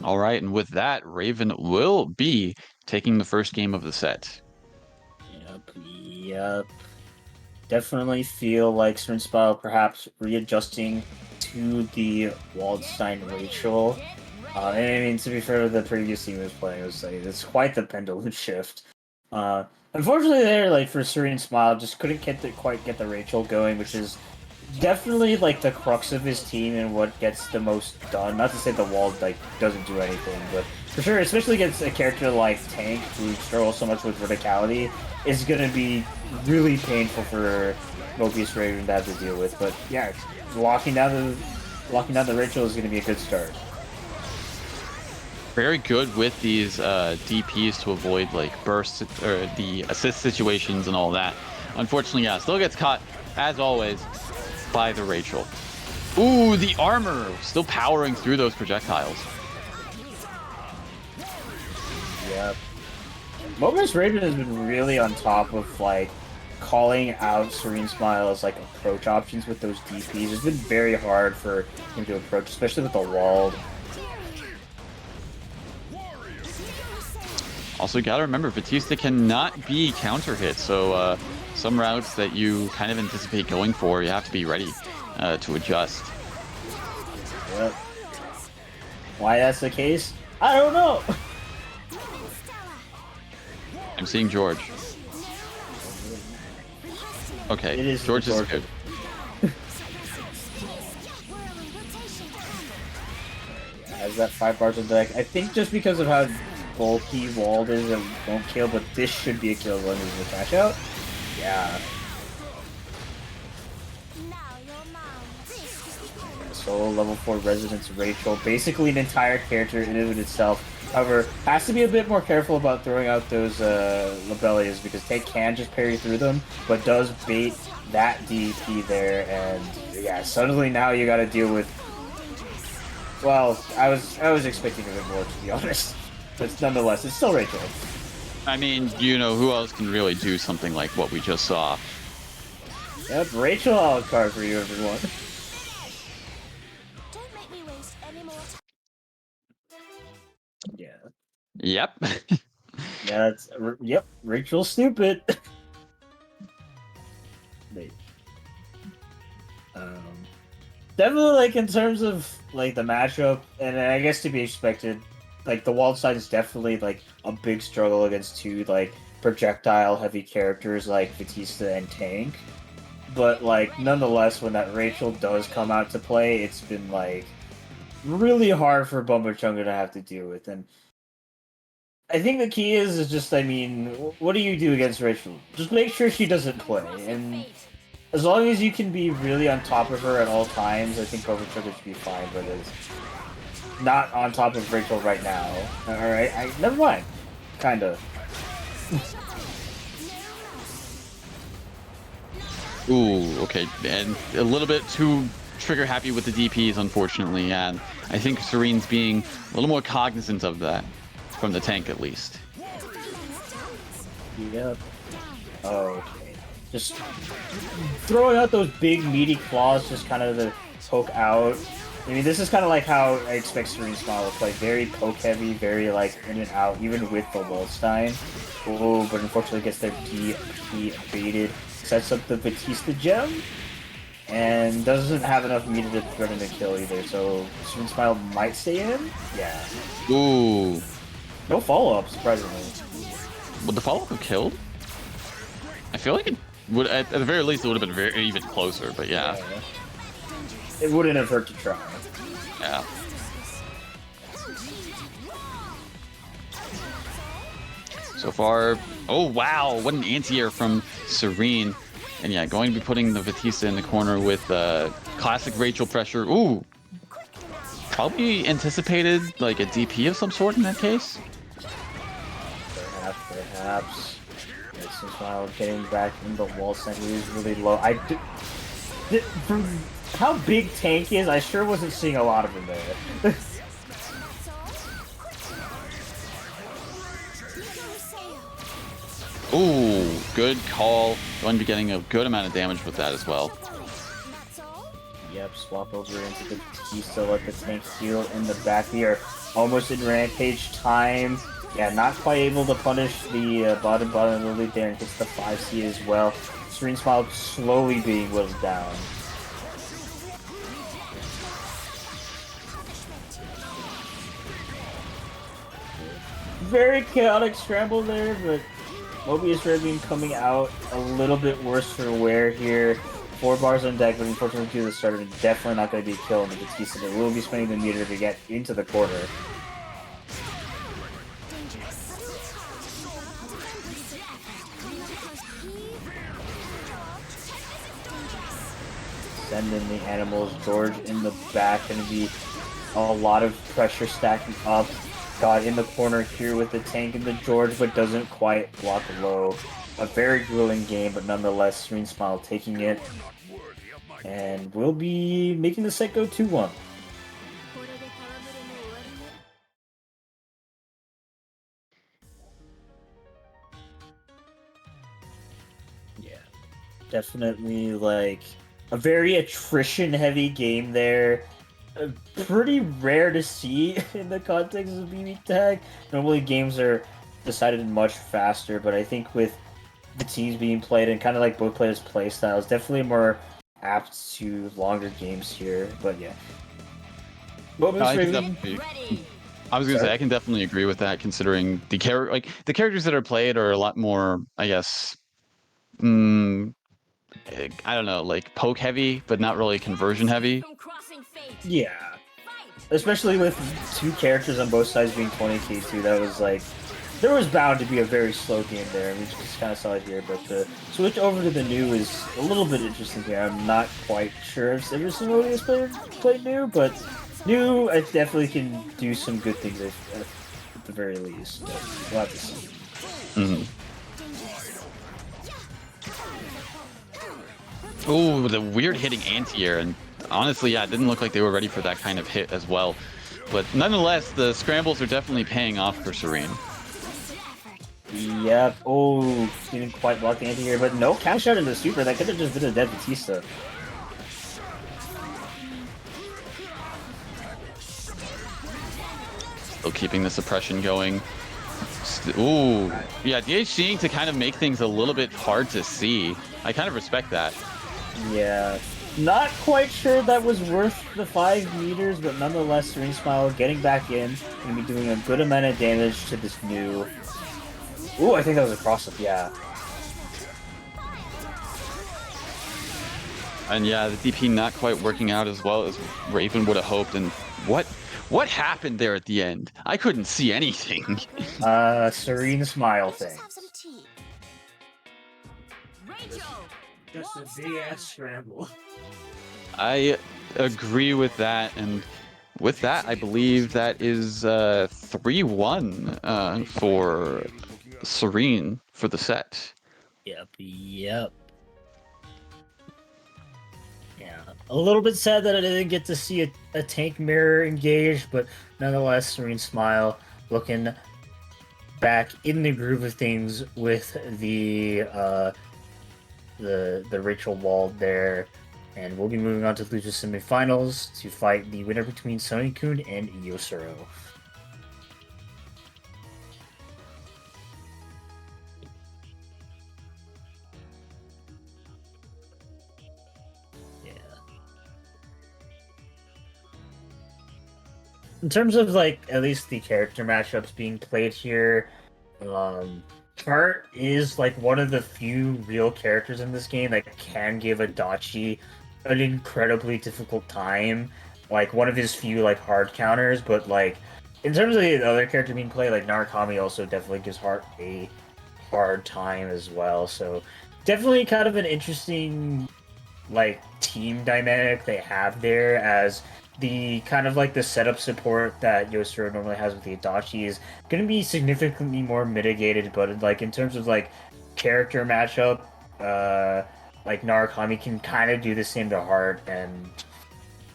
All right, and with that, Raven will be taking the first game of the set. Yep. Definitely feel like Certain Spile perhaps readjusting to the Waldstein Rachel. And I mean, to be fair, the previous team was playing, it's quite the pendulum shift. Unfortunately, there, like for Serene Smile, just couldn't quite get the Rachel going, which is definitely like the crux of his team and what gets the most done. Not to say the Wald like doesn't do anything, but for sure, especially against a character like Tank who struggles so much with verticality, is going to be really painful for Mobius Raven to have to deal with. But yeah, locking down the Rachel is going to be a good start. Very good with these DPs to avoid like bursts or the assist situations and all that. Unfortunately, yeah, still gets caught as always by the Rachel. Ooh, the armor still powering through those projectiles. Yep. Mobius Raven has been really on top of like calling out Serene Smile's like approach options with those DPs. It's been very hard for him to approach, especially with the walled. Also, you gotta remember, Batista cannot be counter hit, so some routes that you kind of anticipate going for, you have to be ready to adjust. Yep. Why that's the case? I don't know. I'm seeing George. Okay, It is George is George. good. Has that 5 bars on deck. I think just because of how bulky walled is, it won't kill, but this should be a kill when there's the cash out. Yeah. Solo level 4 Residence Rachel. Basically an entire character in and of itself. However, has to be a bit more careful about throwing out those Labellias because Tank can just parry through them, but does bait that DP there, and yeah, suddenly now you gotta deal with. Well, I was expecting a bit more, to be honest. But nonetheless, it's still Rachel. I mean, you know, who else can really do something like what we just saw? Yep, Rachel out card for you, everyone. Don't make me waste any more time. Yeah. Yep. Yeah, yep, Rachel's stupid. Wait. Definitely, like, in terms of, like, the matchup, and I guess to be expected, like, the walled side is definitely, like, a big struggle against two, like, projectile-heavy characters like Batista and Tank. But, like, nonetheless, when that Rachel does come out to play, it's been, like, really hard for Bumba Chunga to have to deal with, and I think the key is just, I mean, what do you do against Rachel? Just make sure she doesn't play, and as long as you can be really on top of her at all times, I think Bumba Chunga should be fine, but it's not on top of Rachel right now. Alright, never mind. Kinda. Ooh, okay, and a little bit too trigger happy with the DPs, unfortunately, and I think Serene's being a little more cognizant of that, from the tank at least. Yep. Okay. Just throwing out those big meaty claws, just kind of poke out. I mean, this is kind of like how I expect Serene Smile to play. Very poke heavy, very like in and out, even with the Wolstein. Oh, but unfortunately gets their DP baited. Sets up the Batista gem. And doesn't have enough meter to threaten the kill either, so Serene Smile might stay in? Yeah. Ooh. No follow-up, surprisingly. Would the follow-up have killed? I feel like it would, at the very least, it would have been even closer, but yeah. It wouldn't have hurt to try. Yeah. So far, oh wow, what an anti-air from Serene. And yeah, going to be putting the Batista in the corner with classic Rachel pressure. Ooh. Probably anticipated like a DP of some sort in that case. Perhaps. This Smile getting back in the wall center is really low. From how big Tank is, I sure wasn't seeing a lot of him there. Ooh, good call. Going to be getting a good amount of damage with that as well. Yep, swap over into the Batista, let the Tank heal in the back here. Almost in Rampage time. Yeah, not quite able to punish the bottom Lily there and gets the 5C as well. Serene Smile slowly being whittled down. Very chaotic scramble there, but Mobius Red coming out a little bit worse for wear here. 4 bars on deck, but unfortunately due to the starter, definitely not going to be a kill on the Batista. They will be spending the meter to get into the corner. Send in the animals. George in the back, going to be a lot of pressure stacking up. Got in the corner here with the Tank and the George, but doesn't quite block low. A very grueling game, but nonetheless, Serene Smile taking it. And we'll be making the set go 2-1. Yeah, definitely like a very attrition-heavy game there. Pretty rare to see in the context of BBTAG. Normally games are decided much faster, but I think with the teams being played and kind of like both players' play styles, definitely more apt to longer games here. But yeah. What was I was gonna say I can definitely agree with that, considering the characters that are played are a lot more, I guess, I don't know, like poke heavy, but not really conversion heavy. Yeah. Especially with 2 characters on both sides being 20k too, that was like, there was bound to be a very slow game there. We just kind of saw it here, but the switch over to the new is a little bit interesting here. I'm not quite sure if every single one has played new, but new I definitely can do some good things at the very least. We'll have to see. Mm-hmm. Ooh, the weird hitting anti-air, and honestly, yeah, it didn't look like they were ready for that kind of hit as well. But nonetheless, the scrambles are definitely paying off for Serene. Yep. Oh, didn't quite block the anti-air, but no cash out into the super. That could have just been a dead Batista. Still keeping the suppression going. Ooh, yeah, DHCing to kind of make things a little bit hard to see. I kind of respect that. Yeah. Not quite sure that was worth the 5 meters, but nonetheless, Serene Smile getting back in. Going to be doing a good amount of damage to this new... Ooh, I think that was a cross-up, yeah. And yeah, the DP not quite working out as well as Raven would have hoped. And what happened there at the end? I couldn't see anything. Serene Smile thing. Just a big ass scramble. I agree with that, and with that, I believe that is 3-1 for Serene for the set. Yep. Yeah, a little bit sad that I didn't get to see a tank mirror engaged, but nonetheless, Serene Smile looking back in the groove of things with the Rachel Wald there. And we'll be moving on to the loser semifinals to fight the winner between Sony-kun and Yosuro. In terms of like at least the character matchups being played here, Tart is like one of the few real characters in this game that can give Adachi an incredibly difficult time. Like one of his few like hard counters, but like in terms of the other character being played, like Narukami also definitely gives Hart a hard time as well. So definitely kind of an interesting like team dynamic they have there, as the kind of like the setup support that Yosuro normally has with the Adachi is going to be significantly more mitigated, but like in terms of like character matchup, like Narukami can kind of do the same to Heart, and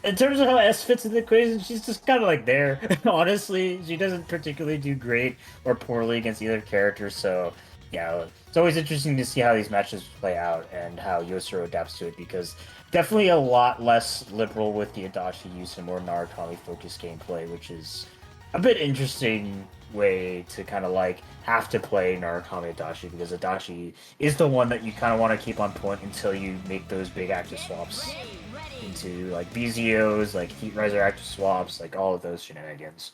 in terms of how S fits in the equation, she's just kind of like there. Honestly, she doesn't particularly do great or poorly against either character, so yeah, it's always interesting to see how these matches play out and how Yosuro adapts to it, because definitely a lot less liberal with the Adachi use and more Narukami focused gameplay, which is a bit interesting way to kind of like have to play Narukami Adachi, because Adachi is the one that you kind of want to keep on point until you make those big active swaps into like BZOs, like Heat Riser active swaps, like all of those shenanigans.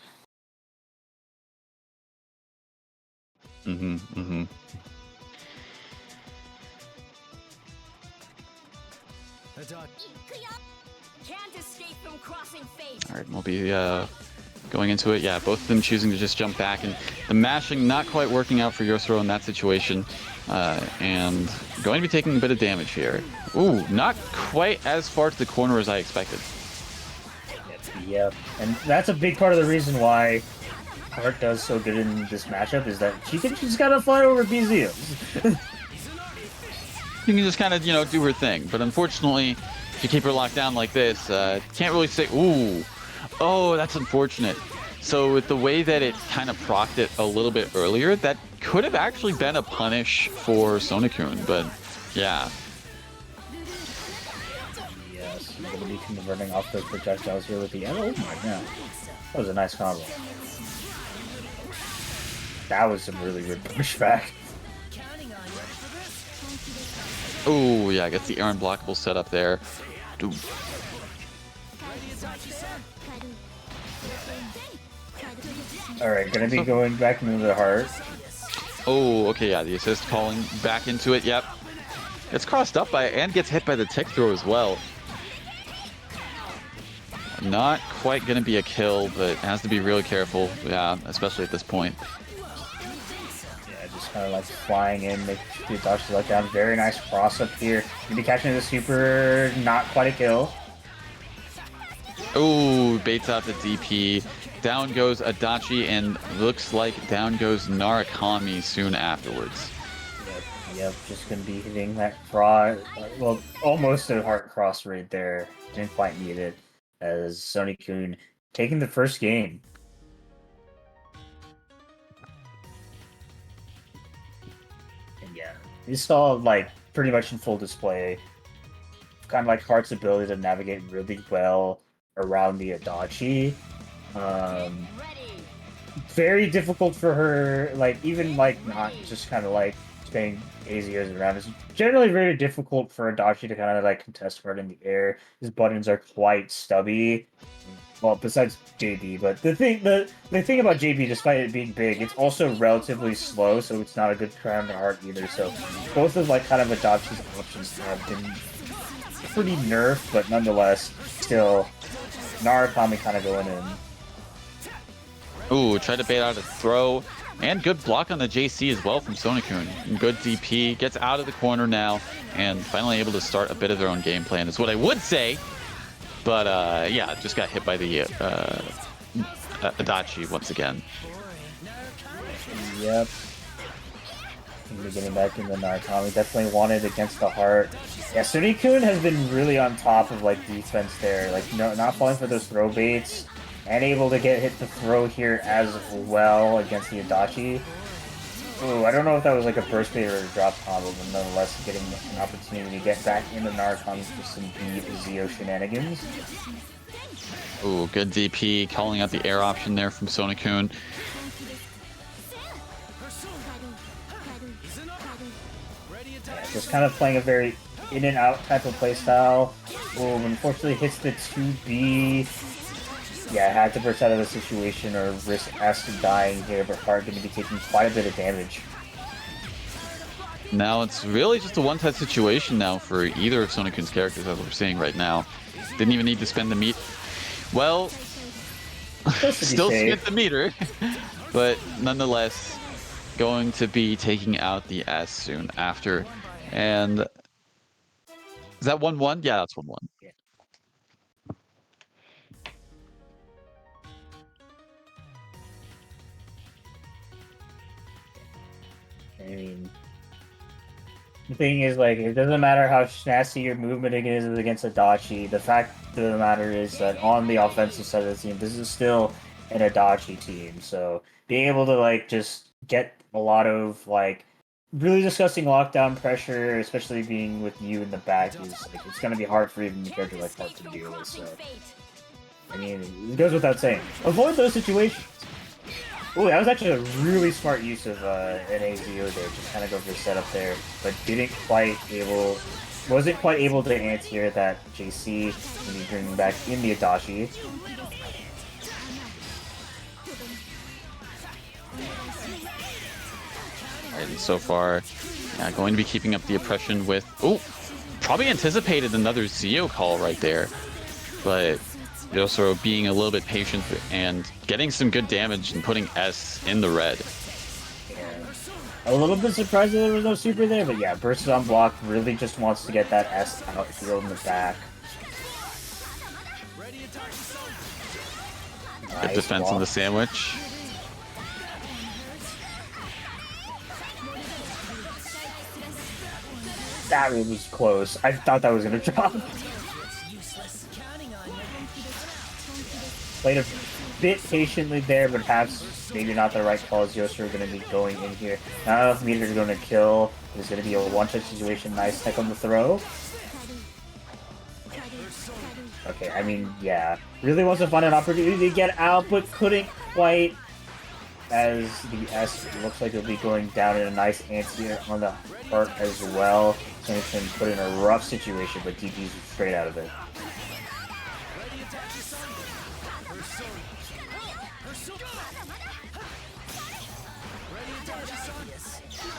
Can't escape from crossing fate. All right, we'll be going into it. Yeah, both of them choosing to just jump back, and the mashing not quite working out for Yosuro in that situation, and going to be taking a bit of damage here. Ooh, not quite as far to the corner as I expected. Yep, and that's a big part of the reason why Hart does so good in this matchup, is that she's got to fly over BZOs. You can just kind of, do her thing. But unfortunately, if you keep her locked down like this, can't really say, ooh, oh, that's unfortunate. So with the way that it kind of procced it a little bit earlier, that could have actually been a punish for Sony-kun, but yeah. Yes, I'm going to be converting off those projectiles here with the oh my god. That was a nice combo. That was some really good pushback. Oh, yeah, I guess the air unblockable setup there. Ooh. Alright, gonna be going back into the Heart. Oh, okay, yeah, the assist calling back into it, yep. Gets crossed up by and gets hit by the tick throw as well. Not quite gonna be a kill, but has to be really careful, yeah, especially at this point. Kind of like flying in, make the Adachi let down. Very nice cross up here. Gonna be catching the super, not quite a kill. Oh, baits out the DP. Down goes Adachi, and looks like down goes Narukami soon afterwards. Yep, just gonna be hitting that cross. Well, almost a Heart cross right there. Didn't quite need it, as Sony-kun taking the first game. You saw, like, pretty much in full display, kind of like Heart's ability to navigate really well around the Adachi. Very difficult for her, like, even, like, not just kind of, like, spinning AZOs around. It's generally very difficult for Adachi to kind of, like, contest Heart in the air. His buttons are quite stubby. Well, besides JB, but the thing about JB, despite it being big, it's also relatively slow, so it's not a good crown to Heart either. So both of like kind of Adachi's options have been pretty nerfed, but nonetheless, still Narukami kind of going in. Ooh, tried to bait out a throw, and good block on the JC as well from Sony-kun. Good DP, gets out of the corner now, and finally able to start a bit of their own game plan is what I would say. But, yeah, just got hit by the Adachi once again. Yep. Getting back into Narukami. Definitely wanted against the Heart. Yeah, Sony-kun has been really on top of, like, defense there. Like, not falling for those throw baits. And able to get hit the throw here as well against the Adachi. Oh, I don't know if that was like a burst bait or a drop combo, but nonetheless getting an opportunity to get back into Narcon for some beat Zio shenanigans. Ooh, good DP, calling out the air option there from Sonokun. Yeah, just kind of playing a very in and out type of playstyle. Oh, unfortunately hits the 2B. Yeah, I had to burst out of the situation or risk Aster dying here, but Hart going to be taking quite a bit of damage. Now it's really just a one-touch situation now for either of Sonokun's characters, as we're seeing right now. Didn't even need to spend the meat. Well, still skip the meter, but nonetheless, going to be taking out the S soon after. And is that 1-1? Yeah, that's 1-1. I mean, the thing is, like, it doesn't matter how nasty your movement is against Adachi. The fact of the matter is that on the offensive side of the team, this is still an Adachi team. So being able to, like, just get a lot of, like, really disgusting lockdown pressure, especially being with you in the back, is, like, it's going to be hard for even a character like Hart to deal with. So, I mean, it goes without saying. Avoid those situations. Oh, that was actually a really smart use of an AZO there. Just kind of go for a setup there, but wasn't quite able to anti-air that JC when he bringing back in the Adachi. Alright, and so far, yeah, going to be keeping up the oppression with... Oh, probably anticipated another Zio call right there, but Yosoro being a little bit patient and getting some good damage and putting S in the red. Yeah. A little bit surprised that there was no super there, but yeah, burst on block, really just wants to get that S outfield in the back. Good defense on the sandwich. That one was close. I thought that was going to drop. Played a bit patiently there, but perhaps maybe not the right call as Yosuru going to be going in here. Not enough meters are going to kill. It's going to be a one-touch situation. Nice tech on the throw. Okay, I mean, yeah. Really wants to find an opportunity to get out, but couldn't quite. As the S looks like it'll be going down in a nice anti-air on the Hart as well. So he's been put in a rough situation, but DP's straight out of it.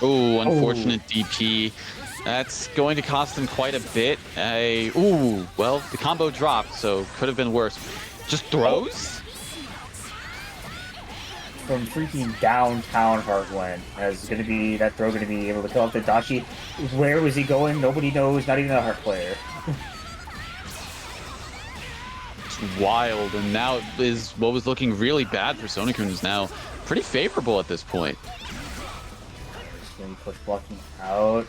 Oh, unfortunate DP. That's going to cost him quite a bit. Ooh, well, the combo dropped, so could have been worse. Just throws? From freaking downtown Heartland, as gonna be that throw gonna be able to kill off the Dashi. Where was he going? Nobody knows, not even a Heart player. It's wild, and now is what was looking really bad for Sonokun is now pretty favorable at this point. Just gonna be push blocking out.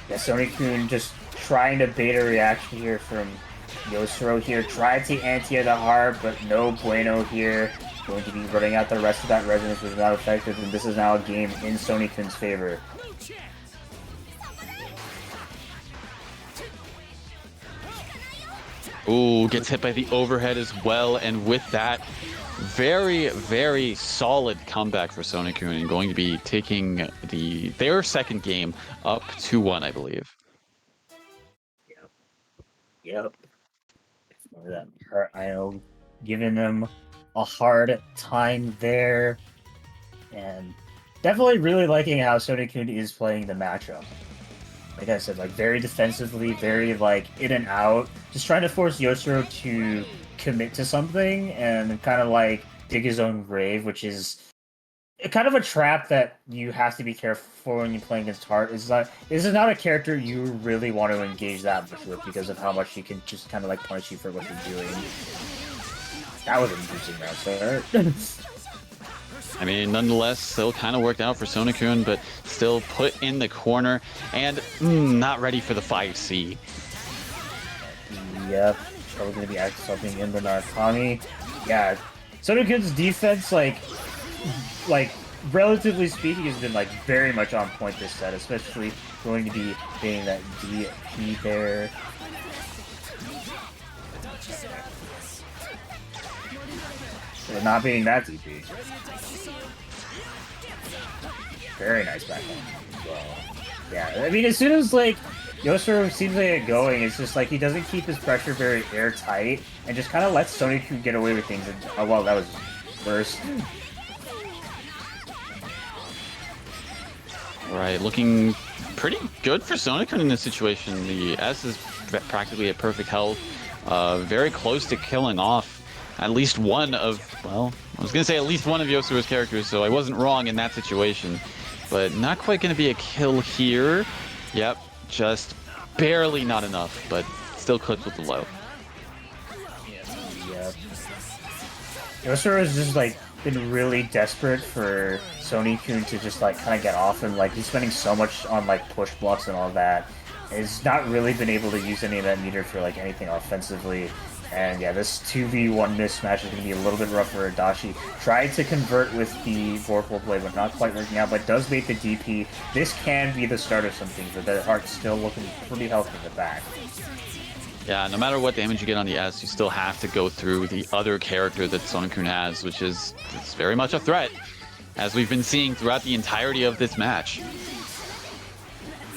Yeah, Sonokun just trying to bait a reaction here from Yosuro here. Tried to anti the Heart, but no bueno here. Going to be running out the rest of that resonance, which is not effective, and this is now a game in Sonokun's favor. Ooh, gets hit by the overhead as well, and with that, very, very solid comeback for Sonokun, and going to be taking their second game up 2-1, I believe. Yep. That Heart, I know, giving them a hard time there, and definitely really liking how Sonokun is playing the matchup. Like I said, like very defensively, very like in and out, just trying to force Yosuro to commit to something and kind of like dig his own grave, which is kind of a trap that you have to be careful for when you're playing against Heart. This is not a character you really want to engage that much with because of how much he can just kind of like punish you for what you're doing. That was an interesting round start. I mean, nonetheless, still kind of worked out for Sonokun, but still put in the corner and not ready for the 5C. Yep, probably going to be actually something in the Narukami. Yeah, Sonokun's defense, like relatively speaking, has been like very much on point this set, especially going to be getting that DP there. Well, not being that DP. Very nice backhand as well. Yeah, I mean, as soon as like Yosuru seems like it going, it's just like he doesn't keep his pressure very airtight and just kind of lets Sonic get away with things. And, oh well, that was worse. Right, looking pretty good for Sonicun in this situation. The S is practically at perfect health, very close to killing off at least one of, well, I was going to say at least one of Yosuru's characters, so I wasn't wrong in that situation. But not quite going to be a kill here. Yep, just barely not enough, but still clipped with the low. Yep. Yosuru has just like been really desperate for Sonic-kun to just like kind of get off, and like he's spending so much on like push blocks and all that. He's not really been able to use any of that meter for like anything offensively. And yeah, this 2v1 mismatch is going to be a little bit rough for Adachi. Tried to convert with the Vorpal Blade, but not quite working out, but does make the DP. This can be the start of something, but the Heart's still looking pretty healthy in the back. Yeah, no matter what damage you get on the S, you still have to go through the other character that Sonic-kun has, which is it's very much a threat, as we've been seeing throughout the entirety of this match.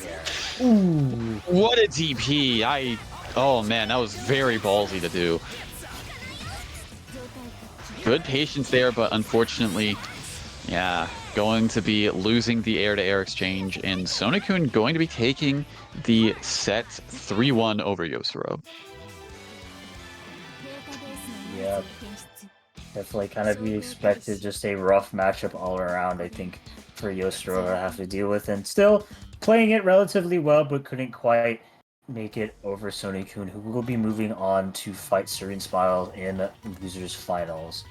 Yeah. Ooh. What a DP! Oh man, that was very ballsy to do. Good patience there, but unfortunately, yeah, going to be losing the air-to-air exchange, and Sonic-kun going to be taking the set 3-1 over Yosuru. Yep. Definitely kind of be expected. Just a rough matchup all around, I think, for Yosuru to have to deal with. And still playing it relatively well, but couldn't quite make it over Sonic-kun, who will be moving on to fight Serene Smile in Losers Finals.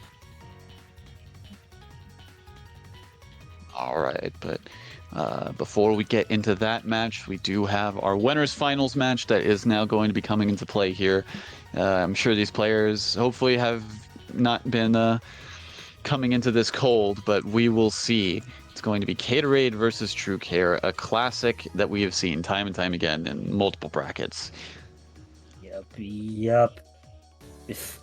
All right, but before we get into that match, we do have our Winners Finals match that is now going to be coming into play here. I'm sure these players hopefully have not been coming into this cold, but we will see. It's going to be Caterade versus True Care, a classic that we have seen time and time again in multiple brackets. Yep. If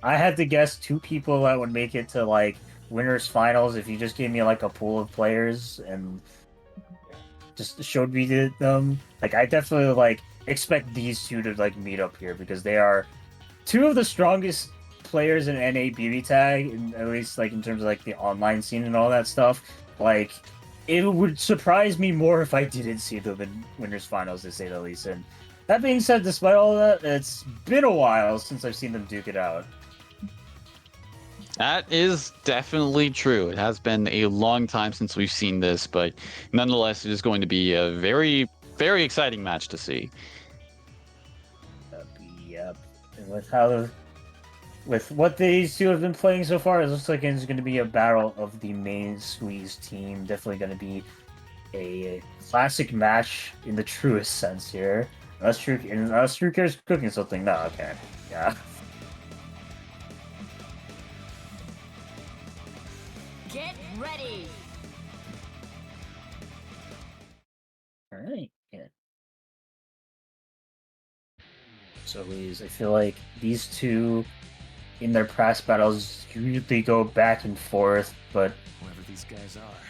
I had to guess two people that would make it to like Winners Finals, if you just gave me like a pool of players and just showed me them, like I definitely like expect these two to like meet up here, because they are two of the strongest players in NA BBTAG, at least like in terms of like the online scene and all that stuff. Like it would surprise me more if I didn't see them in Winners Finals, to say the least. And that being said, despite all that, it's been a while since I've seen them duke it out. That is definitely true. It has been a long time since we've seen this, but nonetheless, it is going to be a very, very exciting match to see. Yep. And with what these two have been playing so far, it looks like it's going to be a battle of the main squeeze team. Definitely going to be a classic match in the truest sense here. Unless True Care's cooking something. No, okay. Yeah. Get ready. Alright, yeah. So I feel like these two in their past battles usually go back and forth, but Whoever these guys are.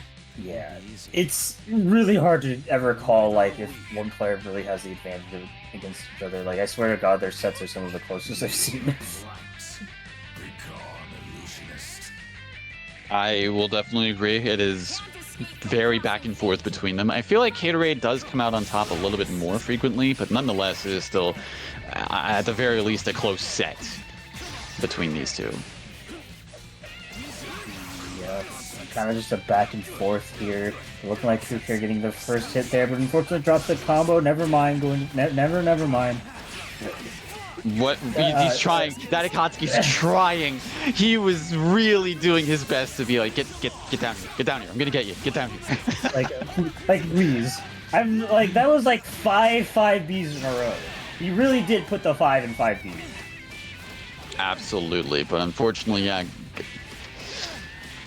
yeah, it's really hard to ever call like if one player really has the advantage against each other. Like I swear to God, their sets are some of the closest I've seen. I will definitely agree. It is very back and forth between them. I feel like Caterade does come out on top a little bit more frequently, but nonetheless, it is still, at the very least, a close set between these two. Yeah, kind of just a back and forth here. Looking like True Care getting the first hit there, but unfortunately drops the combo. Never mind. Never mind. What he's trying, that Akatsuki's trying. He was really doing his best to be like, get down here, get down here. I'm gonna get you, get down here. like please. I'm like that was like 5 5Bs in a row. He really did put the 5 and 5B. Absolutely, but unfortunately, yeah,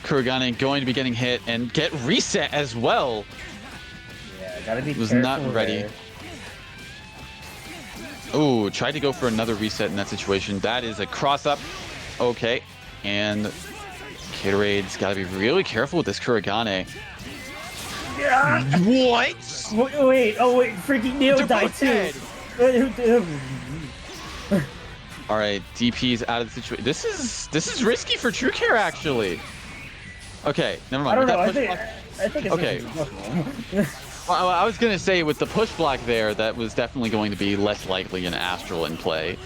Kuragane going to be getting hit and get reset as well. Yeah, gotta be Was careful not ready. there. Ooh, tried to go for another reset in that situation. That is a cross up. Okay. And Gatorade's got to be really careful with this Kuragane. Yeah. What? Wait, freaking Neo They're died both too. All right, DP's out of the situation. This is risky for True Care, actually. Okay, never mind. I don't With know. that I push think block- it's Okay. Well, I was gonna say with the push block there, that was definitely going to be less likely an Astral in play.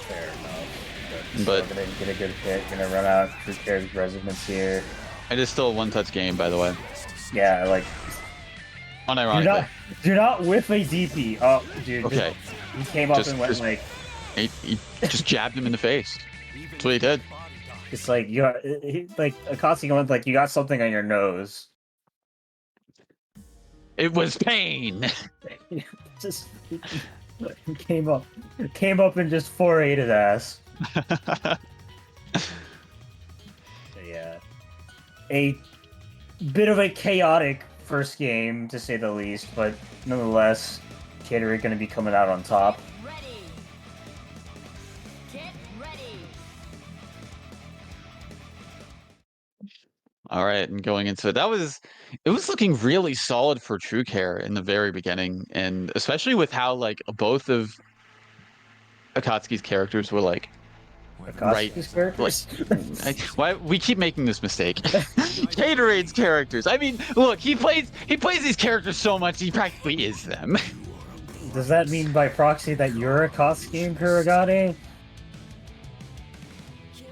Fair enough. But- Still gonna get a good hit. Gonna run out True Care's Resonance here. It is still a one-touch game, by the way. Yeah, like Unironically. do not whiff a DP. Oh, dude. Okay. He came up Just- and went just- like, He just jabbed him in the face. That's what he did. it's like you got like Akatsuki went like you got something on your nose. It was pain. Just came up and just 4-8 his ass. Yeah, a bit of a chaotic first game to say the least, but nonetheless, Gatorade going to be coming out on top. Ready. Get ready. All right, and going into it, it was looking really solid for True Care in the very beginning, and especially with how like both of Akatsuki's characters were like right. Akatsuki's characters? Why we keep making this mistake? Gatorade's characters. I mean, look, he plays these characters so much he practically is them. Does that mean by proxy that you're Akatsuki and Kuragane?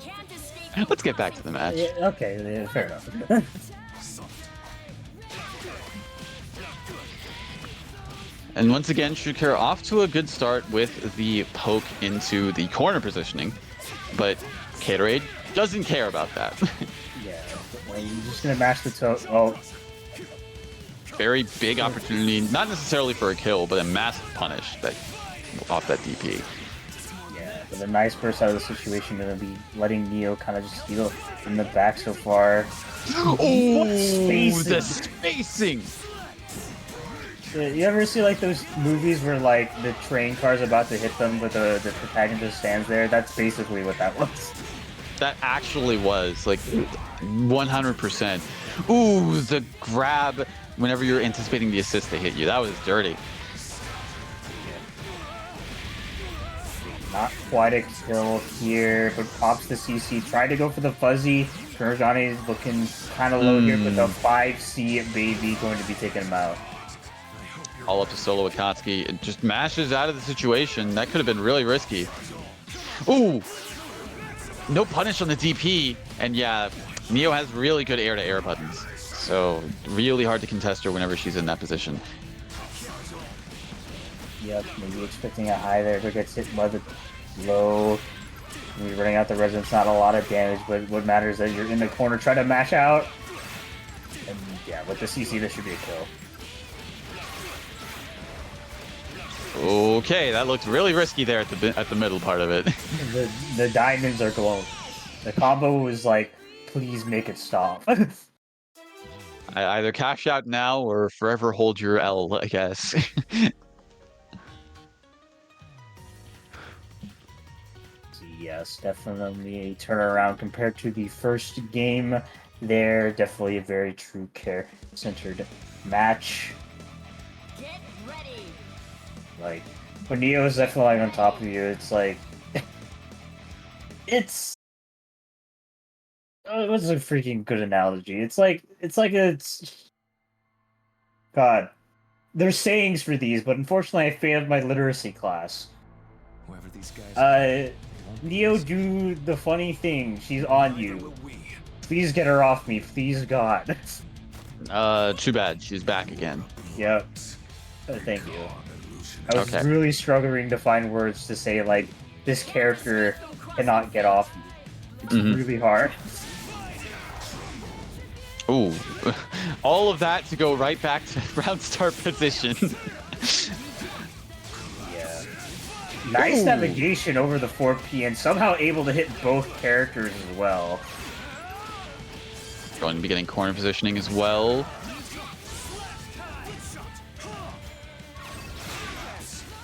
Can't escape. Let's get back to the match. Yeah, okay, yeah, fair enough. And once again, True Care off to a good start with the poke into the corner positioning, but Gatorade doesn't care about that. Yeah, like, you're just gonna mash the toe. Oh, Very big opportunity, not necessarily for a kill, but a massive punish that off that DP. yeah. But the nice burst out of the situation gonna be letting Neo kind of just heal in the back so far. Oh, spacing? the spacing! You ever see like those movies where like the train car's about to hit them, but the protagonist just stands there? That's basically what that was. That actually was like 100%. Ooh, the grab whenever you're anticipating the assist to hit you. That was dirty. Not quite a kill here, but pops the CC. Tried to go for the fuzzy. Kuragane is looking kind of low here, but the 5C baby going to be taking him out. All up to solo Akatsuki. It just mashes out of the situation. That could have been really risky. Ooh! No punish on the DP. And yeah, Neo has really good air-to-air buttons. So really hard to contest her whenever she's in that position. Yep, maybe expecting a high there, but gets hit by the low. Maybe running out the resonance, not a lot of damage, but what matters is that you're in the corner, try to mash out. And yeah, with the CC, this should be a kill. Okay, that looked really risky there at the middle part of it. The diamonds are glowing. The combo was like, please make it stop. I either cash out now or forever hold your L, I guess. Yes, definitely a turnaround compared to the first game there. Definitely a very True Care centered match. Get ready. Like, when Neo is definitely on top of you, it's like... it's... Oh, what's a freaking good analogy? It's like it's... God. There's sayings for these, but unfortunately I failed my literacy class. Whoever these guys Neo, do the funny thing. She's on you. Please get her off me, please God. Too bad. She's back again. Yep. Thank you. I was Okay. really struggling to find words to say, like, this character cannot get off me. It's really hard. Ooh. All of that to go right back to round start position. Yeah. Nice Ooh. navigation over the 4P and somehow able to hit both characters as well. Going to be getting corner positioning as well.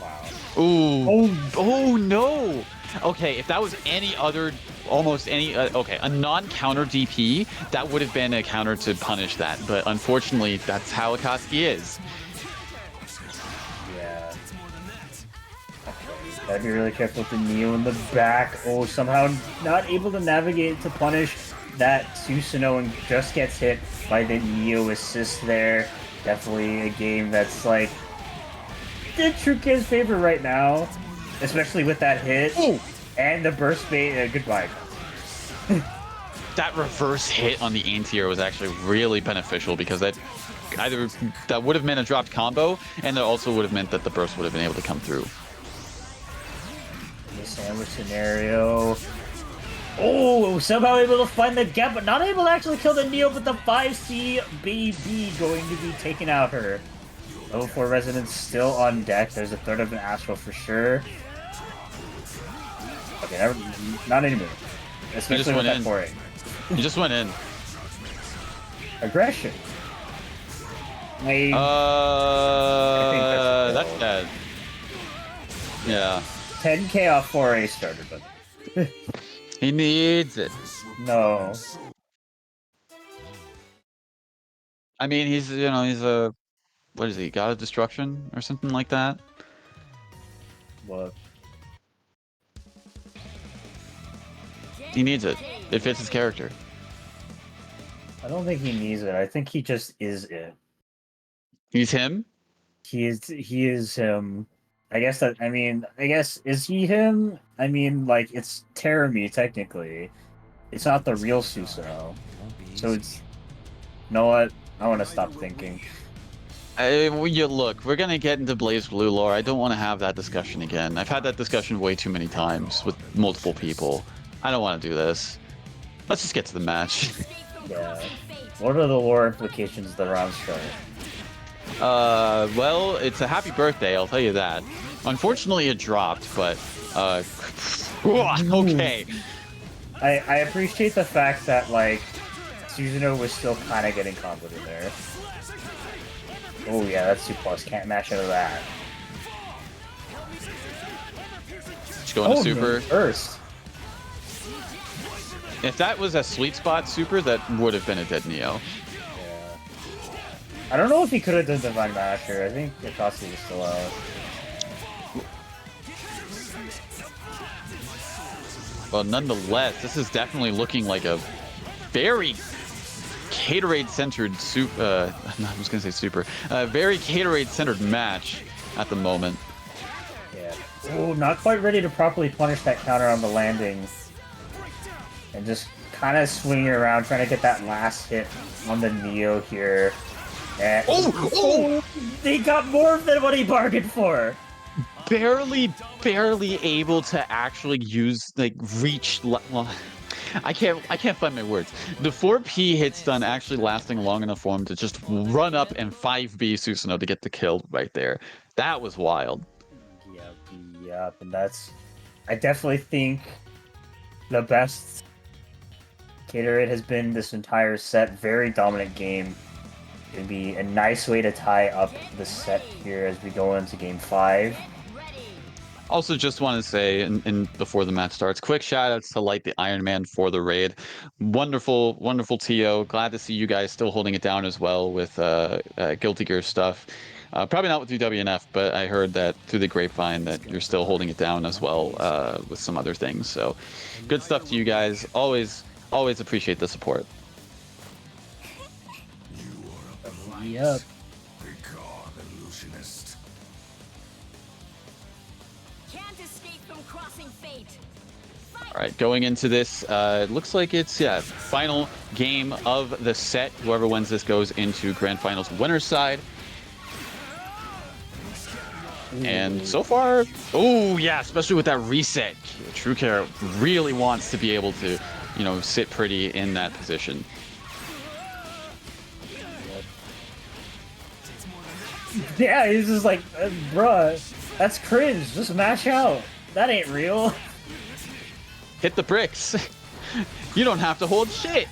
Wow. Ooh. Oh no. Okay, if that was any other, almost any, okay, a non-counter DP, that would have been a counter to punish that. But unfortunately, that's how Akatsuki is. Yeah. Okay. Gotta be really careful with the Neo in the back. Oh, somehow not able to navigate to punish that Susanoo and just gets hit by the Neo assist there. Definitely a game that's like in Truke's favor right now, especially with that hit. Ooh. And the burst bait. Goodbye. That reverse hit on the anti-air was actually really beneficial because that would have meant a dropped combo, and it also would have meant that the burst would have been able to come through. The sandwich scenario. Oh, somehow able to find the gap, but not able to actually kill the Neo, but the 5C baby going to be taking out her. Level 4 Resonance still on deck. There's a third of an Astral for sure. Okay, not anymore. Especially with that 4A. You just went in. Aggression. I think That's bad. Yeah. 10k off 4A starter, but He needs it. no. I mean, he's a, what is he, God of Destruction or something like that? What? He needs it. It fits his character. I don't think he needs it. I think he just is it. He's him? He is him. I guess, is he him? I mean, like, it's Terami, technically. It's not the real Susanoo. So it's... You know what? I want to stop thinking. Look, we're gonna get into Blaze Blue lore. I don't want to have that discussion again. I've had that discussion way too many times with multiple people. I don't want to do this. Let's just get to the match. Yeah. What are the lore implications of the round start? Well, it's a happy birthday, I'll tell you that. Unfortunately, it dropped, but, okay. I appreciate the fact that, like, Susanoo was still kind of getting comboed in there. Oh yeah, that's 2+. Can't match out of that. Just going to super. First. If that was a sweet spot super, that would have been a dead Neo. Yeah. I don't know if he could have done Divine Masher. I think Akatsuki was still out. Well, nonetheless, this is definitely looking like a very Caterade-centered I was gonna say super. Very Caterade-centered match at the moment. Yeah. Oh, not quite ready to properly punish that counter on the landing. And just kind of swinging around, trying to get that last hit on the Neo here. And oh! They got more than what he bargained for! Barely able to actually use, like, reach... Well, I can't find my words. The 4P hit stun actually lasting long enough for him to just run up and 5B Susanoo to get the kill right there. That was wild. Yep, and that's... I definitely think the best Caterade has been this entire set. Very dominant game. It'd be a nice way to tie up the set here as we go into Game 5. Also, just want to say, in before the match starts, quick shout-outs to Light the Iron Man for the raid. Wonderful, wonderful TO. Glad to see you guys still holding it down as well with Guilty Gear stuff. Probably not with WNF, but I heard that through the grapevine that you're still holding it down as well with some other things. So, good stuff to you guys. Always appreciate the support. Yep. Can't escape from crossing fate. All right, going into this, it looks like it's, final game of the set. Whoever wins this goes into Grand Finals winner's side. And so far, oh yeah, especially with that reset, TrueCare really wants to be able to, sit pretty in that position. Yeah, he's just like, bruh, that's cringe. Just mash out. That ain't real. Hit the bricks. You don't have to hold shit.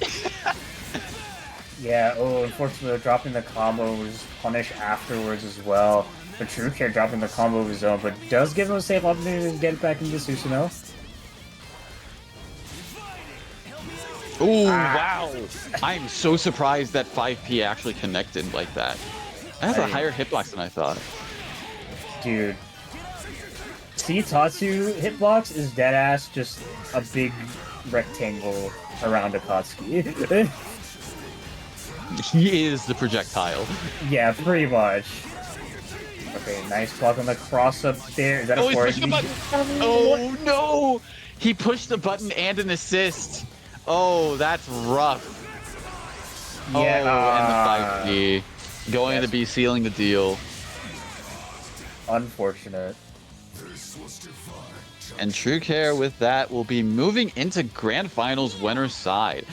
Yeah, oh, unfortunately, dropping the combo was punished afterwards as well. But True Care dropping the combo of his own, but does give him a safe opportunity to get back into Susanoo. Ooh, wow. I'm so surprised that 5P actually connected like that. That has a higher hitbox than I thought. Dude. See, Tatsu hitbox is deadass just a big rectangle around Akatsuki. He is the projectile. Yeah, pretty much. Okay, nice block on the cross up there. Is that Oh, a he's forward? pushing the button. Oh, no. He pushed the button and an assist. Oh, that's rough. Yeah, Oh, and the 5P. Going to be sealing the deal. Unfortunate. And True Care with that will be moving into Grand Finals winner's side.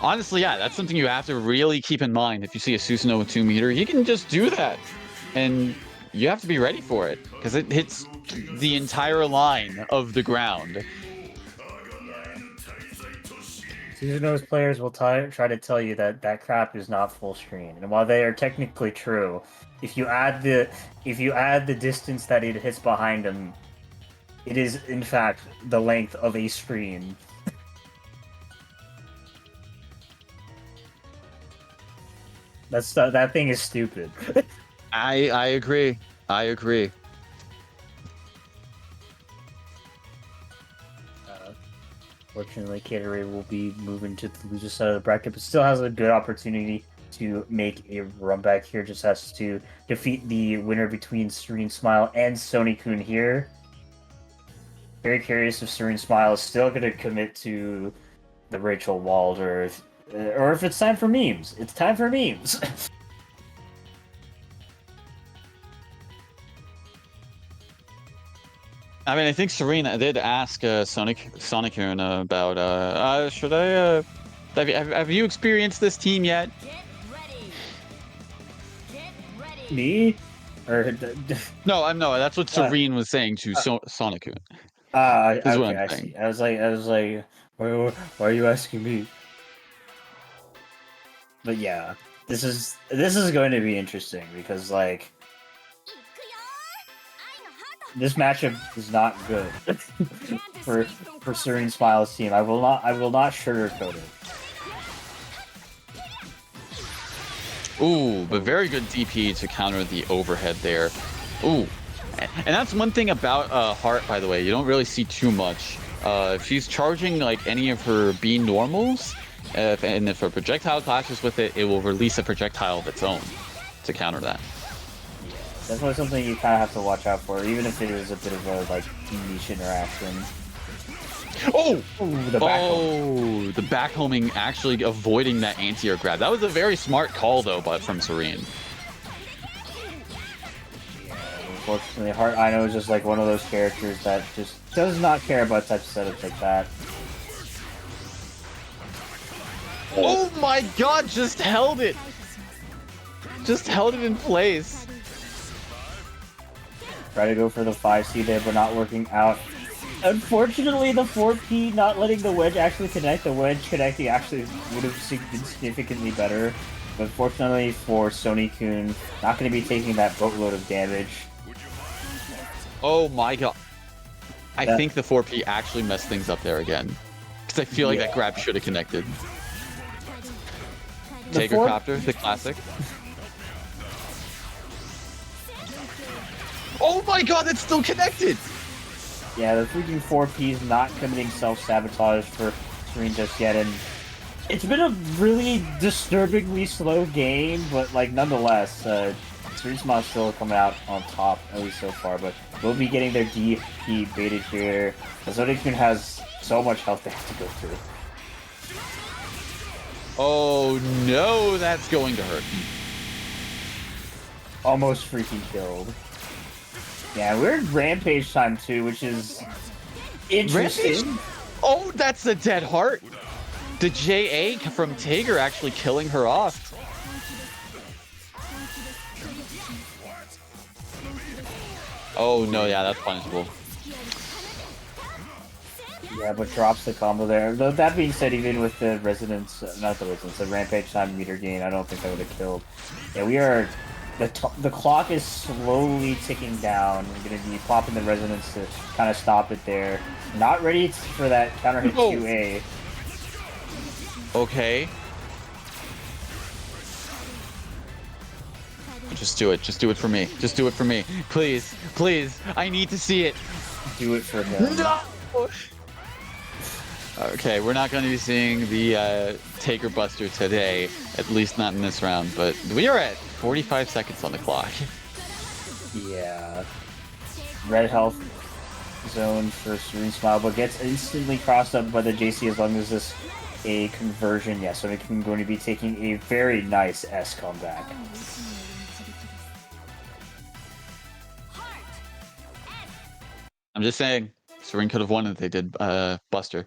Honestly, yeah, that's something you have to really keep in mind. If you see a Susanoo with 2 meter, he can just do that. And you have to be ready for it, because it hits the entire line of the ground. Susanoo's players will try to tell you that that crap is not full screen, and while they are technically true, if you add the distance that it hits behind him, it is in fact the length of a screen. That thing is stupid. I agree. I agree. Fortunately, Caterey will be moving to the loser side of the bracket, but still has a good opportunity to make a run back here. Just has to defeat the winner between Serene Smile and Sony-kun here. Very curious if Serene Smile is still going to commit to the Rachel Wald, or if it's time for memes. It's time for memes. I mean, I think Serena did ask Sonic-kun about, should I, have you experienced this team yet? Get ready. Get ready. Me? Or No, that's what Serene was saying to Sonic-kun. okay, what I'm I saying. see. I was like, why are you asking me? But yeah, this is going to be interesting because like this matchup is not good for Serene Smile's team. I will not sugarcoat it. Ooh, but very good DP to counter the overhead there. Ooh, and that's one thing about Heart, by the way. You don't really see too much. If she's charging like any of her B normals, and if a projectile clashes with it, it will release a projectile of its own to counter that. Definitely something you kind of have to watch out for, even if it is a bit of a like niche interaction. Oh! Ooh, the back homing actually avoiding that anti-air grab. That was a very smart call though, but from Serene. Unfortunately, Heart I know is just like one of those characters that just does not care about types of setups like that. Oh my god, just held it! Just held it in place. Try to go for the 5C there, but not working out. Unfortunately, the 4P not letting the wedge actually connect. The wedge connecting actually would have been significantly better. But fortunately for Sony-kun, not going to be taking that boatload of damage. Oh my god. I think the 4P actually messed things up there again. Because I feel like that grab should have connected. Taker Copter, the classic. Oh my god, it's still connected! Yeah, the freaking 4P is not committing self-sabotage for Serene just yet, and it's been a really disturbingly slow game, but like nonetheless, Serene Smile's still coming out on top, at least so far, but we'll be getting their DP baited here. Sonic-kun has so much health they have to go through. Oh no, that's going to hurt. Almost freaking killed. Yeah, we're in Rampage time too, which is interesting. Rampage? Oh, that's a dead heart. The JA from Tager actually killing her off. Oh no, yeah, that's punishable. Yeah, but drops the combo there. Though that being said, even with the resonance, not the resonance, the rampage time meter gain, I don't think I would have killed. Yeah, we are. The clock is slowly ticking down. We're gonna be popping the resonance to kind of stop it there. Not ready for that counter hit Oh. 2A. Okay. Just do it. Just do it for me. Just do it for me. Please. Please. I need to see it. Do it for him. No! Okay, we're not going to be seeing the Taker Buster today, at least not in this round, but we are at 45 seconds on the clock. Yeah. Red health zone for Serene Smile, but gets instantly crossed up by the JC as long as this a conversion. Yeah, so I'm going to be taking a very nice S comeback. I'm just saying, Serene could have won if they did Buster.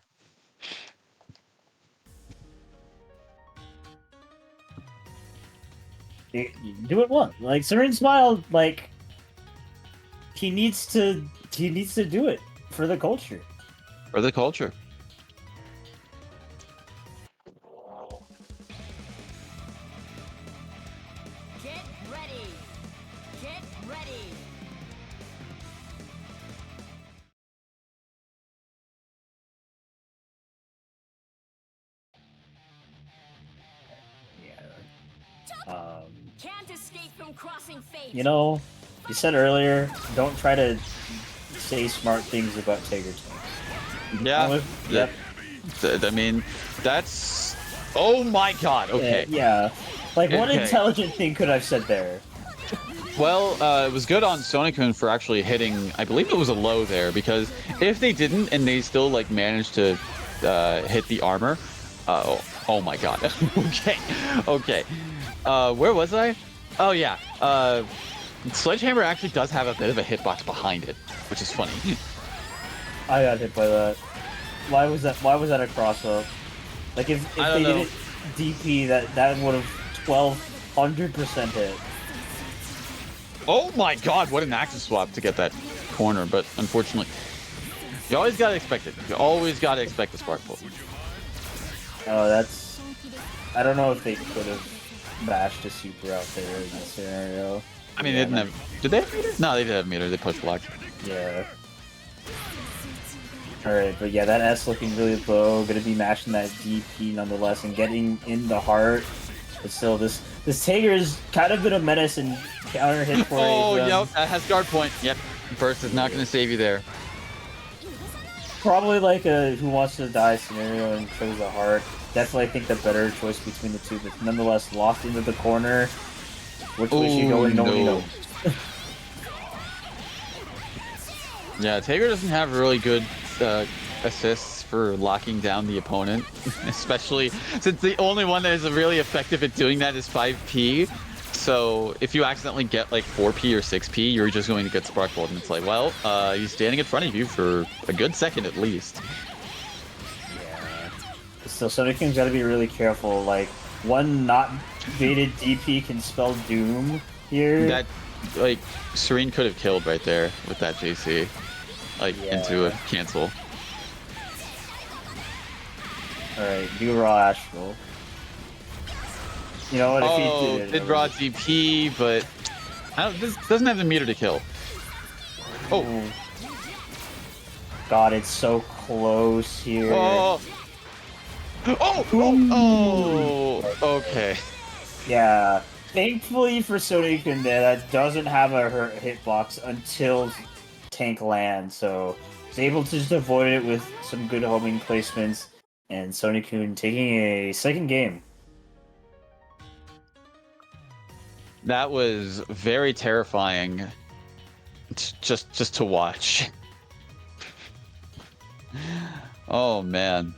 You do it once. Like Serene Smile, like he needs to do it for the culture. For the culture. Get ready. Get ready. Yeah. Can't escape from crossing fate. You know, you said earlier, don't try to say smart things about Tager Tanks. Yeah. Yep. I mean, that's... Oh my god, okay. Yeah. Like, what Okay. intelligent thing could I have said there? Well, it was good on Sonicun for actually hitting, I believe it was a low there, because if they didn't and they still, like, managed to hit the armor, oh my god. Okay, okay. Where was I? Oh yeah, Sledgehammer actually does have a bit of a hitbox behind it, which is funny. I got hit by that. Why was that a cross-up? Like, if I they don't know. didn't DP, that would have 1200% hit. Oh my god, what an active swap to get that corner, but unfortunately, you always gotta expect it. You always gotta expect the spark pull. Oh, that's... I don't know if they could have bashed a super out there in this scenario. I mean, Yeah, they didn't have... Did they have meter? No, they did have meter. They push blocked. Yeah. Alright, but yeah, that S looking really low. Gonna be mashing that DP nonetheless and getting in the heart. But still, this Tager's kind of been a menace and counter hit for Oh, a, yep, that has guard point. Yep, burst is not gonna save you there. probably like a who wants to die scenario and chose the heart. Definitely, I think the better choice between the two, but nonetheless, locked into the corner. Which way she Ooh, going? Nobody no. knows. Yeah, Tager doesn't have really good assists for locking down the opponent, especially since the only one that is really effective at doing that is 5P. So if you accidentally get like 4P or 6P, you're just going to get Sparkled, and it's like, well, he's standing in front of you for a good second at least. Yeah. Still, Sonic's got to be really careful. Like, one not baited DP can spell doom here. That, like, Serene could have killed right there with that JC, like, into a cancel. Alright, do raw astral. You know what? If he did, Did raw DP, but this doesn't have the meter to kill. Oh, God, it's so close here. oh, okay. Yeah. Thankfully for Sonicun there, that doesn't have a hurt hitbox until tank lands, so he's able to just avoid it with some good homing placements, and Sonicun taking a second game. That was very terrifying. Just to watch. Oh man.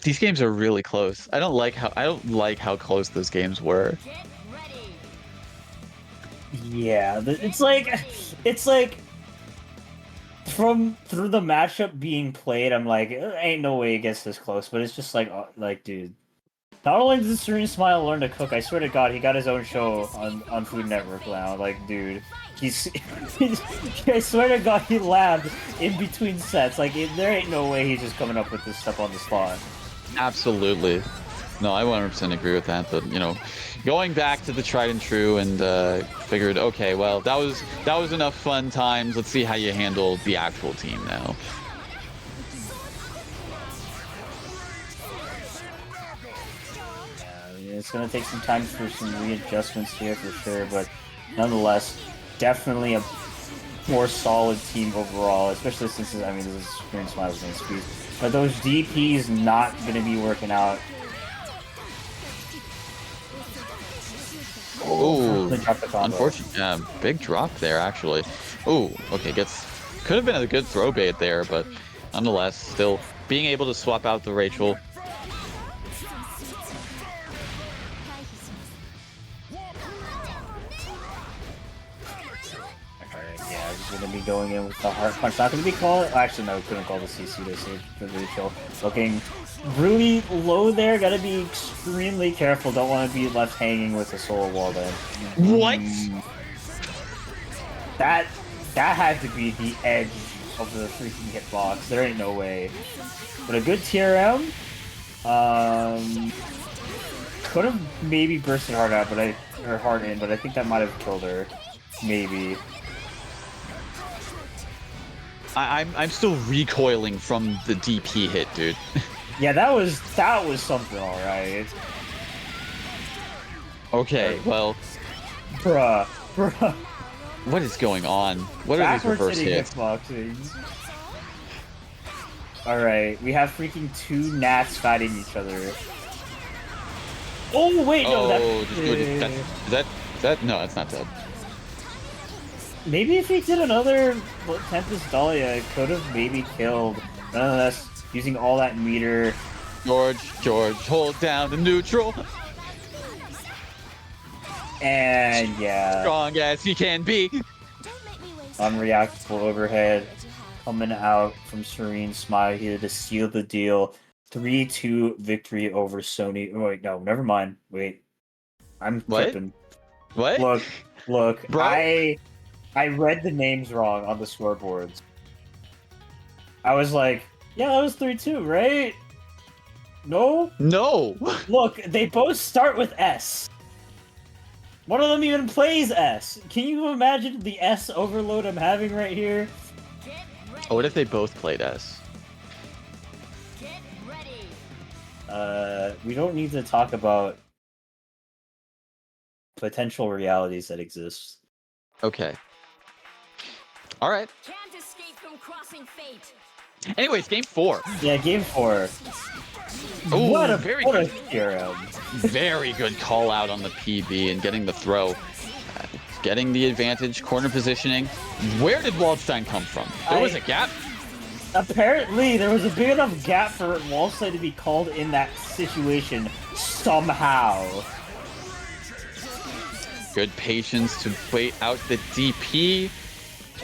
These games are really close. I don't like how close those games were. Get ready. Yeah, it's like through the matchup being played, I'm like, ain't no way it gets this close. But it's just like dude, Not only did Serene Smile learn to cook, I swear to God, he got his own show on Food Network now. Like, dude, he's I swear to God, he labbed in between sets. Like, there ain't no way he's just coming up with this stuff on the spot. Absolutely. No, I 100% agree with that. But, you know, going back to the tried and true and figured, okay, well, that was enough fun times. Let's see how you handle the actual team now. It's going to take some time for some readjustments here for sure, but nonetheless, definitely a more solid team overall, especially since, I mean, this is Serene Smile's main speed. But those DPs not going to be working out. Oh, unfortunate. Yeah, big drop there, actually. Oh, okay, could have been a good throw bait there, but nonetheless, still being able to swap out the Rachel. Going to be going in with the heart punch. Not going to be called. Actually, no, couldn't call the CC to save the Rachel. Looking really low there. Got to be extremely careful. Don't want to be left hanging with the soul wall there. What? That had to be the edge of the freaking hitbox. There ain't no way. But a good TRM. Could have maybe bursted hard out, her hard in, but I think that might have killed her. Maybe. I'm still recoiling from the DP hit, dude. Yeah, that was something, all right. Okay, well, bruh. What is going on? What are these reverse hits? All right, we have freaking two Nats fighting each other. Oh wait, no, that no, that's not dead. Maybe if he did another Tempest Dahlia, it could have maybe killed. Nonetheless, using all that meter. George, hold down the neutral. And yeah. Strong as he can be. Unreactable overhead coming out from Serene Smile here to seal the deal. 3-2 victory over Sony. Oh, wait, no, never mind. Wait. I'm tripping. What? Look, Bro? I read the names wrong on the scoreboards. I was like, yeah, that was 3-2, right? No? No! Look, they both start with S. One of them even plays S. Can you imagine the S overload I'm having right here? Oh, what if they both played S? Get ready. We don't need to talk about potential realities that exist. Okay. All right. Can't escape from crossing fate. Anyways, game 4. Yeah, game 4. Ooh, What a very hero. Very good call out on the PB and getting the throw. Getting the advantage, corner positioning. Where did Waldstein come from? There was a gap. Apparently, there was a big enough gap for Waldstein to be called in that situation somehow. Good patience to wait out the DP.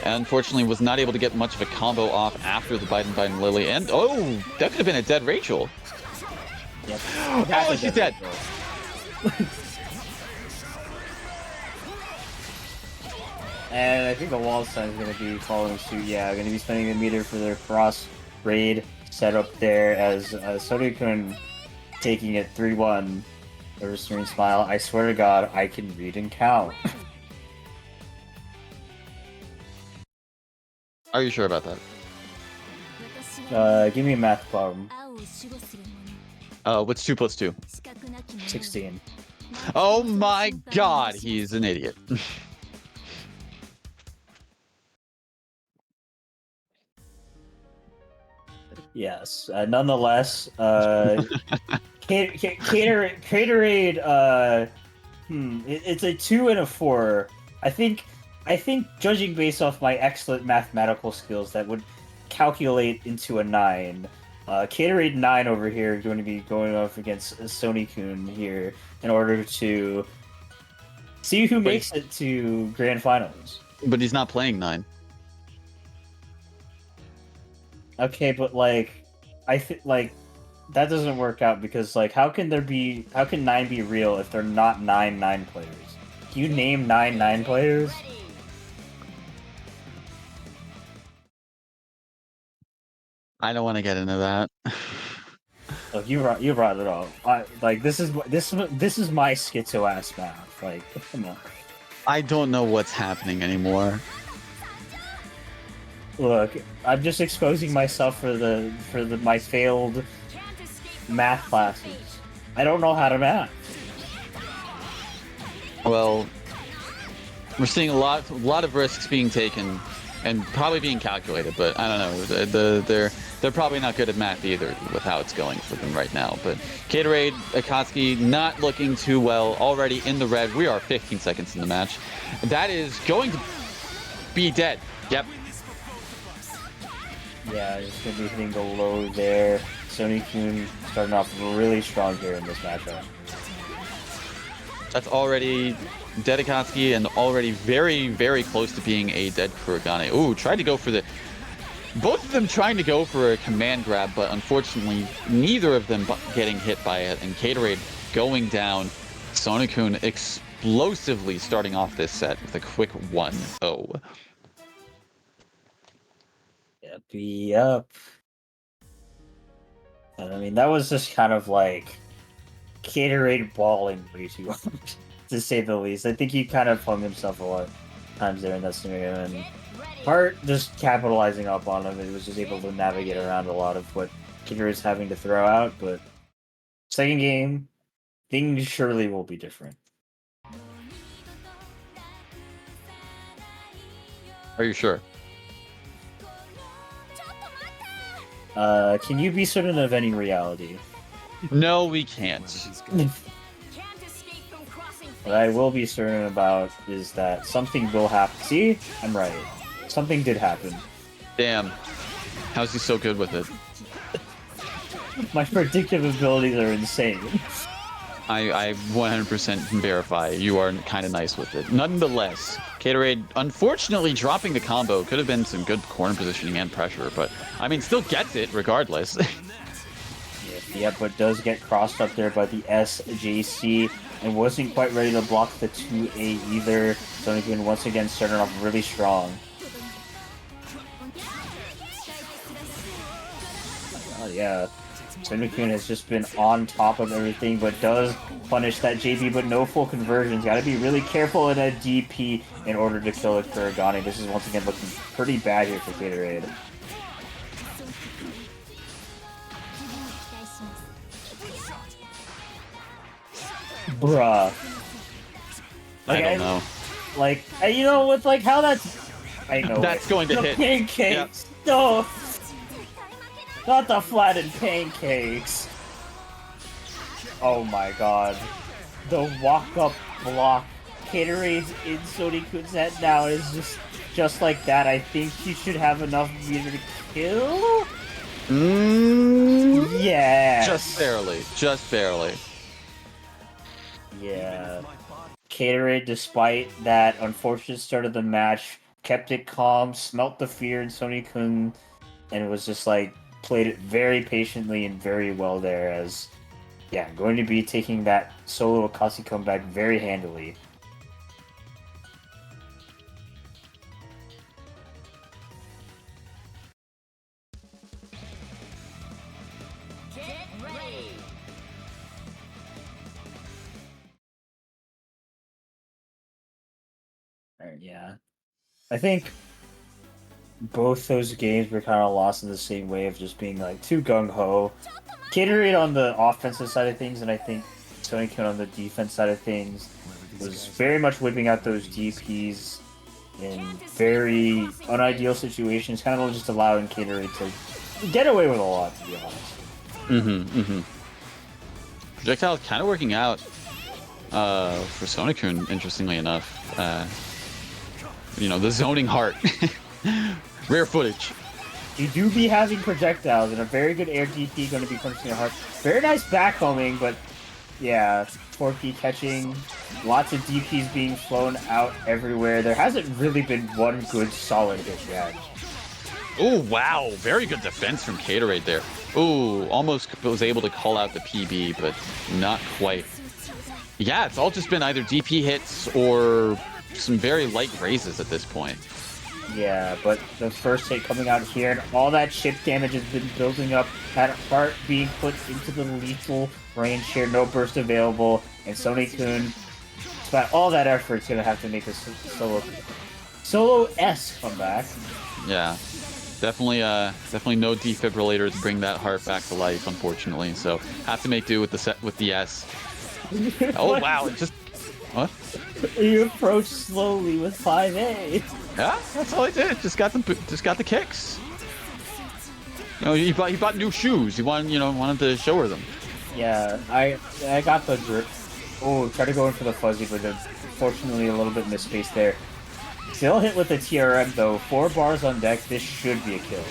Unfortunately, was not able to get much of a combo off after the Biden Lily. And, oh, that could have been a dead Rachel. Yep. Oh, she's dead. And I think the Waldstein is going to be following suit. Yeah, going to be spending the meter for their cross raid setup there as Sony-kun taking it 3-1. There's Serene Smile. I swear to God, I can read and count. Are you sure about that? Give me a math problem. What's 2 plus 2? 16. Oh my God, he's an idiot. Yes. Nonetheless, Caterade, it's a 2 and a 4. I think judging based off my excellent mathematical skills, that would calculate into a 9. Caterade 9 over here is going to be going off against Sony-kun here in order to see who makes it to Grand Finals. But he's not playing 9. Okay, but like, I think like that doesn't work out because like how can 9 be real if they're not 9 players? Can you name 9 players? I don't want to get into that. Look, you brought it up. This is my schizo ass math. Like, come on. I don't know what's happening anymore. Look, I'm just exposing myself for my failed math classes. I don't know how to math. Well, we're seeing a lot of risks being taken and probably being calculated, but I don't know. They're probably not good at math either with how it's going for them right now. But Gatorade, Akatsuki not looking too well, already in the red. We are 15 seconds in the match. That is going to be dead. Yep. Yeah, just gonna be hitting the low there. Sony-kun starting off really strong here in this matchup. That's already dead Akatsuki and already very, very close to being a dead Kurogane. Ooh, tried to go for the... Both of them trying to go for a command grab, but unfortunately, neither of them getting hit by it. And Gatorade going down. Sony-kun explosively starting off this set with a quick 1-0. Yep. And I mean, that was just kind of like Gatorade balling way too much, to say the least. I think he kind of hung himself a lot of times there in that scenario, and Hart just capitalizing up on him. He was just able to navigate around a lot of what Gatorade's having to throw out, but second game, things surely will be different. Are you sure? Can you be certain of any reality? No, we can't. What I will be certain about is that something will happen. See? I'm right. Something did happen. Damn. How's he so good with it? My predictive abilities are insane. I 100% verify you are kind of nice with it. Nonetheless, Gatorade, unfortunately, dropping the combo could have been some good corner positioning and pressure, but I mean, still gets it regardless. Yeah, but does get crossed up there by the SJC and wasn't quite ready to block the 2A either. Sony-kun once again starting off really strong. Oh yeah. Sony-kun has just been on top of everything, but does punish that JB, but no full conversions. Gotta be really careful in a DP in order to kill a Kurogane. This is once again looking pretty bad here for Gatorade. Bruh. I don't know. Like, you know, with like how that's... I know That's going to the hit. Pancakes! Yep. No! Not the flattened pancakes! Oh my god. The walk-up block. Gatorade's in Sony-kun's head now is just like that. I think he should have enough meter to kill? Yeah. Just barely. Just barely. Yeah. Gatorade, despite that unfortunate start of the match, kept it calm, smelt the fear in Sony-kun, and was just like, played it very patiently and very well there as, yeah, going to be taking that solo Akatsuki comeback very handily. Get ready. Yeah. I think both those games were kind of lost in the same way of just being like too gung-ho. Gatorade on the offensive side of things, and I think Sony-kun on the defense side of things was very much whipping out those DPs in very unideal situations, kind of just allowing Gatorade to get away with a lot, to be honest. Projectile is kind of working out for Sony-kun, interestingly enough. You know, the zoning heart. Rare footage. You do be having projectiles and a very good air DP going to be punishing your heart. Very nice backhoming, but yeah, Forky catching, lots of DPs being flown out everywhere. There hasn't really been one good solid hit yet. Oh, wow. Very good defense from Caterade there. Oh, almost was able to call out the PB, but not quite. Yeah, it's all just been either DP hits or some very light raises at this point. Yeah, but the first hit coming out here, and all that chip damage has been building up. That heart being put into the lethal range here, no burst available, and Sony-kun, despite all that effort, is going to have to make a solo-S comeback. Yeah, definitely no defibrillator to bring that heart back to life, unfortunately. So have to make do with the S. Oh wow! It just what? You approach slowly with 5A. Yeah, that's all I did. Just got the kicks. You know, he bought new shoes. He wanted to show her them. Yeah, I got the grip. Oh, try to go in for the fuzzy, but unfortunately a little bit misspaced there. Still hit with the TRM though. 4 bars on deck. This should be a kill.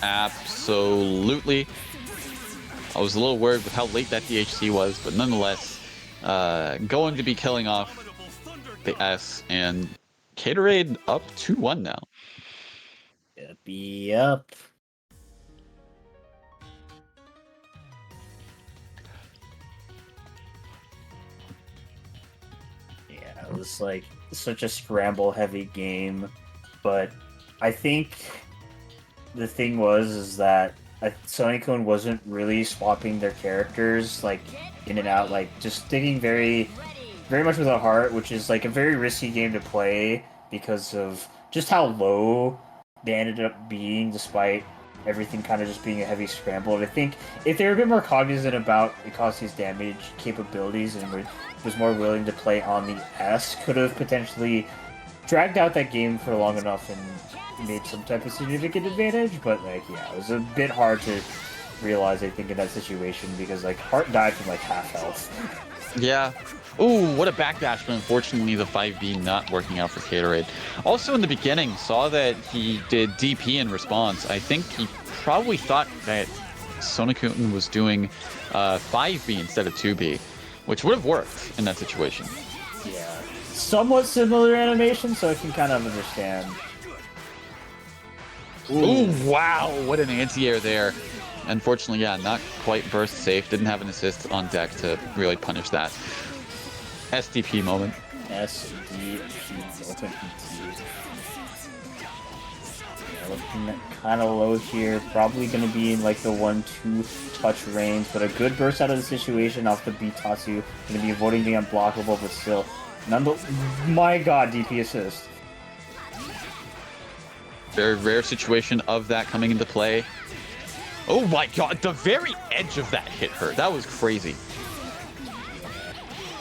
Absolutely. I was a little worried with how late that DHC was, but nonetheless, going to be killing off the S, and Caterade up 2-1 now. Yep. Yeah, it was like such a scramble-heavy game, but I think the thing is that Sony-kun wasn't really swapping their characters like in and out, like just sticking very much with a heart, which is like a very risky game to play because of just how low they ended up being, despite everything kind of just being a heavy scramble. And I think if they were a bit more cognizant about Ikazu's damage capabilities and was more willing to play on the S, could have potentially dragged out that game for long enough and made some type of significant advantage. But like, yeah, it was a bit hard to realize, I think, in that situation, because like Heart died from like half health. Yeah. Ooh, what a backdash, but unfortunately the 5B not working out for Caterade. Also in the beginning, saw that he did DP in response. I think he probably thought that Sony-kun was doing 5B instead of 2B, which would have worked in that situation. Yeah. Somewhat similar animation, so I can kind of understand. Ooh, wow, what an anti-air there. Unfortunately, yeah, not quite burst safe. Didn't have an assist on deck to really punish that. SDP moment. SDP open PT. Yeah, looking kind of low here. Probably going to be in like the 1-2 touch range, but a good burst out of the situation off the Bitatsu. Going to be avoiding the unblockable, but still. My god, DP assist. Very rare situation of that coming into play. Oh my god, the very edge of that hit her. That was crazy.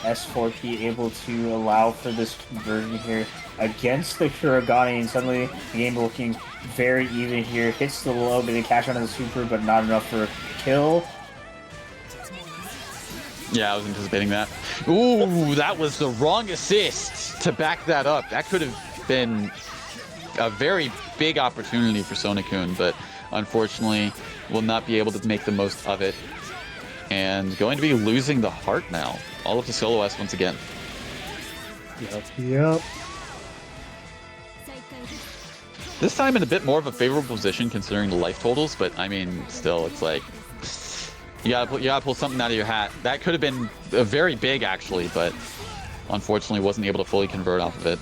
S4P able to allow for this conversion here against the Kurogane, and suddenly the game looking very even here. Hits the low, getting cash out of the super, but not enough for a kill. Yeah, I was anticipating that. Ooh, that was the wrong assist to back that up. That could have been a very big opportunity for Sony-kun, but unfortunately will not be able to make the most of it. And going to be losing the heart now. All of the solo S once again. Yep. This time in a bit more of a favorable position considering the life totals, but I mean, still, it's like you gotta pull something out of your hat. That could have been very big actually, but unfortunately wasn't able to fully convert off of it.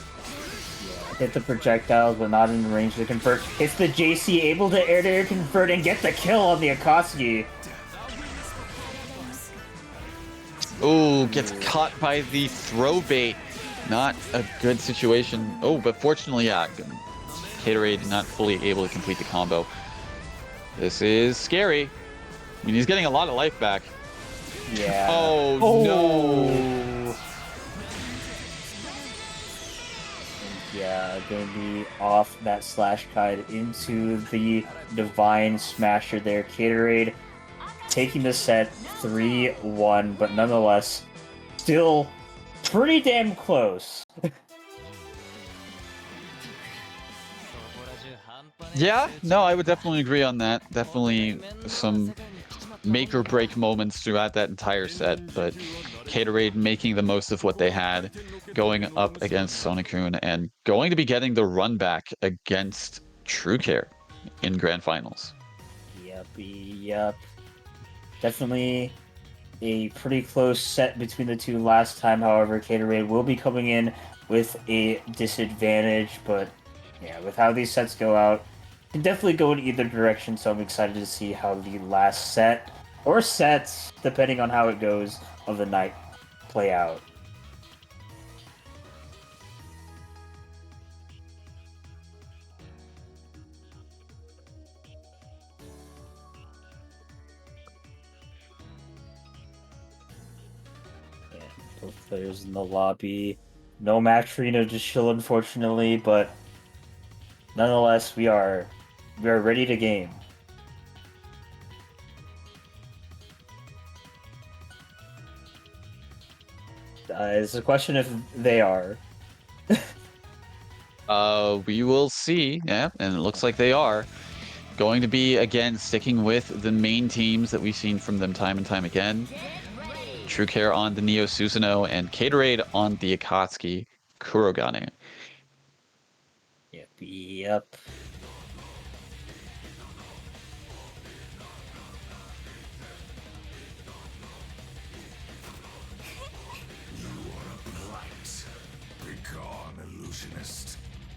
Hit the projectiles, but not in range to convert. Hits the JC, able to air-to-air convert and get the kill on the Akatsuki. Oh, gets caught by the throw bait. Not a good situation. Oh, but fortunately, yeah, Caterade not fully able to complete the combo. This is scary. I mean, he's getting a lot of life back. Yeah. Oh, no. Yeah, gonna be off that slash kite into the Divine Smasher there. Caterade taking the set 3-1, but nonetheless, still pretty damn close. Yeah, no, I would definitely agree on that. Definitely some make or break moments throughout that entire set, but Caterade making the most of what they had, going up against Sonokun and going to be getting the run back against TrueCare in Grand Finals. Yep. Definitely a pretty close set between the two last time. However, Caterade will be coming in with a disadvantage, but yeah, with how these sets go out, can definitely go in either direction, so I'm excited to see how the last set, or sets, depending on how it goes, of the night play out. Yeah, both players in the lobby. No match arena just chill, unfortunately, but nonetheless, we are ready to game. It's a question if they are. We will see. Yeah, and it looks like they are going to be, again, sticking with the main teams that we've seen from them time and time again. TrueCare on the Neo Susanoo and Caterade on the Akatsuki Kurogane. Yep.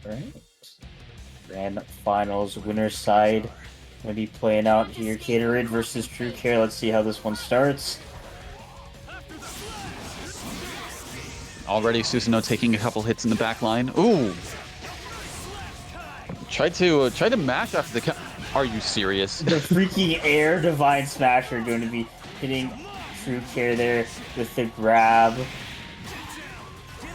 Right. Grand Finals winner side going to be playing out here. Caterade versus TrueCare. Let's see how this one starts. Already Susanoo taking a couple hits in the back line. Ooh. Tried to mash after the Are you serious? The freaking air Divine Smasher going to be hitting TrueCare there with the grab.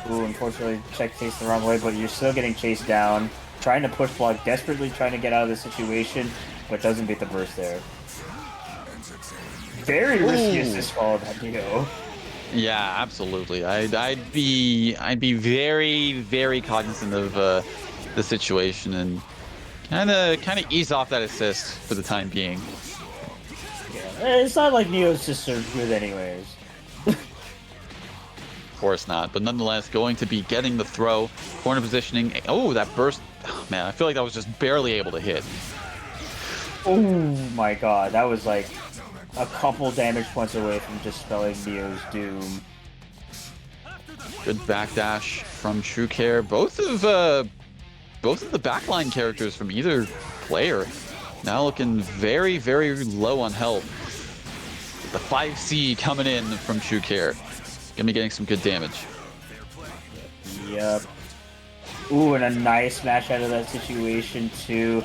Ooh, unfortunately, check chased the wrong way, but you're still getting chased down. Trying to push block, desperately trying to get out of the situation, but doesn't beat the burst there. Very risky assist call that Neo. Yeah, absolutely. I'd be very, very cognizant of the situation and kind of ease off that assist for the time being. Yeah, it's not like Neo's just so good anyways. Of course not, but nonetheless, going to be getting the throw, corner positioning. Oh, that burst. Oh, man, I feel like that was just barely able to hit. Oh my god, that was like a couple damage points away from just spelling Neo's doom. Good backdash from TrueCare. Both of the backline characters from either player now looking very, very low on health. The 5C coming in from TrueCare. Gonna be getting some good damage. Yep. Ooh, and a nice smash out of that situation too.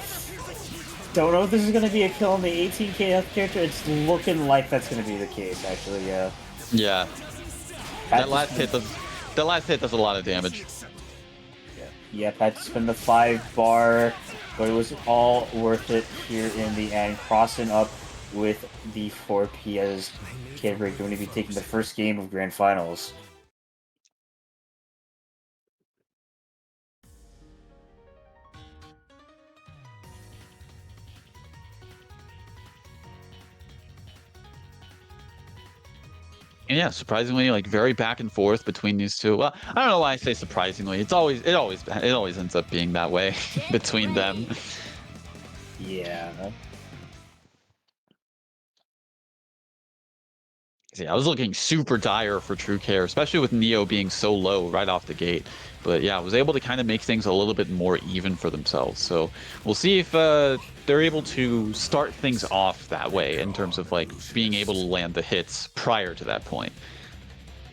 Don't know if this is gonna be a kill on the 18k health character. It's looking like that's gonna be the case, actually. Yeah. Yeah. That last hit does a lot of damage. Yep, had to spend the 5 bar, but it was all worth it here in the end. Crossing up with the 4P as Caterade going to be taking the first game of Grand Finals. And yeah, surprisingly, like very back and forth between these two. Well, I don't know why I say surprisingly. It always ends up being that way between them. Yeah. Yeah, I was looking super dire for TrueCare, especially with Neo being so low right off the gate. But yeah, I was able to kind of make things a little bit more even for themselves. So we'll see if they're able to start things off that way in terms of like being able to land the hits prior to that point.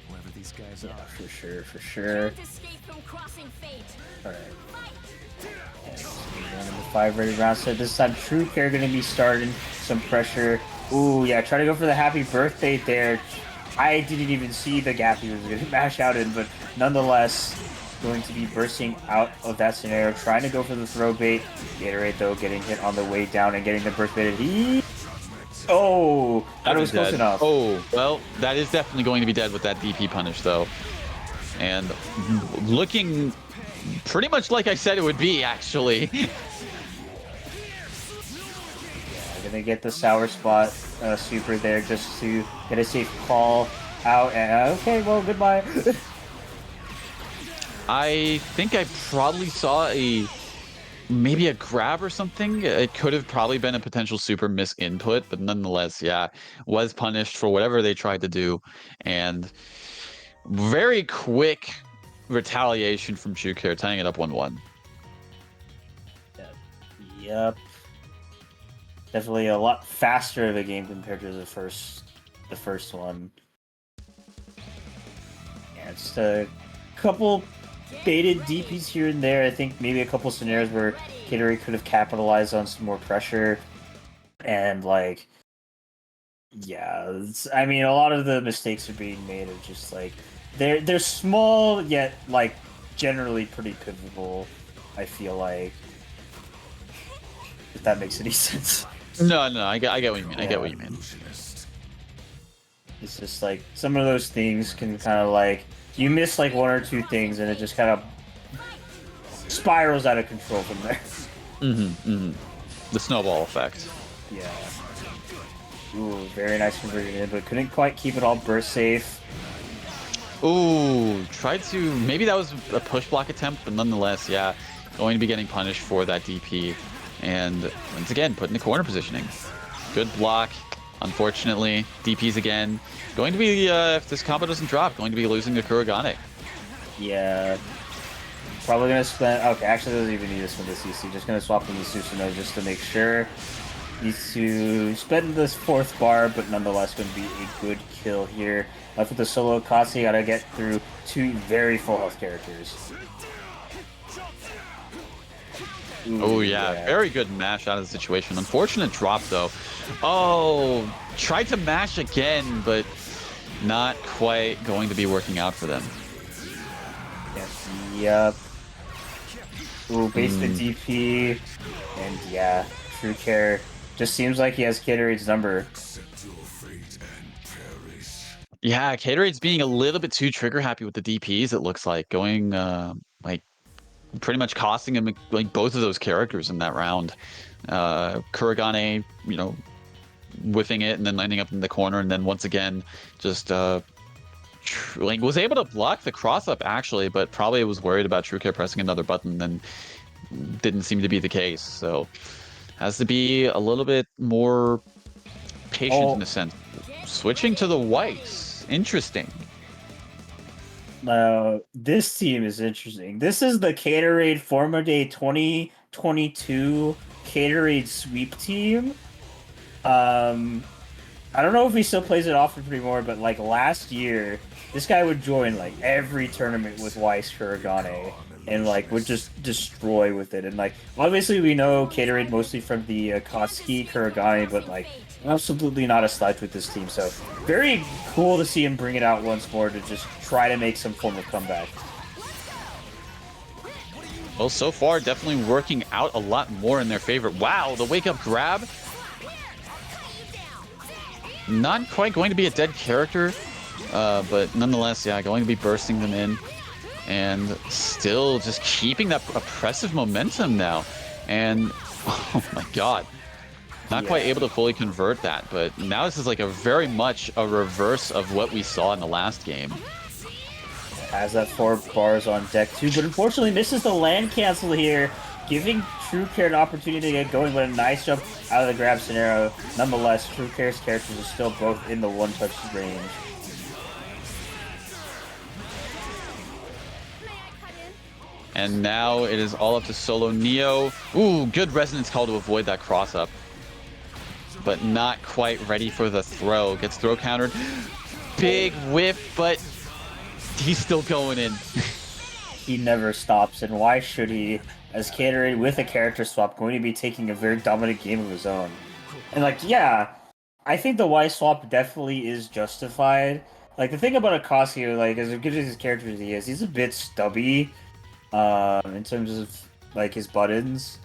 Whoever these guys Yeah, are. for sure. Can't escape from crossing fate. Alright. One of the 5 ready rounds. So this time TrueCare going to be starting some pressure. Ooh, yeah, try to go for the happy birthday there. I didn't even see the gap he was going to mash out in, but nonetheless, going to be bursting out of that scenario, trying to go for the throw bait. Gatorade, though, getting hit on the way down and getting the burst baited. Oh, that was close enough. Oh, well, that is definitely going to be dead with that DP punish, though. And looking pretty much like I said it would be, actually. Gonna get the sour spot super there just to get a safe call out. And okay, well, goodbye. I think I probably saw maybe a grab or something. It could have probably been a potential super miss input, but nonetheless, yeah, was punished for whatever they tried to do. And very quick retaliation from Shukir, tying it up 1-1. Yep. Definitely a lot faster of a game compared to the first one. Yeah, just a couple baited DPs here and there. I think maybe a couple scenarios where Gatorade could have capitalized on some more pressure. And like, yeah, I mean, a lot of the mistakes are being made are just like they're small yet like generally pretty pivotal. I feel like, if that makes any sense. No, I get what you mean. I Yeah. get what you mean. It's just like some of those things can kind of like you miss like one or two things and it just kind of spirals out of control from there. The snowball effect. Yeah. Ooh, very nice conversion in, but couldn't quite keep it all burst safe. Ooh, tried to. Maybe that was a push block attempt, but nonetheless, yeah, going to be getting punished for that DP. And once again, put in the corner positioning. Good block. Unfortunately, DPs again. Going to be, if this combo doesn't drop, going to be losing to Kurogane. Yeah. Probably gonna spend. Okay, actually, doesn't even need to spend the CC. Just gonna swap in the Susanoo just to make sure. Needs to spend this fourth bar, but nonetheless going to be a good kill here. Left with the solo Kasi, gotta get through two very full health characters. Ooh, Oh, yeah. Very good mash out of the situation. Unfortunate drop, though. Oh, tried to mash again, but not quite going to be working out for them. Yep. Ooh, base the DP. And yeah, True Care just seems like he has Gatorade's number. Yeah, Caterade's being a little bit too trigger happy with the DPs, it looks like. Going, like, pretty much costing him, like, both of those characters in that round. Kurogane, you know, whiffing it and then landing up in the corner, and then once again, just, like, was able to block the cross-up, actually, but probably was worried about TrueCare pressing another button, and didn't seem to be the case. So, has to be a little bit more patient in a sense. Switching to the whites. Interesting. Now, this team is interesting. This is the Gatorade Forma Day 2022 Gatorade sweep team. I don't know if he still plays it often anymore, but like last year, this guy would join like every tournament with Weiss Kurogane and like would just destroy with it. And like obviously we know Gatorade mostly from the Koski Kurogane, but like absolutely not a slouch with this team. So very cool to see him bring it out once more to just try to make some form of comeback. Well, so far, definitely working out a lot more in their favor. Wow, the wake-up grab. Not quite going to be a dead character, but nonetheless, yeah, going to be bursting them in. And still just keeping that oppressive momentum now. And, oh my god. Not quite able to fully convert that, but now this is like a very much a reverse of what we saw in the last game. Has that 4 bars on deck too, but unfortunately misses the land cancel here, giving True Care an opportunity to get going, but a nice jump out of the grab scenario. Nonetheless, True Care's characters are still both in the one-touch range. And now it is all up to Solo Neo. Ooh, good resonance call to avoid that cross-up. But not quite ready for the throw. Gets throw countered. Big whiff, but he's still going in. He never stops, and why should he? As Gatorade with a character swap, going to be taking a very dominant game of his own. And like, yeah, I think the Y swap definitely is justified. Like the thing about Akasio, like as good as his character as he is, he's a bit stubby in terms of like his buttons.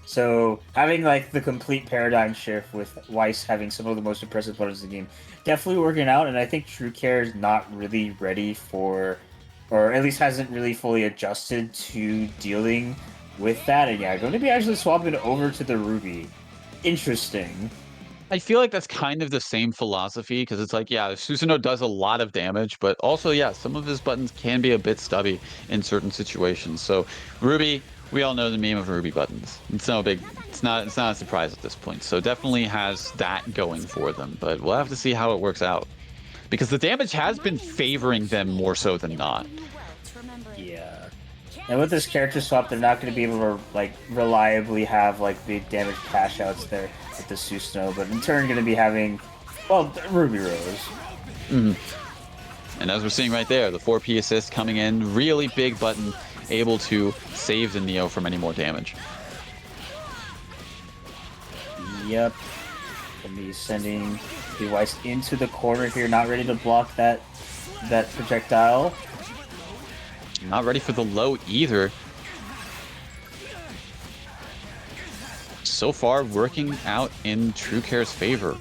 So having like the complete paradigm shift with Weiss having some of the most impressive buttons in the game, definitely working out. And I think True Care is not really ready for, or at least hasn't really fully adjusted to dealing with that. And yeah, going to be actually swapping over to the Ruby. interesting. I feel like that's kind of the same philosophy because it's like, yeah, Susanoo does a lot of damage, but also, yeah, some of his buttons can be a bit stubby in certain situations. So Ruby, we all know the meme of Ruby buttons. It's not a surprise at this point. So definitely has that going for them, but we'll have to see how it works out because the damage has been favoring them more so than not. Yeah. And with this character swap, they're not going to be able to like reliably have like big damage cash outs there with the Susanoo, but in turn going to be having, well, Ruby Rose. And as we're seeing right there, the 4P assist coming in, really big button, able to save the Neo from any more damage. Yep. Gonna be sending the Weiss into the corner here, not ready to block that projectile. Not ready for the low either. So far, working out in True Care's favor.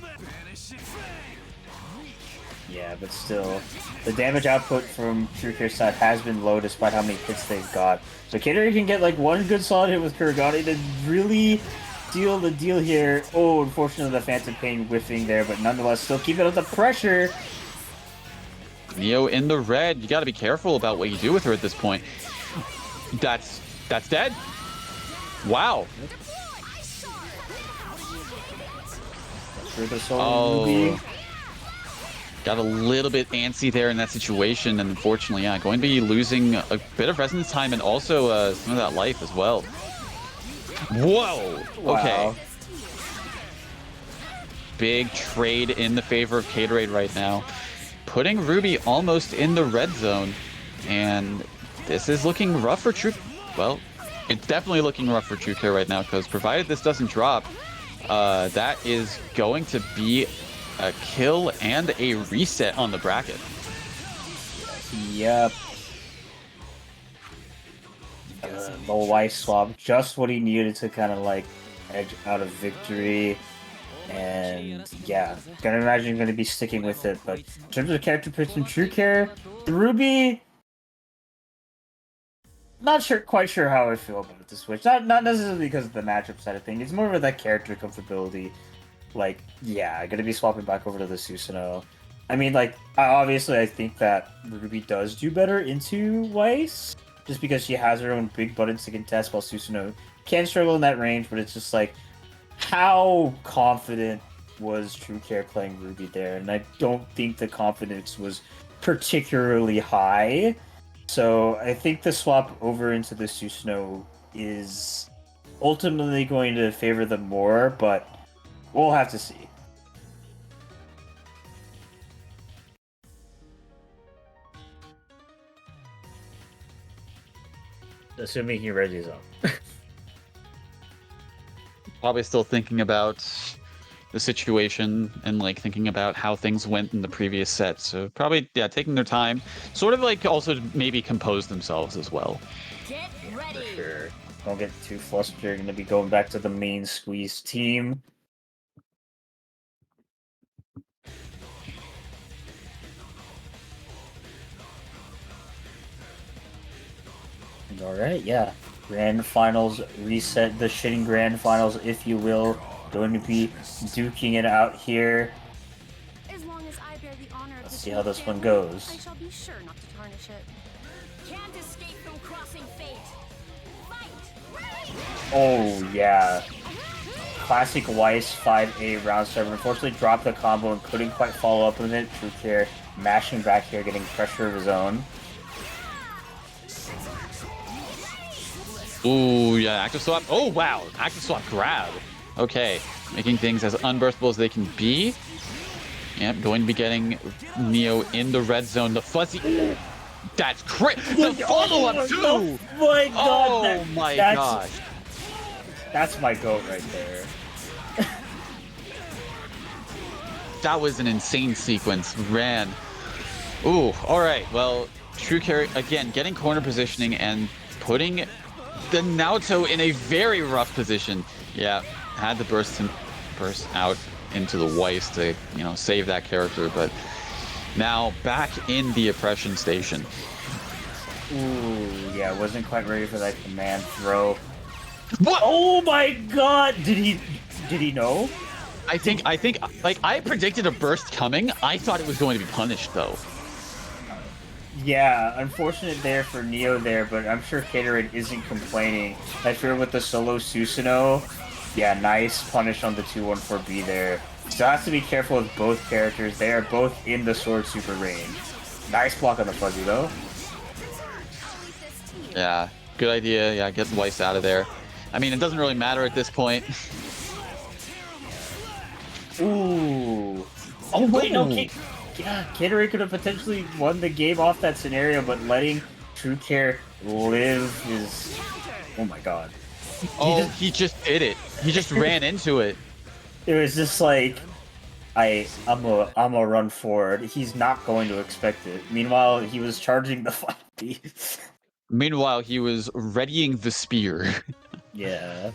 Yeah, but still, the damage output from True Care's side has been low despite how many hits they've got. So Kater can get like one good solid hit with Kuragani to really seal the deal here. Oh, unfortunately, the Phantom Pain whiffing there, but nonetheless, still keeping up the pressure. Neo in the red. You got to be careful about what you do with her at this point. That's dead. Wow. Through the soul Ruby. Got a little bit antsy there in that situation, and unfortunately, yeah, going to be losing a bit of resonance time and also some of that life as well. Whoa. Wow. Okay. Big trade in the favor of Caterade right now, putting Ruby almost in the red zone, and this is looking rough for True. Well, it's definitely looking rough for True Care right now because provided this doesn't drop, that is going to be a kill and a reset on the bracket. Yep. The Weiss swap, just what he needed to kind of like edge out of victory. And yeah, gonna imagine going to be sticking with it. But in terms of character picks in True Care, Ruby, quite sure how I feel about the switch. Not necessarily because of the matchup side of things. It's more of that character comfortability. Like, yeah, gonna be swapping back over to the Susanoo. I mean, like, obviously, I think that Ruby does do better into Weiss, just because she has her own big buttons to contest, while Susanoo can struggle in that range. But it's just like, how confident was True Care playing Ruby there? And I don't think the confidence was particularly high. So I think the swap over into the Susanoo is ultimately going to favor them more, but we'll have to see. Assuming he readies up. Probably still thinking about the situation and like thinking about how things went in the previous set. So probably, yeah, taking their time, sort of like also maybe compose themselves as well. Get ready. For sure. Don't get too flustered. You're going to be going back to the main squeeze team. All right, yeah. Grand Finals reset, the shitting Grand Finals, if you will. Going to be duking it out here. As long as I bear the honor of Let's this see how this one family, goes. I shall be sure not to tarnish it. Can't escape from crossing fate. Fight! Oh, yeah. Classic Weiss 5A round server. Unfortunately, dropped the combo and couldn't quite follow up with it. True Care mashing back here, getting pressure of his own. Ooh, yeah, active swap. Oh, wow. Active swap grab. Okay. Making things as unburstable as they can be. Yep, going to be getting Neo in the red zone. The fuzzy. That's crazy. The follow-up, too. Oh, my God. Oh, my gosh. That's my goat right there. That was an insane sequence. Ran. Ooh, all right. Well, True Care, again, getting corner positioning and putting the Naoto in a very rough position. Yeah, had to burst out into the Weiss to, you know, save that character, but now back in the oppression station. Ooh, yeah, wasn't quite ready for that command throw. What? Oh my God! Did he know? I think, like, I predicted a burst coming. I thought it was going to be punished, though. Yeah, unfortunate there for Neo there, but I'm sure Caterade isn't complaining. I fear with the solo Susanoo, yeah, nice punish on the 2-1-4B there. Still has to be careful with both characters. They are both in the sword super range. Nice block on the fuzzy though. Yeah, good idea. Yeah, get Weiss out of there. I mean, it doesn't really matter at this point. Ooh. Oh wait, no, Ooh. yeah, Caterade could have potentially won the game off that scenario, but letting True Care live is... Oh my god. He just did it. He just ran into it. It was just like, I'm a run forward. He's not going to expect it. Meanwhile, he was charging the 5B. Meanwhile, he was readying the spear. Yeah.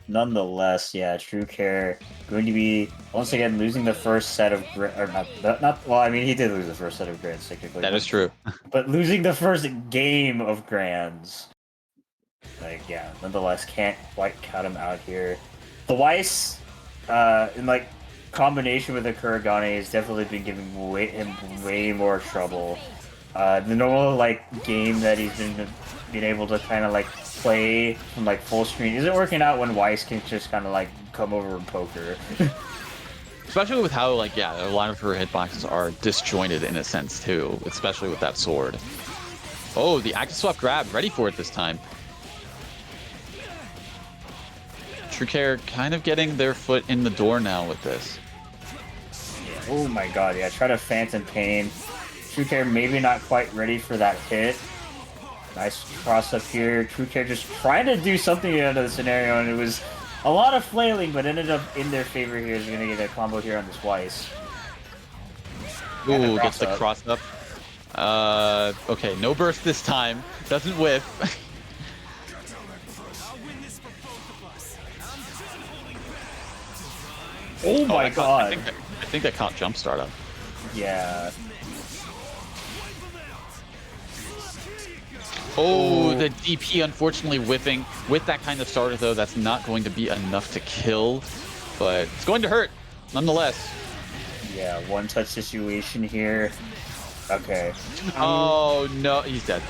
Nonetheless, yeah, True Care going to be once again losing the first set of well, I mean he did lose the first set of Grands technically. That is true. But losing the first game of Grands, like yeah, nonetheless can't quite cut him out here. The Weiss, in like combination with the Kuragane, has definitely been giving him way more trouble. The normal like game that he's been able to kind of like play from like full screen isn't working out when Weiss can just kind of like come over and poke her. Especially with how, like, yeah, a lot of her hitboxes are disjointed in a sense too, especially with that sword. Oh, the active swap grab, ready for it this time. True Care kind of getting their foot in the door now with this. Oh my god, yeah, try to Phantom Pain. True Care maybe not quite ready for that hit. Nice cross up here. True Care just trying to do something out of the scenario, and it was a lot of flailing, but ended up in their favor here. Is going to get a combo here on this Weiss. Ooh, gets the cross up. Okay, no burst this time. Doesn't whiff. Oh my god. I think that caught jump start up. Yeah. Oh, the DP unfortunately whiffing. With that kind of starter though, that's not going to be enough to kill, but it's going to hurt nonetheless. Yeah, one touch situation here. Okay. Oh no, he's dead.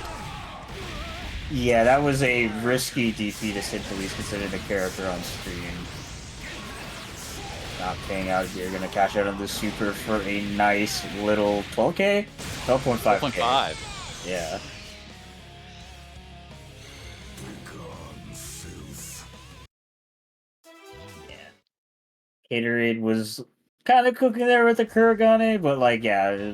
Yeah, that was a risky DP to say the least, considering the character on screen. Not paying out here. Gonna cash out on the super for a nice little 12k? 12.5k. 12.5. Yeah. Caterade was kind of cooking there with the Kuragane, but like, yeah,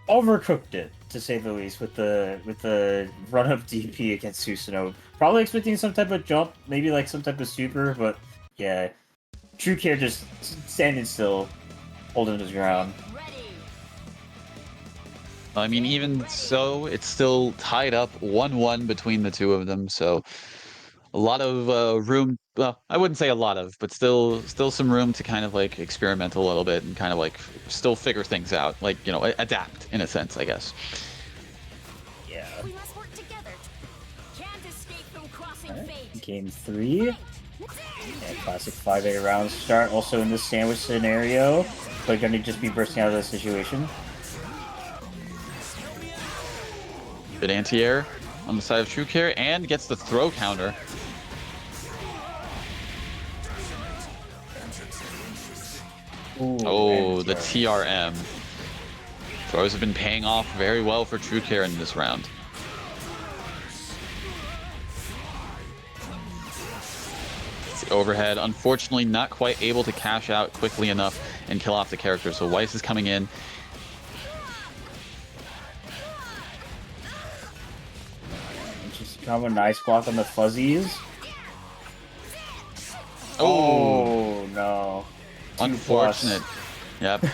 overcooked it to say the least with the run up DP against Susanoo. Probably expecting some type of jump, maybe like some type of super, but yeah, True Care just standing still, holding his ground. I mean, even so, it's still tied up 1-1 between the two of them, so a lot of room. Well, I wouldn't say a lot of, but still some room to kind of like experiment a little bit and kind of like still figure things out, like, you know, adapt in a sense, I guess. Yeah. We must work together. Can't escape from crossing fate. Game 3. Yeah, classic 5A round start. Also in this sandwich scenario, but gonna just be bursting out of this situation. Good anti-air on the side of True Care and gets the throw counter. Ooh, Oh, the TRM. Throws have been paying off very well for True Care in this round. It's the overhead, unfortunately not quite able to cash out quickly enough and kill off the character, so Weiss is coming in. Just kind of a nice block on the fuzzies. Oh, no. unfortunate. Yep.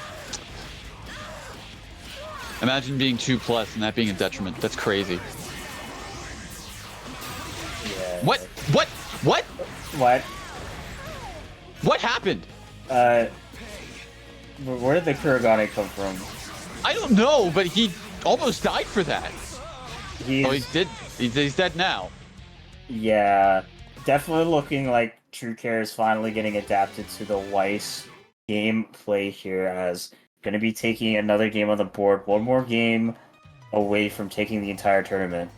Imagine being 2+ and that being a detriment. That's crazy. Yeah. What? What? What? What? What happened? Where did the Kuragane come from? I don't know, but he almost died for that. He's, Oh, he did. He's dead now. Yeah, definitely looking like True Care is finally getting adapted to the Weiss gameplay here, as going to be taking another game on the board, one more game away from taking the entire tournament.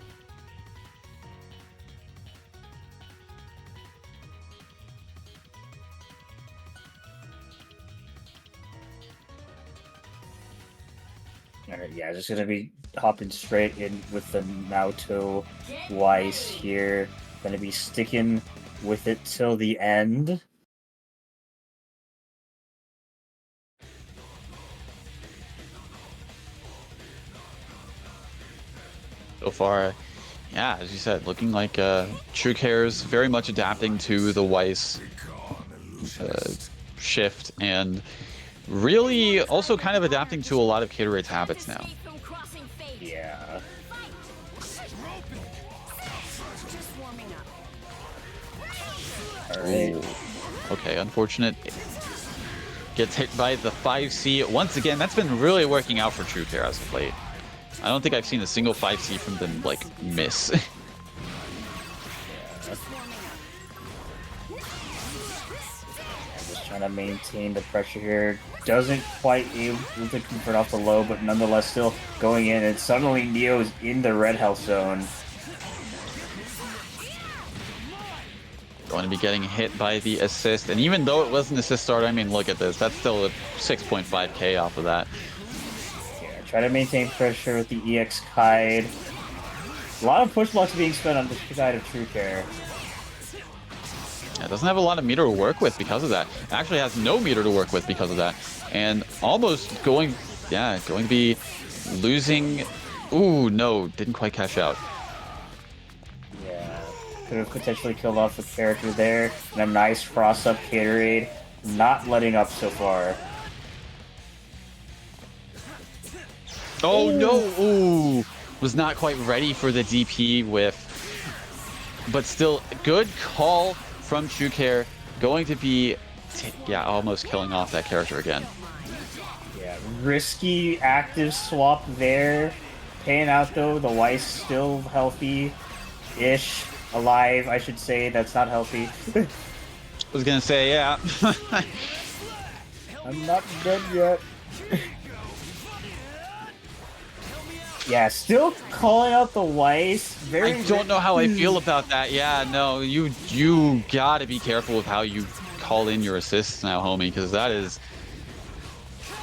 Alright, yeah, just gonna be hopping straight in with the Naoto Weiss here. Gonna be sticking with it till the end. So far, yeah, as you said, looking like True Care's very much adapting to the Weiss shift, and really also kind of adapting to a lot of Caterade's habits now. Escape from crossing fate. Yeah. Just warming up. Alright. Ooh. Okay, unfortunate. Gets hit by the 5C. Once again, that's been really working out for True Care as of late. I don't think I've seen a single 5C from them, like, miss. Just trying to maintain the pressure here. Doesn't quite able to convert off the low, but nonetheless still going in, and suddenly Neo's in the red health zone. Going to be getting hit by the assist, and even though it was an assist start, I mean, look at this. That's still a 6.5k off of that. Yeah, try to maintain pressure with the EX Kide. A lot of push blocks being spent on the side of True Care. It doesn't have a lot of meter to work with because of that. It actually has no meter to work with because of that. And almost going to be losing. Ooh, no, didn't quite cash out. Yeah, could have potentially killed off the character there. And a nice cross-up Caterade, not letting up so far. Oh, no, ooh. Was not quite ready for the DP whiff. But still, good call from True Care. Going to be, almost killing off that character again. Yeah, risky active swap there. Paying out though, the Weiss still healthy-ish. Alive, I should say. That's not healthy. I was gonna say, yeah. I'm not dead yet. Yeah, still calling out the Weiss. I don't know how I feel about that. Yeah, no, you gotta be careful with how you call in your assists now, homie, because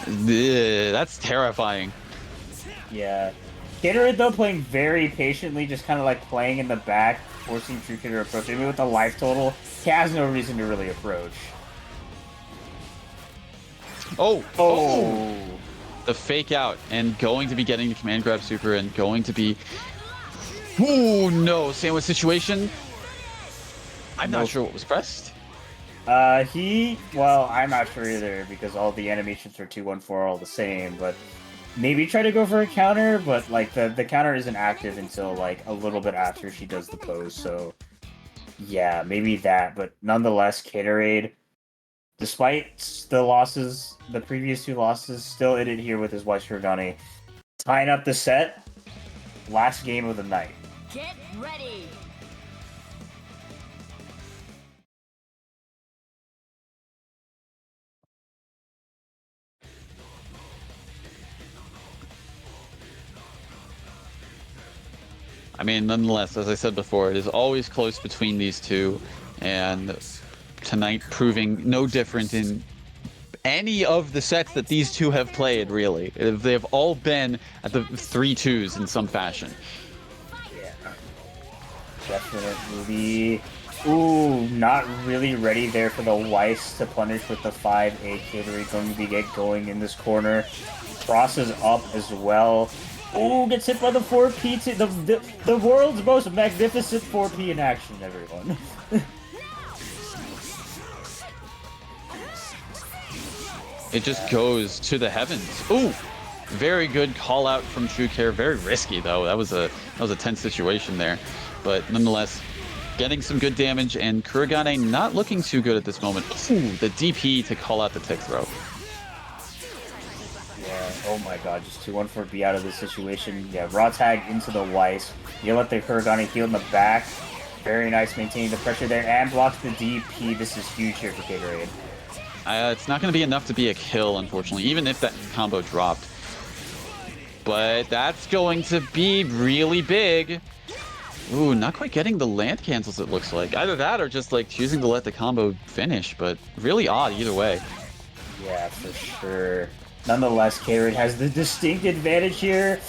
that's terrifying. Yeah. Gatorade, though, playing very patiently, just kind of like playing in the back, forcing True Kid to approach. Even with the life total, he has no reason to really approach. Oh! The fake out, and going to be getting the command grab super, and going to be... Ooh, no, sandwich situation. I'm not sure what was pressed. Well, I'm not sure either, because all the animations for 2-1-4 are all the same, but maybe try to go for a counter, but like the counter isn't active until like a little bit after she does the pose, so yeah, maybe that, but nonetheless, Caterade, despite the losses, the previous two losses, still in it here with his Weiss Hiragane, tying up the set, last game of the night. Get ready. I mean, nonetheless, as I said before, it is always close between these two, and tonight proving no different in any of the sets that these two have played, really. They've all been at the 3-2s in some fashion. Yeah. Definitely. Ooh, not really ready there for the Weiss to punish with the 5A Caterade. Going to be get going in this corner. Crosses up as well. Ooh, gets hit by the 4P. The world's most magnificent 4P in action, everyone. It just goes to the heavens. Ooh, very good call out from True Care. Very risky though. That was a tense situation there, but nonetheless, getting some good damage, and Kuragane not looking too good at this moment. Ooh, the DP to call out the tick throw. Yeah, oh my god, just 2-1-4B out of this situation. Yeah, raw tag into the Weiss. You let the Kuragane heal in the back. Very nice maintaining the pressure there and blocks the DP. This is huge here for Gatorade. It's not going to be enough to be a kill, unfortunately, even if that combo dropped. But that's going to be really big. Ooh, not quite getting the land cancels, it looks like. Either that or just, like, choosing to let the combo finish, but really odd either way. Yeah, for sure. Nonetheless, Gatorade has the distinct advantage here.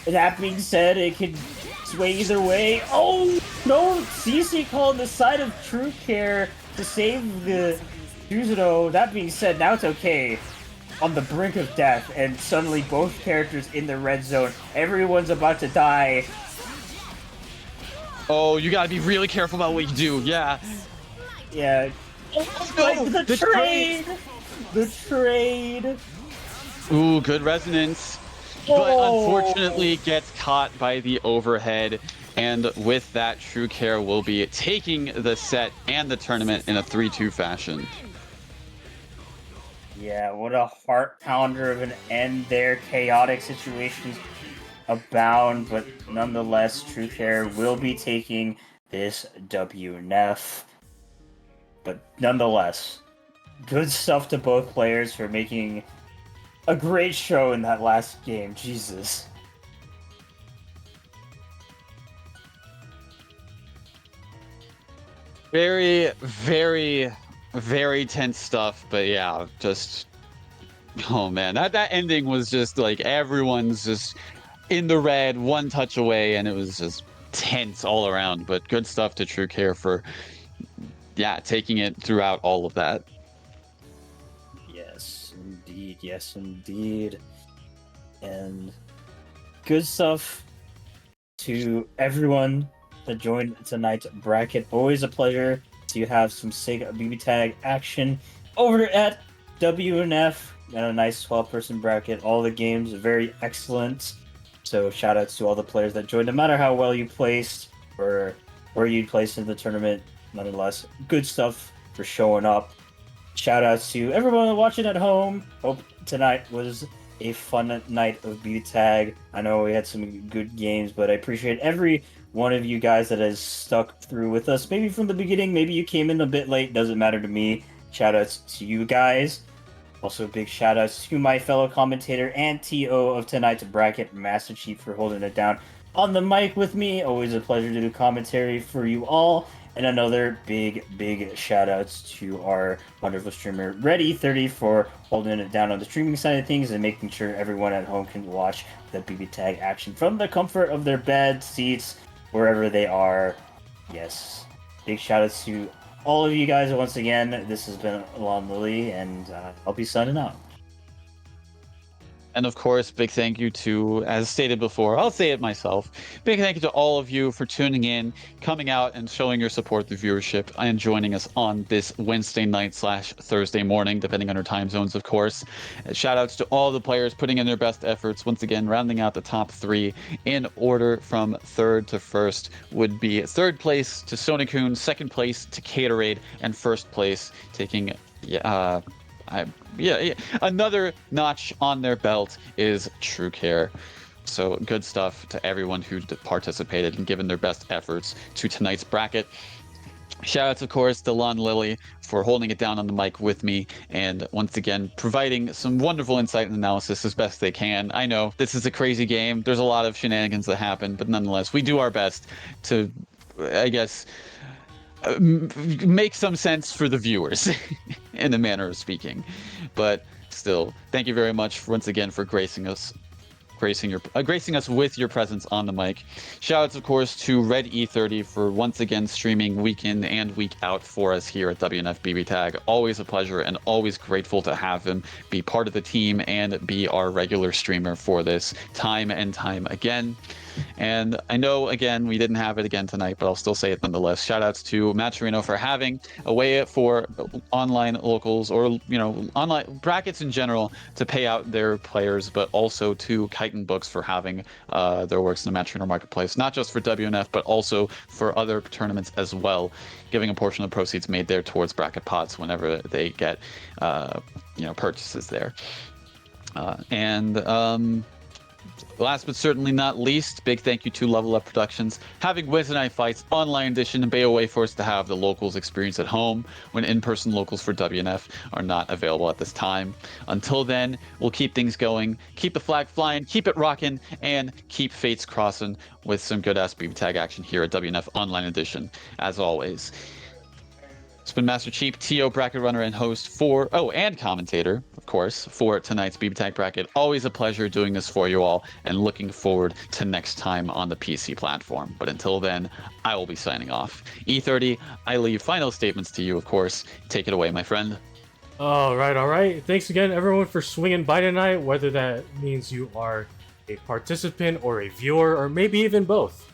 That being said, it could sway either way. Oh, no! CC called the side of True Care to save the Suzuno. That being said, now it's okay. On the brink of death, and suddenly both characters in the red zone. Everyone's about to die. Oh, you gotta be really careful about what you do, yeah. Yeah. Oh, no, the trade! The trade! Ooh, good resonance. But unfortunately gets caught by the overhead. And with that, True Care will be taking the set and the tournament in a 3-2 fashion. Yeah, what a heart pounder of an end there. Chaotic situations abound, but nonetheless, True Care will be taking this WNF. But nonetheless, good stuff to both players for making a great show in that last game. Jesus. Very, very, very tense stuff, but yeah, just oh man, that ending was just like everyone's just in the red, one touch away, and it was just tense all around. But good stuff to True Care for taking it throughout all of that. Yes, indeed. Yes, indeed. And good stuff to everyone that joined tonight's bracket. Always a pleasure to have some Sega BBTAG action over at WNF. And a nice 12-person bracket. All the games are very excellent. So shout outs to all the players that joined. No matter how well you placed or where you placed in the tournament, nonetheless, good stuff for showing up. Shout outs to everyone watching at home. Hope tonight was a fun night of BBTAG. I know we had some good games, but I appreciate every one of you guys that has stuck through with us. Maybe from the beginning, maybe you came in a bit late. Doesn't matter to me. Shout outs to you guys. Also, big shout outs to my fellow commentator and TO of tonight's bracket, Master Chief, for holding it down on the mic with me. Always a pleasure to do commentary for you all. And another big shout outs to our wonderful streamer, Red30, for holding it down on the streaming side of things and making sure everyone at home can watch the BBTAG action from the comfort of their bed, seats, wherever they are. Yes. Big shout outs to all of you guys once again. This has been Alon Lily, and I'll be signing out. And of course, big thank you to, as stated before, I'll say it myself, big thank you to all of you for tuning in, coming out and showing your support, the viewership, and joining us on this Wednesday night / Thursday morning, depending on our time zones, of course. Shout outs to all the players putting in their best efforts. Once again, rounding out the top 3 in order from 3rd to 1st would be 3rd place to Sonokun, 2nd place to Caterade, and 1st place taking another notch on their belt is True Care. So good stuff to everyone who participated and given their best efforts to tonight's bracket. Shoutouts, of course, to Lon Lily for holding it down on the mic with me and once again providing some wonderful insight and analysis as best they can. I know this is a crazy game. There's a lot of shenanigans that happen, but nonetheless, we do our best to, I guess, make some sense for the viewers in a manner of speaking. But still, thank you very much once again for gracing us with your presence on the mic. Shoutouts, of course, to Red30 for once again streaming week in and week out for us here at WNF BBTAG. Always a pleasure and always grateful to have him be part of the team and be our regular streamer for this time and time again. And I know, again, we didn't have it again tonight, but I'll still say it nonetheless. Shoutouts to Maturino for having a way for online locals or, online brackets in general to pay out their players, but also to Chitin Books for having their works in the Maturino marketplace, not just for WNF, but also for other tournaments as well, giving a portion of the proceeds made there towards bracket pots whenever they get, purchases there. Last but certainly not least, big thank you to Level Up Productions, having Wednesday Night Fights Online Edition be a way for us to have the locals experience at home when in-person locals for WNF are not available at this time. Until then, we'll keep things going, keep the flag flying, keep it rocking, and keep fates crossing with some good-ass BB Tag action here at WNF Online Edition, as always. It's been Master Chief, TO bracket runner and host for, and commentator, of course, for tonight's BB Tag bracket. Always a pleasure doing this for you all, and looking forward to next time on the PC platform. But until then, I will be signing off. E30, I leave final statements to you, of course. Take it away, my friend. All right. Thanks again, everyone, for swinging by tonight, whether that means you are a participant or a viewer, or maybe even both.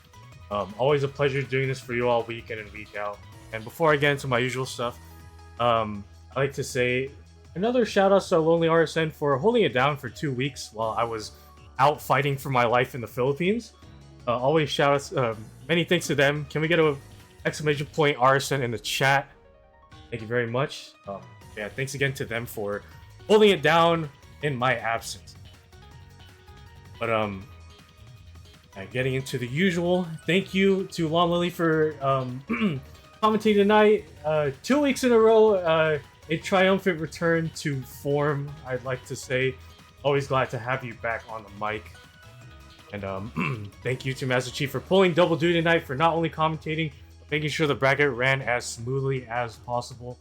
Always a pleasure doing this for you all week in and week out. And before I get into my usual stuff, I like to say another shout out to Lonely RSN for holding it down for 2 weeks while I was out fighting for my life in the Philippines. Always shout outs, many thanks to them. Can we get a exclamation point RSN in the chat? Thank you very much. Yeah, thanks again to them for holding it down in my absence. But getting into the usual, thank you to Lon Lily for commentating tonight. 2 weeks in a row, a triumphant return to form, I'd like to say. Always glad to have you back on the mic. And thank you to Master Chief for pulling double duty tonight, for not only commentating, but making sure the bracket ran as smoothly as possible.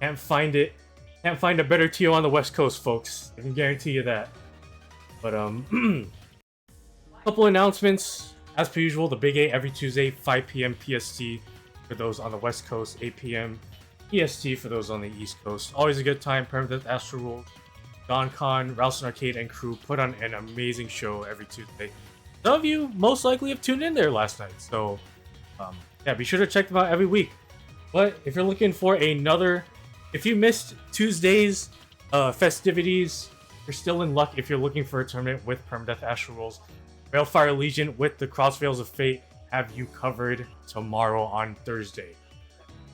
Can't find a better TO on the West Coast, folks. I can guarantee you that. But couple announcements. As per usual, the Big 8 every Tuesday, 5 p.m. PST for those on the West Coast, 8 p.m. EST for those on the East Coast. Always a good time. Permadeath Astro Rules, Don Con, Ralston Arcade, and crew put on an amazing show every Tuesday. Some of you most likely have tuned in there last night, so yeah, be sure to check them out every week. But if you're looking for if you missed Tuesday's festivities, you're still in luck if you're looking for a tournament with Permadeath Astro Rules. Railfire Legion with the Crossveils of Fate have you covered tomorrow on Thursday.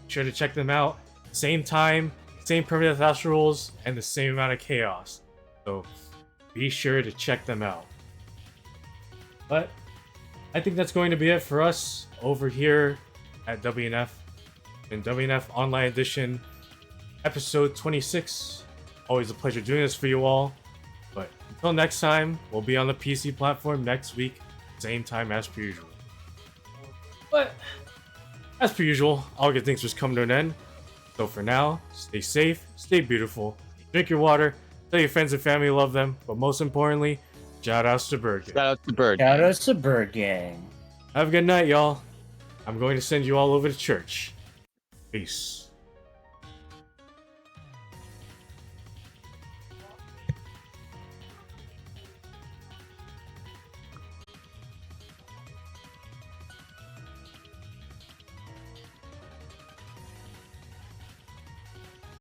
Be sure to check them out. Same time, same Permadeath Astro Rules, and the same amount of chaos. So be sure to check them out. But I think that's going to be it for us over here at WNF in WNF Online Edition, episode 26. Always a pleasure doing this for you all. But until next time, we'll be on the PC platform next week, same time as per usual. But as per usual, all good things just come to an end. So for now, stay safe, stay beautiful, drink your water, tell your friends and family you love them, but most importantly, shout outs to Bird Gang. Shout out to Bird. Shout out to Bird Gang. Have a good night, y'all. I'm going to send you all over to church. Peace.